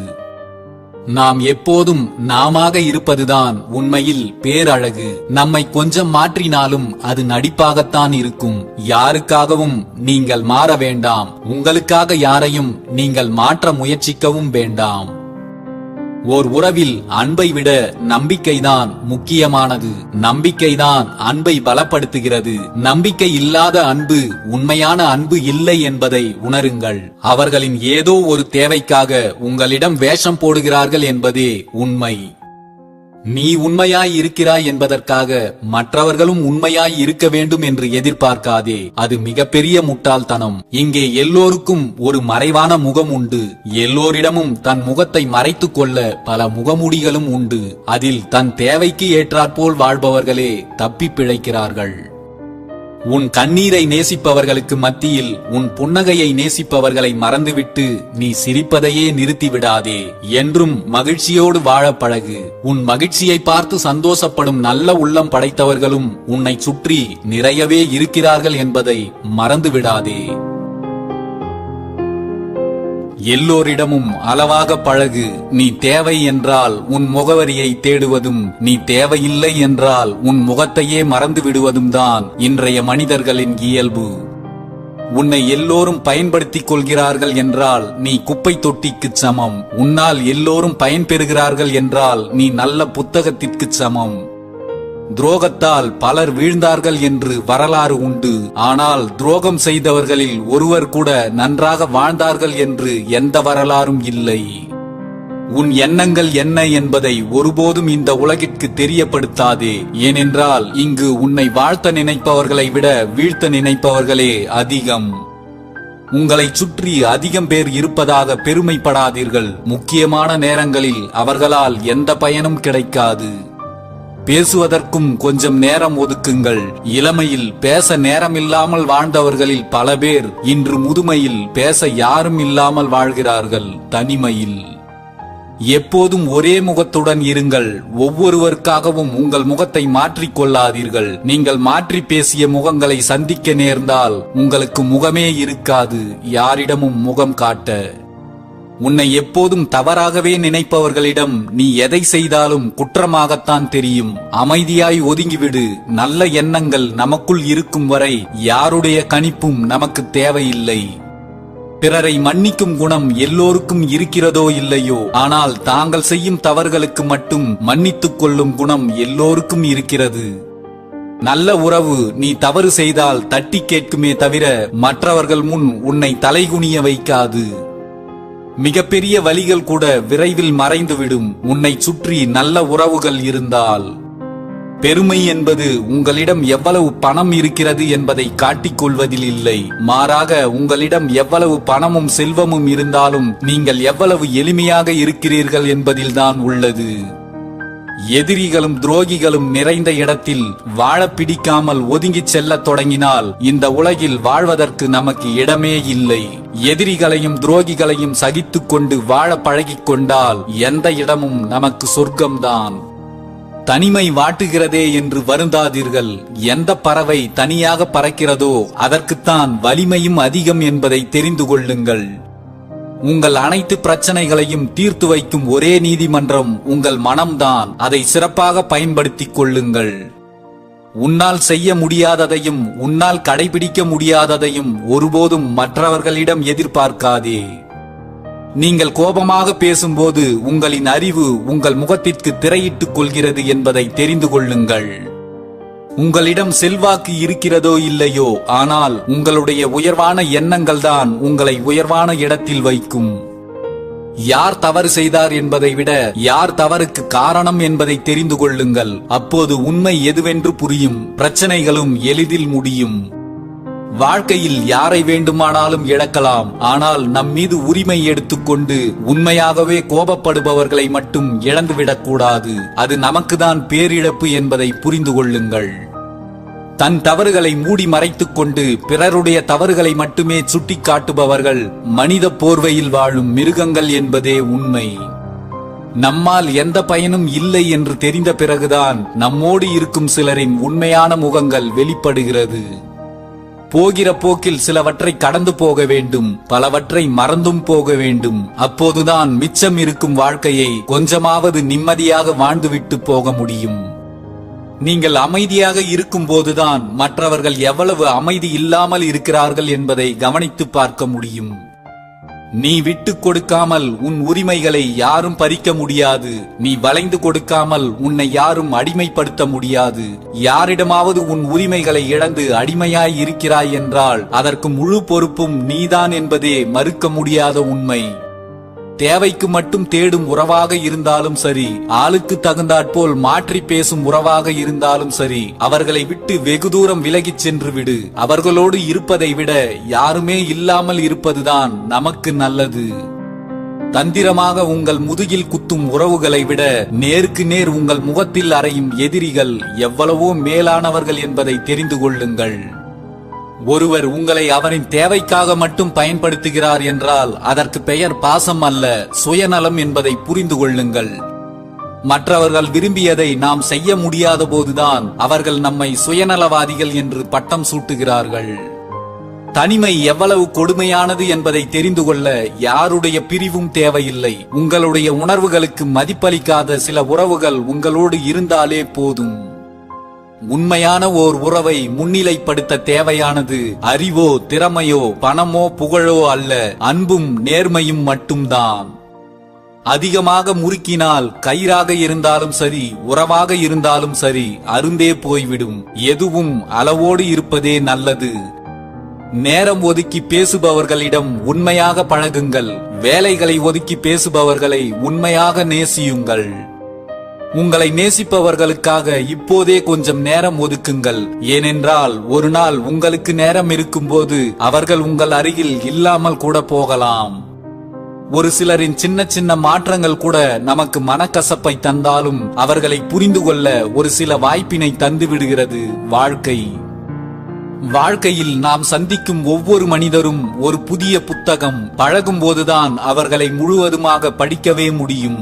நாம் எப்போதும் நாமாக இருப்பதுதான் உண்மையில் பேரழகு. நம்மை கொஞ்சம் மாற்றினாலும் அது நடிப்பாகத்தான் இருக்கும். யாருக்காகவும் நீங்கள் மாற வேண்டாம். உங்களுக்காக யாரையும் நீங்கள் மாற்ற முயற்சிக்கவும் வேண்டாம். ஓர் உறவில் அன்பை விட நம்பிக்கைதான் முக்கியமானது. நம்பிக்கைதான் அன்பை பலப்படுத்துகிறது. நம்பிக்கை இல்லாத அன்பு உண்மையான அன்பு இல்லை என்பதை உணருங்கள். அவர்களின் ஏதோ ஒரு தேவைக்காக உங்களிடம் வேஷம் போடுகிறார்கள் என்பதே உண்மை. நீ உண்மையாய் இருக்கிறாய் என்பதற்காக மற்றவர்களும் உண்மையாய் இருக்க வேண்டும் என்று எதிர்பார்க்காதே. அது மிகப்பெரிய முட்டாள்தனம். இங்கே எல்லோருக்கும் ஒரு மறைவான முகம் உண்டு. எல்லோரிடமும் தன் முகத்தை மறைத்துக் கொள்ள பல முகமூடிகளும் உண்டு. அதில் தன் தேவைக்கு ஏற்றாற்போல் வாழ்பவர்களே தப்பி பிழைக்கிறார்கள். உன் கண்ணீரை நேசிப்பவர்களுக்கு மத்தியில் உன் புன்னகையை நேசிப்பவர்களை மறந்துவிட்டு நீ சிரிப்பதையே நிறுத்திவிடாதே. என்றும் மகிழ்ச்சியோடு வாழ பழகு. உன் மகிழ்ச்சியை பார்த்து சந்தோஷப்படும் நல்ல உள்ளம் படைத்தவர்களும் உன்னை சுற்றி நிறையவே இருக்கிறார்கள் என்பதை மறந்துவிடாதே. எல்லோரிடமும் அளவாக பழகு. நீ தேவை என்றால் உன் முகவரியை தேடுவதும், நீ தேவையில்லை என்றால் உன் முகத்தையே மறந்து விடுவதும் தான் இன்றைய மனிதர்களின் இயல்பு. உன்னை எல்லோரும் பயன்படுத்திக் கொள்கிறார்கள் என்றால் நீ குப்பை தொட்டிக்கு சமம். உன்னால் எல்லோரும் பயன்பெறுகிறார்கள் என்றால் நீ நல்ல புத்தகத்திற்கு சமம். துரோகத்தால் பலர் வீழ்ந்தார்கள் என்று வரலாறு உண்டு. ஆனால் துரோகம் செய்தவர்களில் ஒருவர் கூட நன்றாக வாழ்ந்தார்கள் என்று எந்த வரலாறும் இல்லை. உன் எண்ணங்கள் என்ன என்பதை ஒருபோதும் இந்த உலகிற்கு தெரியப்படுத்தாதே. ஏனென்றால் இங்கு உன்னை வாழ்த்த நினைப்பவர்களை விட வீழ்த்த நினைப்பவர்களே அதிகம். உங்களை சுற்றி அதிகம் பேர் இருப்பதாக பெருமைப்படாதீர்கள். முக்கியமான நேரங்களில் அவர்களால் எந்த பயனும் கிடைக்காது. பேசுவதற்கும் கொஞ்சம் நேரம் ஒதுக்குங்கள். இளமையில் பேச நேரமில்லாமல் வாழ்ந்தவர்களில் பல பேர் இன்று முதுமையில் பேச யாரும் இல்லாமல் வாழ்கிறார்கள், தனிமையில். எப்போதும் ஒரே முகத்துடன் இருங்கள். ஒவ்வொருவருக்காகவும் உங்கள் முகத்தை மாற்றிக் கொள்ளாதீர்கள். நீங்கள் மாற்றி பேசிய முகங்களை சந்திக்க நேர்ந்தால் உங்களுக்கு முகமே இருக்காது, யாரிடமும் முகம் காட்ட. உன்னை எப்போதும் தவறாகவே நினைப்பவர்களிடம் நீ எதை செய்தாலும் குற்றமாகத்தான் தெரியும். அமைதியாய் ஒதுங்கிவிடு. நல்ல எண்ணங்கள் நமக்குள் இருக்கும் வரை யாருடைய கணிப்பும் நமக்கு தேவையில்லை. பிறரை மன்னிக்கும் குணம் எல்லோருக்கும் இருக்கிறதோ இல்லையோ, ஆனால் தாங்கள் செய்யும் தவறுகளுக்கு மட்டும் மன்னித்துக் கொள்ளும் குணம் எல்லோருக்கும் இருக்கிறது. நல்ல உறவு நீ தவறு செய்தால் தட்டி கேட்குமே தவிர மற்றவர்கள் முன் உன்னை தலைகுனிய வைக்காது. மிகப்பெரிய வலிகள் கூட விரைவில் மறைந்துவிடும் உன்னை சுற்றி நல்ல உறவுகள் இருந்தால். பெருமை என்பது உங்களிடம் எவ்வளவு பணம் இருக்கிறது என்பதை காட்டிக் கொள்வதில் இல்லை. மாறாக உங்களிடம் எவ்வளவு பணமும் செல்வமும் இருந்தாலும் நீங்கள் எவ்வளவு எளிமையாக இருக்கிறீர்கள் என்பதில்தான் உள்ளது. எதிரிகளும் துரோகிகளும் நிறைந்த இடத்தில் வாழ பிடிக்காமல் ஒதுங்கிச் செல்லத் தொடங்கினால் இந்த உலகில் வாழ்வதற்கு நமக்கு இடமே இல்லை. எதிரிகளையும் துரோகிகளையும் சகித்துக் கொண்டு வாழ பழகிக் கொண்டால் எந்த இடமும் நமக்கு சொர்க்கம்தான். தனிமை வாட்டுகிறதே என்று வருந்தாதீர்கள். எந்த பறவை தனியாக பறக்கிறதோ அதற்குத்தான் வலிமையும் அதிகம் என்பதை தெரிந்து கொள்ளுங்கள். உங்கள் அனைத்து பிரச்சனைகளையும் தீர்த்து வைக்கும் ஒரே நீதிமன்றம் உங்கள் மனம்தான். அதை சிறப்பாக பயன்படுத்திக் கொள்ளுங்கள். உன்னால் செய்ய முடியாததையும் உன்னால் கடைபிடிக்க முடியாததையும் ஒருபோதும் மற்றவர்களிடம் எதிர்பார்க்காதே. நீங்கள் கோபமாக பேசும்போது உங்களின் அறிவு உங்கள் முகத்திற்கு திரையிட்டுக் கொள்கிறது என்பதை தெரிந்து கொள்ளுங்கள். உங்களிடம் செல்வாக்கு இருக்கிறதோ இல்லையோ, ஆனால் உங்களுடைய உயர்வான எண்ணங்கள் தான் உங்களை உயர்வான இடத்தில் வைக்கும். யார் தவறு செய்தார் என்பதை விட யார் தவறுக்கு காரணம் என்பதை தெரிந்து கொள்ளுங்கள். அப்போது உண்மை எதுவென்று புரியும். பிரச்சனைகளும் எளிதில் முடியும். வாழ்க்கையில் யாரை வேண்டுமானாலும் இழக்கலாம். ஆனால் நம் மீது உரிமை எடுத்துக்கொண்டு உண்மையாகவே கோபப்படுபவர்களை மட்டும் இழந்துவிடக்கூடாது. அது நமக்குதான் பேரிழப்பு என்பதை புரிந்து கொள்ளுங்கள். தன் தவறுகளை மூடி மறைத்துக் கொண்டு பிறருடைய தவறுகளை மட்டுமே சுட்டிக் காட்டுபவர்கள் மனித போர்வையில் வாழும் மிருகங்கள் என்பதே உண்மை. நம்மால் எந்த பயனும் இல்லை என்று தெரிந்த பிறகுதான் நம்மோடு இருக்கும் சிலரின் உண்மையான முகங்கள் வெளிப்படுகிறது. போகிற போக்கில் சிலவற்றை கடந்து போக வேண்டும், பலவற்றை மறந்தும் போக வேண்டும். அப்போதுதான் மிச்சம் இருக்கும் வாழ்க்கையை கொஞ்சமாவது நிம்மதியாக வாழ்ந்துவிட்டு போக முடியும். நீங்கள் அமைதியாக இருக்கும் போதுதான் மற்றவர்கள் எவ்வளவு அமைதி இல்லாமல் இருக்கிறார்கள் என்பதை கவனித்து பார்க்க முடியும். நீ விட்டுக் கொடுக்காமல் உன் உரிமைகளை யாரும் பறிக்க முடியாது. நீ வளைந்து கொடுக்காமல் உன்னை யாரும் அடிமைப்படுத்த முடியாது. யாரிடமாவது உன் உரிமைகளை இழந்து அடிமையாய் இருக்கிறாய் என்றால் அதற்கு முழு பொறுப்பும் நீதான் என்பதே மறுக்க முடியாத உண்மை. தேவைக்கு மட்டும் தேடும் உறவாக இருந்தாலும் சரி, ஆளுக்கு தகுந்தாற்போல் மாற்றி பேசும் உறவாக இருந்தாலும் சரி, அவர்களை விட்டு வெகு தூரம் விலகிச் சென்று விடு. அவர்களோடு இருப்பதை விட யாருமே இல்லாமல் இருப்பதுதான் நமக்கு நல்லது. தந்திரமாக உங்கள் முதுகில் குத்தும் உறவுகளை விட நேருக்கு நேர் உங்கள் முகத்தில் அறையும் எதிரிகள் எவ்வளவோ மேலானவர்கள் என்பதை தெரிந்து கொள்ளுங்கள். ஒருவர் உங்களை அவரின் தேவைக்காக மட்டும் பயன்படுத்துகிறார் என்றால் அதற்கு பெயர் பாசம் அல்ல, சுயநலம் என்பதை புரிந்து கொள்ளுங்கள். மற்றவர்கள் விரும்பியதை நாம் செய்ய முடியாத போதுதான் அவர்கள் நம்மை சுயநலவாதிகள் என்று பட்டம் சூட்டுகிறார்கள். தனிமை எவ்வளவு கொடுமையானது என்பதை தெரிந்து கொள்ள யாருடைய பிரிவும் தேவையில்லை. உங்களுடைய உணர்வுகளுக்கு மதிப்பளிக்காத சில உறவுகள் உங்களோடு இருந்தாலே போதும். உண்மையான ஓர் உறவை முன்னிலைப்படுத்த தேவையானது அறிவோ திறமையோ பணமோ புகழோ அல்ல, அன்பும் நேர்மையும் மட்டும்தான். அதிகமாக முறுக்கினால் கயிறாக இருந்தாலும் சரி, உறவாக இருந்தாலும் சரி, அருந்தே போய்விடும். எதுவும் அளவோடு இருப்பதே நல்லது. நேரம் ஒதுக்கி பேசுபவர்களிடம் உண்மையாக பழகுங்கள். வேலைகளை ஒதுக்கி பேசுபவர்களை உண்மையாக நேசியுங்கள். உங்களை நேசிப்பவர்களுக்காக இப்போதே கொஞ்சம் நேரம் ஒதுக்குங்கள். ஏனென்றால் ஒரு நாள் உங்களுக்கு நேரம் இருக்கும்போது அவர்கள் உங்கள் அருகில் இல்லாமல் கூட போகலாம். ஒரு சிலரின் சின்ன சின்ன மாற்றங்கள் கூட நமக்கு மனக்கசப்பை தந்தாலும் அவர்களை புரிந்து கொள்ள ஒரு சில வாய்ப்பினை தந்து விடுகிறது வாழ்க்கை. வாழ்க்கையில் நாம் சந்திக்கும் ஒவ்வொரு மனிதரும் ஒரு புதிய புத்தகம். பழகும் போதுதான் அவர்களை முழுவதுமாக படிக்கவே முடியும்.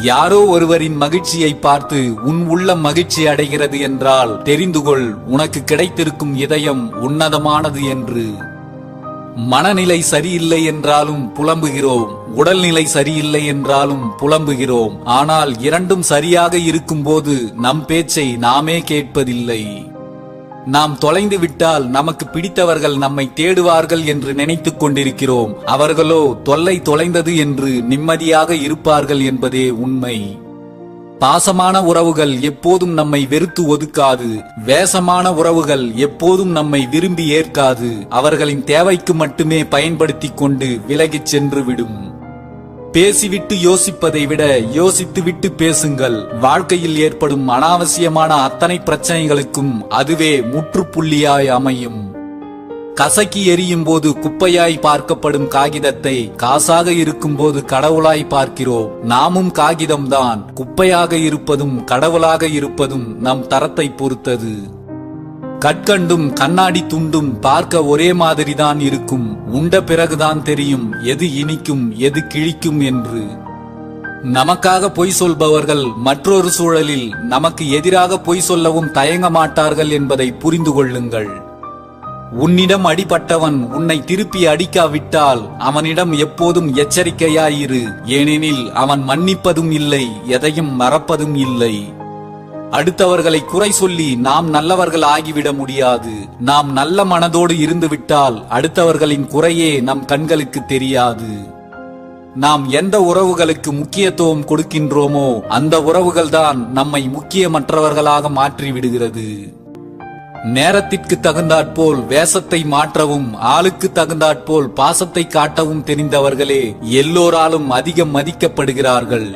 யாரோ ஒருவரின் மகிழ்ச்சியை பார்த்து உன் உள்ளம் மகிழ்ச்சி அடைகிறது என்றால் தெரிந்து கொள், உனக்கு கிடைத்திருக்கும் இதயம் உன்னதமானது என்று. மனநிலை சரியில்லை என்றாலும் புலம்புகிறோம், உடல்நிலை சரியில்லை என்றாலும் புலம்புகிறோம். ஆனால் இரண்டும் சரியாக இருக்கும்போது நம் பேச்சை நாமே கேட்பதில்லை. நாம் தொலைந்து விட்டால் நமக்கு பிடித்தவர்கள் நம்மை தேடுவார்கள் என்று நினைத்துக் கொண்டிருக்கிறோம். அவர்களோ தொல்லை தொலைந்தது என்று நிம்மதியாக இருப்பார்கள் என்பதே உண்மை. பாசமான உறவுகள் எப்போதும் நம்மை வெறுத்து ஒதுக்காது. வேசமான உறவுகள் எப்போதும் நம்மை விரும்பி ஏற்காது. அவர்களின் தேவைக்கு மட்டுமே பயன்படுத்திக் கொண்டு விலகிச் சென்று விடும். பேசிவிட்டு யோசிப்பதை விட யோசித்துவிட்டு பேசுங்கள். வாழ்க்கையில் ஏற்படும் அனாவசியமான அத்தனை பிரச்சனைகளுக்கும் அதுவே முற்றுப்புள்ளியாய் அமையும். கசக்கி எரியும் போது குப்பையாய் பார்க்கப்படும் காகிதத்தை காசாக இருக்கும் போது கடவுளாய் பார்க்கிறோம். நாமும் காகிதம்தான். குப்பையாக இருப்பதும் கடவுளாக இருப்பதும் நம் தரத்தை பொறுத்தது. கற்கண்டும் கண்ணாடி துண்டும் பார்க்க ஒரே மாதிரிதான் இருக்கும். உண்ட பிறகுதான் தெரியும் எது இனிக்கும் எது கிழிக்கும் என்று. நமக்காக பொய் சொல்பவர்கள் மற்றொரு சூழலில் நமக்கு எதிராக பொய் சொல்லவும் தயங்க மாட்டார்கள் என்பதை புரிந்து கொள்ளுங்கள். உன்னிடம் அடிபட்டவன் உன்னை திருப்பி அடிக்காவிட்டால் அவனிடம் எப்போதும் எச்சரிக்கையாயிரு. ஏனெனில் அவன் மன்னிப்பதும் இல்லை, எதையும் மறப்பதும் இல்லை. அடுத்தவர்களை குறை சொல்லி நாம் நல்லவர்கள் ஆகிவிட முடியாது. நாம் நல்ல மனதோடு இருந்துவிட்டால் அடுத்தவர்களின் குறையே நம் கண்களுக்கு தெரியாது. நாம் எந்த உறவுகளுக்கு முக்கியத்துவம் கொடுக்கின்றோமோ அந்த உறவுகள்தான் நம்மை முக்கியமற்றவர்களாக மாற்றி விடுகிறது. நேரத்திற்கு தகுந்தாற்போல் வேஷத்தை மாற்றவும் ஆளுக்கு தகுந்தாற்போல் பாசத்தை காட்டவும் தெரிந்தவர்களே எல்லோராலும் அதிகம் மதிக்கப்படுகிறார்கள்.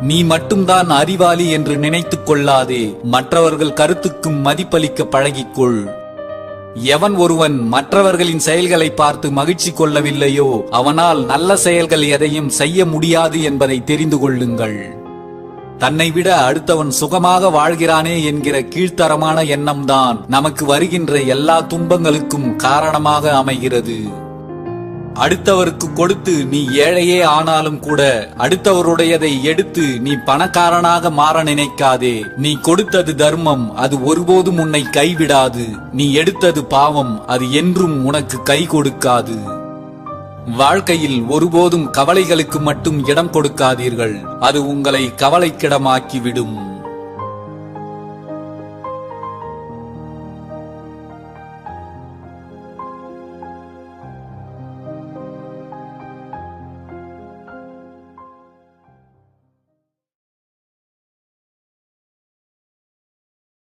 நீ மட்டும்தான் அறிவாளி என்று நினைத்துக் கொள்ளாதே. மற்றவர்கள் கருத்துக்கும் மதிப்பளிக்க பழகிக்கொள். எவன் ஒருவன் மற்றவர்களின் செயல்களை பார்த்து மகிழ்ச்சி கொள்ளவில்லையோ அவனால் நல்ல செயல்கள் எதையும் செய்ய முடியாது என்பதை தெரிந்து கொள்ளுங்கள். தன்னை விட அடுத்தவன் சுகமாக வாழ்கிறானே என்கிற கீழ்த்தரமான எண்ணம்தான் நமக்கு வருகின்ற எல்லா துன்பங்களுக்கும் காரணமாக அமைகிறது. அடுத்தவருக்கு கொடுத்து நீ ஏழையே ஆனாலும் கூட அடுத்தவருடையதை எடுத்து நீ பணக்காரனாக மாற நினைக்காதே. நீ கொடுத்தது தர்மம், அது ஒருபோதும் உன்னை கைவிடாது. நீ எடுத்தது பாவம், அது என்றும் உனக்கு கை கொடுக்காது. வாழ்க்கையில் ஒருபோதும் கவலைகளுக்கு மட்டும் இடம் கொடுக்காதீர்கள். அது உங்களை கவலைக்கிடமாக்கிவிடும்.